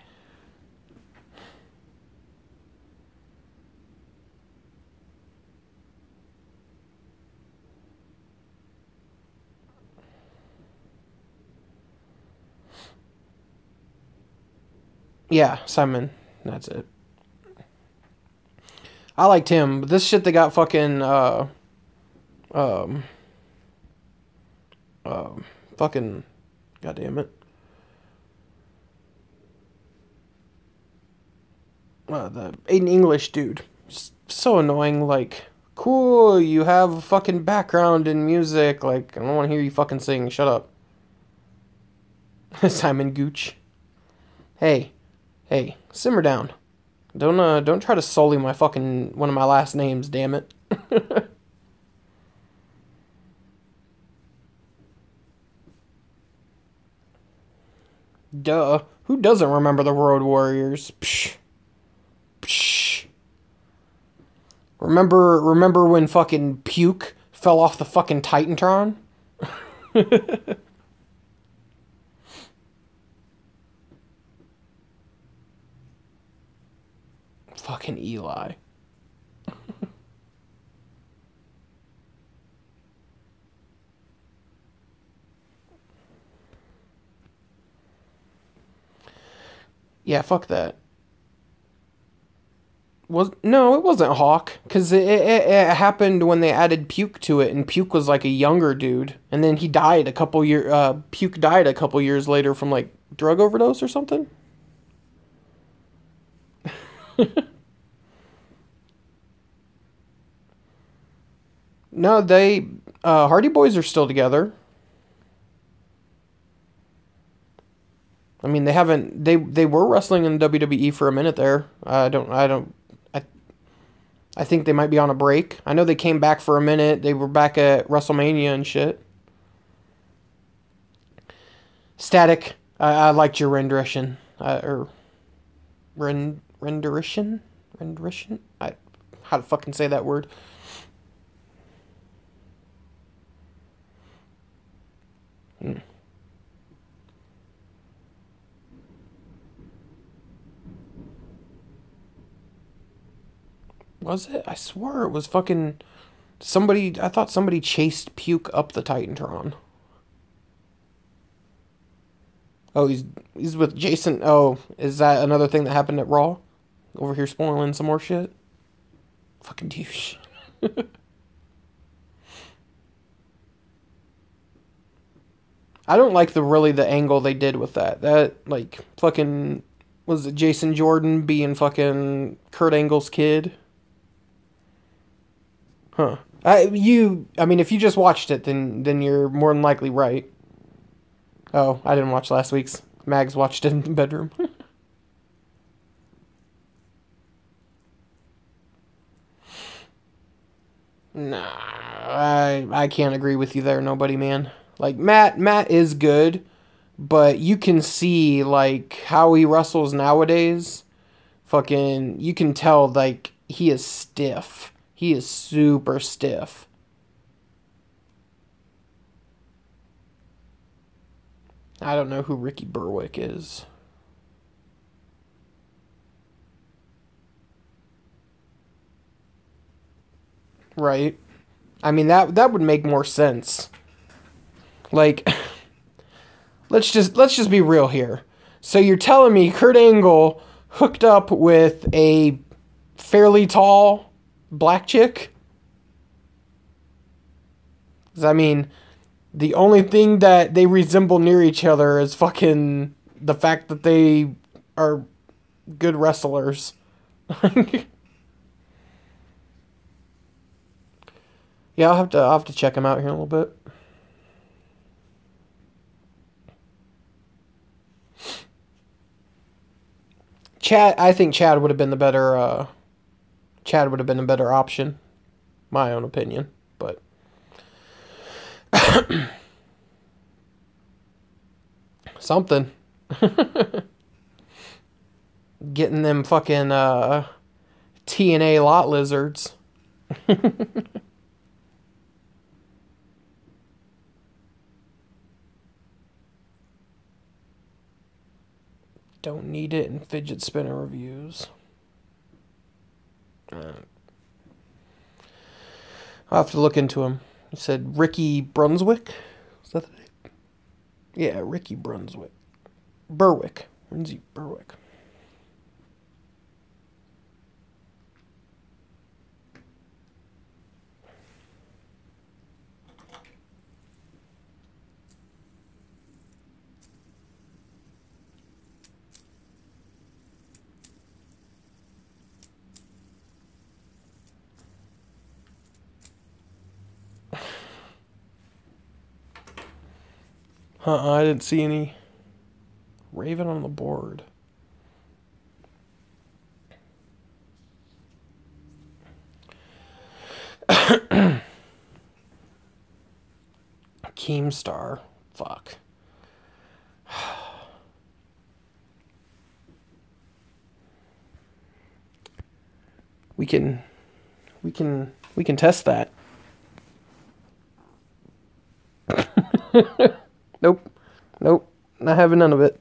Yeah, Simon. That's it. I liked him, but this shit they got fucking um fucking goddamn it. The Aiden English dude. Just so annoying, like, cool, you have a fucking background in music, like, I don't want to hear you fucking sing, shut up. Simon Gooch. Hey, simmer down. Don't try to sully my fucking, one of my last names, damn it. Duh. Who doesn't remember the Road Warriors? Psh. Psh. Remember when fucking Puke fell off the fucking Titantron? Fucking Eli. Yeah, fuck that. No, it wasn't Hawk, because it happened when they added Puke to it, and Puke was like a younger dude, and then he died Puke died a couple years later from like drug overdose or something. No, Hardy Boys are still together. I mean, they were wrestling in WWE for a minute there. I think they might be on a break. I know they came back for a minute. They were back at WrestleMania and shit. Static. I liked your rendition. Rendition? Rendition? How to fucking say that word? Was it? I swore it was fucking somebody. I thought somebody chased Puke up the Titantron. Oh, he's with Jason. Oh, is that another thing that happened at Raw? Over here spoiling some more shit. Fucking douche. I don't like the angle they did with that. That like fucking was it Jason Jordan being fucking Kurt Angle's kid? Huh. I mean, if you just watched it, then you're more than likely right. Oh, I didn't watch last week's. Mags watched it in the bedroom. Nah, I can't agree with you there, nobody, man. Like Matt is good, but you can see like how he wrestles nowadays. Fucking, you can tell like he is stiff. He is super stiff. I don't know who Ricky Berwick is. Right. I mean that would make more sense. Like let's just be real here. So you're telling me Kurt Angle hooked up with a fairly tall black chick? 'Cause I mean, the only thing that they resemble near each other is fucking the fact that they are good wrestlers. Yeah, I'll have to check him out here in a little bit. Chad, I think Chad would have been the better. Chad would have been a better option, my own opinion. But something. Getting them fucking TNA lot lizards. Don't need it in fidget spinner reviews. I'll have to look into him. He said Ricky Brunswick. Is that the name? Yeah, Ricky Brunswick. Berwick. Lindsay Berwick. I didn't see any Raven on the board. Keemstar. Fuck. We can test that. Nope. Nope. Not having none of it.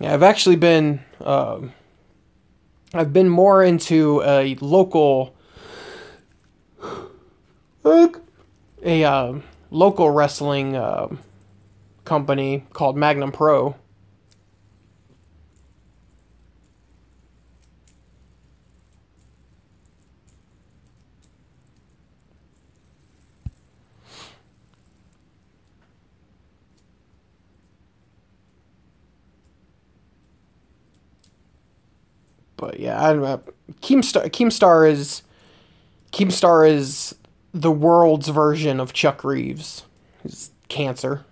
Yeah, I've actually been I've been more into a local local wrestling company called Magnum Pro. But yeah, Keemstar is the world's version of Chuck Reeves. He's cancer.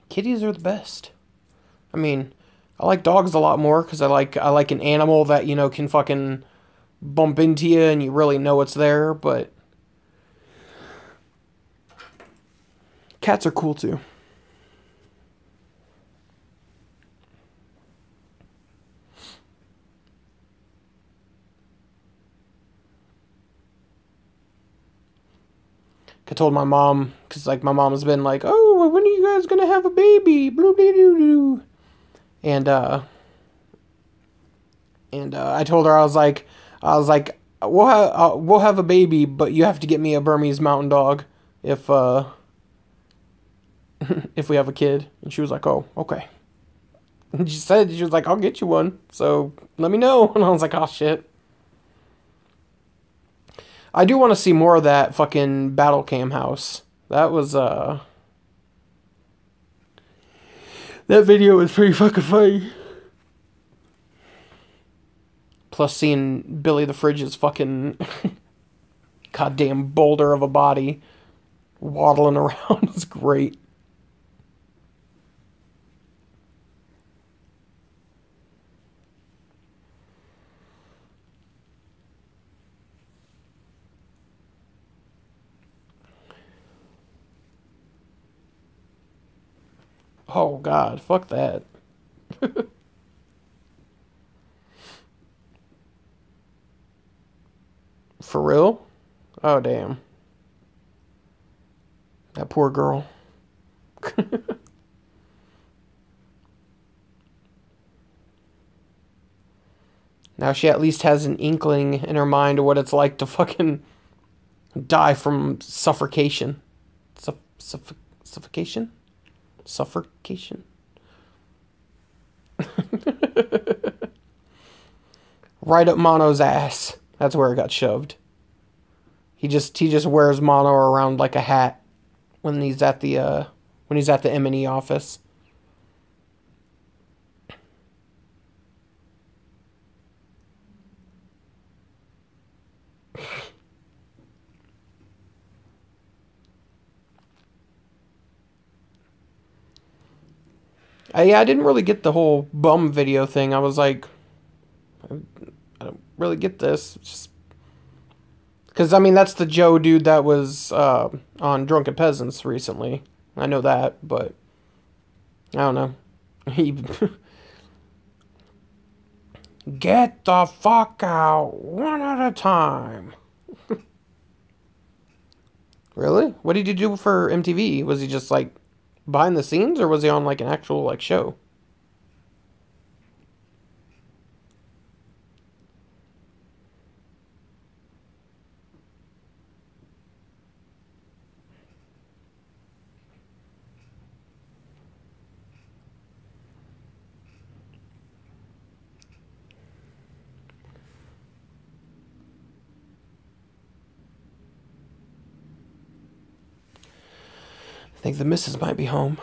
Kitties are the best. I mean, I like dogs a lot more because I like an animal that, you know, can fucking bump into you and you really know it's there, but cats are cool too. I told my mom, because like my mom has been like, oh, when are you guys gonna have a baby? Blue doo doo doo. And I told her I was like, we'll have a baby, but you have to get me a Burmese mountain dog if if we have a kid. And she was like, oh, okay. And she was like, I'll get you one. So let me know. And I was like, oh shit. I do want to see more of that fucking battle cam house. That was, that video was pretty fucking funny. Plus seeing Billy the Fridge's fucking goddamn boulder of a body waddling around was great. Oh, God. Fuck that. For real? Oh, damn. That poor girl. Now she at least has an inkling in her mind of what it's like to fucking die from suffocation. Suffocation? Suffocation. Right up Mono's ass. That's where it got shoved. He just wears Mono around like a hat when he's at the M&E office. I didn't really get the whole bum video thing. I was like, I don't really get this. Just because, I mean, that's the Joe dude that was on Drunken Peasants recently. I know that, but I don't know. He get the fuck out one at a time. Really? What did he do for MTV? Was he just like behind the scenes, or was he on like an actual like show? I think the missus might be home.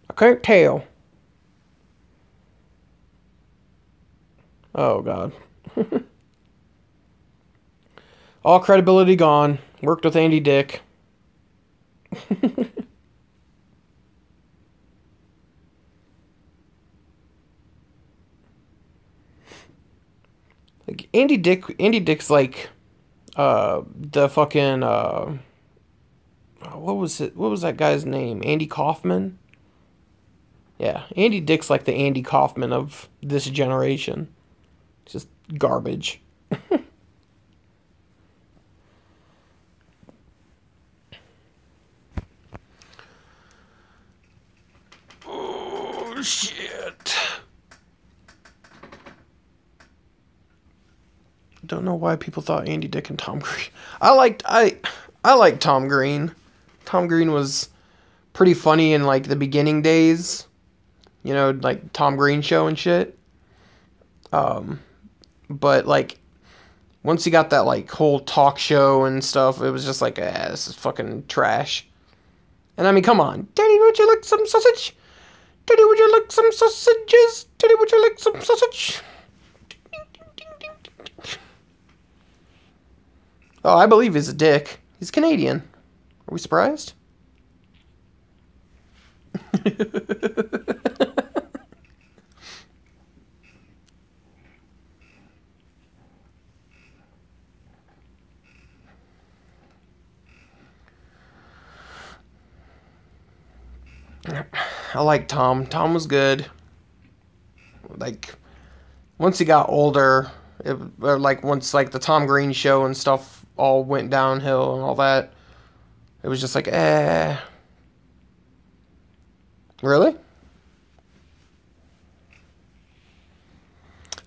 I can't tell. Oh, God. All credibility gone. Worked with Andy Dick. Like Andy Dick's like the fucking what was that guy's name? Andy Kaufman? Yeah, Andy Dick's like the Andy Kaufman of this generation. Just garbage. Oh shit. Don't know why people thought Andy Dick and Tom Green. I liked Tom Green. Tom Green was pretty funny in like the beginning days. You know, like Tom Green show and shit. But like once he got that like whole talk show and stuff, it was just like, this is fucking trash. And I mean, come on, Daddy, would you like some sausage? Daddy, would you like some sausages? Daddy, would you like some sausage? Oh, I believe he's a dick. He's Canadian. Are we surprised? I like Tom. Tom was good. Like, once he got older, or like once like the Tom Green show and stuff all went downhill and all that, it was just like, Really?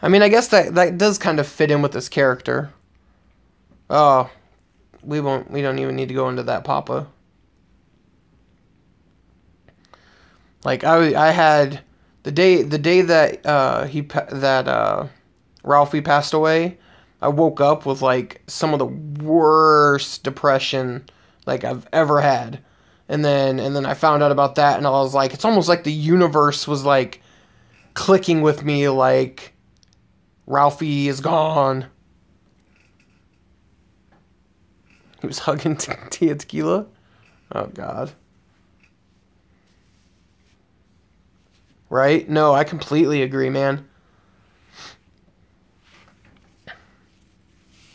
I mean, I guess that does kind of fit in with this character. Oh, we don't even need to go into that, Papa. Like I had the day that Ralphie passed away, I woke up with like some of the worst depression like I've ever had. And then I found out about that, and I was like, it's almost like the universe was like clicking with me, like Ralphie is gone. He was hugging Tia Tequila. Oh God. Right? No, I completely agree, man.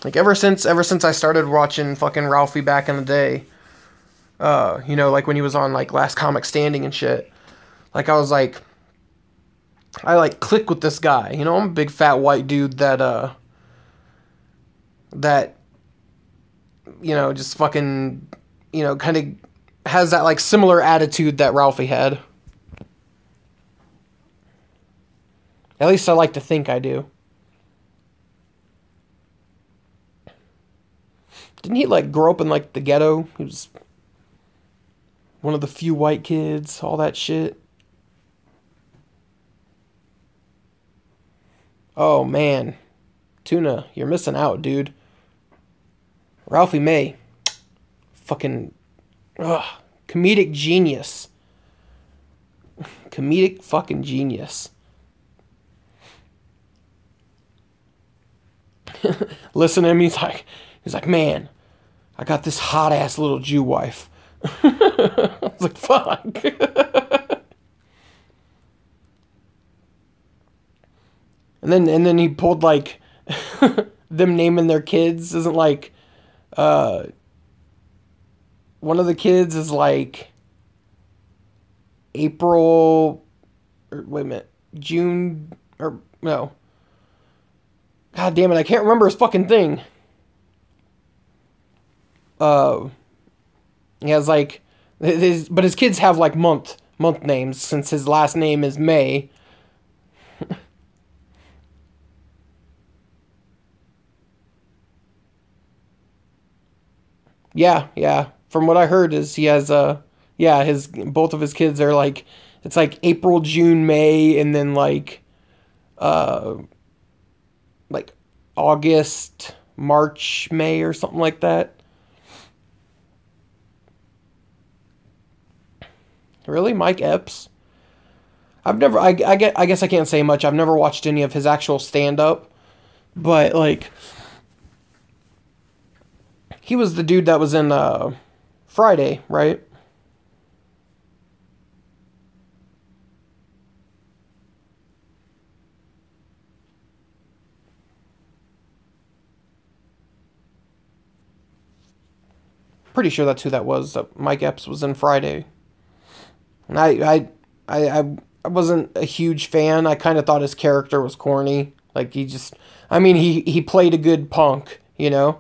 Like ever since I started watching fucking Ralphie back in the day, you know, like when he was on like Last Comic Standing and shit, like I was like, I like click with this guy. You know, I'm a big fat white dude that you know, just fucking, you know, kind of has that like similar attitude that Ralphie had. At least I like to think I do. Didn't he, like, grow up in, like, the ghetto? He was one of the few white kids, all that shit. Oh, man. Tuna, you're missing out, dude. Ralphie May. Fucking... Ugh. Comedic genius. Comedic fucking genius. Listen to him, he's like, man, I got this hot ass little Jew wife. I was like, fuck. and then he pulled like them naming their kids isn't like one of the kids is like April or wait a minute, June or no. God damn it, I can't remember his fucking thing. He has like but his kids have like month names since his last name is May. Yeah. From what I heard is he has his both of his kids are like it's like April, June, May, and then like August, March, May or something like that. Really? Mike Epps? I've never I guess I can't say much. I've never watched any of his actual stand up, but like he was the dude that was in Friday, right? Pretty sure that's who that was. Mike Epps was in Friday. And I wasn't a huge fan. I kind of thought his character was corny. Like he played a good punk, you know?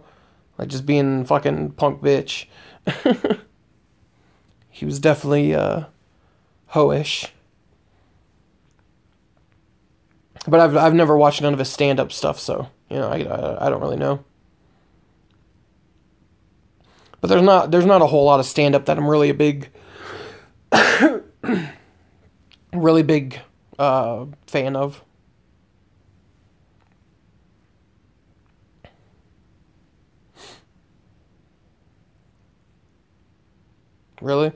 Like just being fucking punk bitch. He was definitely hoish. But I've never watched none of his stand-up stuff, so, you know, I don't really know. But there's not a whole lot of stand-up that I'm really a big really big fan of. Really?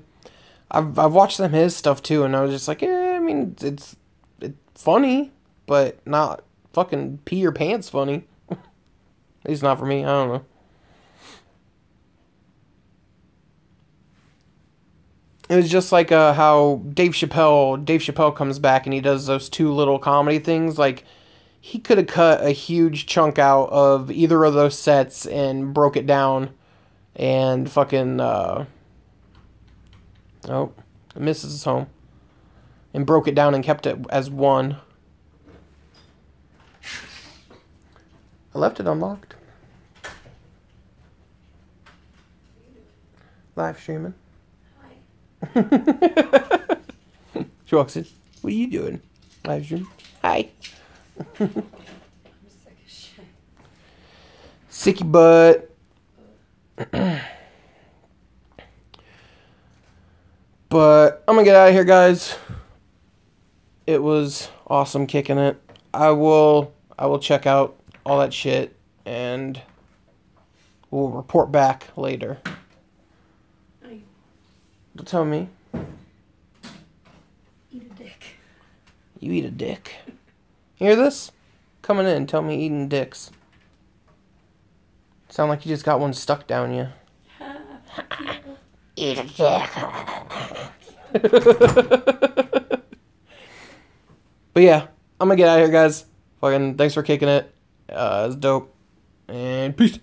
I've watched some of his stuff too, and I was just like, I mean, it's funny, but not fucking pee your pants funny. At least not for me. I don't know. It was just like how Dave Chappelle comes back and he does those two little comedy things. Like, he could have cut a huge chunk out of either of those sets and broke it down and fucking, oh, the missus is home. And broke it down and kept it as one. I left it unlocked. Live streaming. She walks in. What are you doing? Live stream. Hi. I'm sick as shit. Sicky butt. But I'm gonna get out of here, guys. It was awesome kicking it. I will check out all that shit and we'll report back later. Don't tell me. Eat a dick. You eat a dick. Hear this? Coming in, tell me eating dicks. Sound like you just got one stuck down you. Eat a dick. But yeah, I'm gonna get out of here, guys. Fucking thanks for kicking it. It's dope. And peace.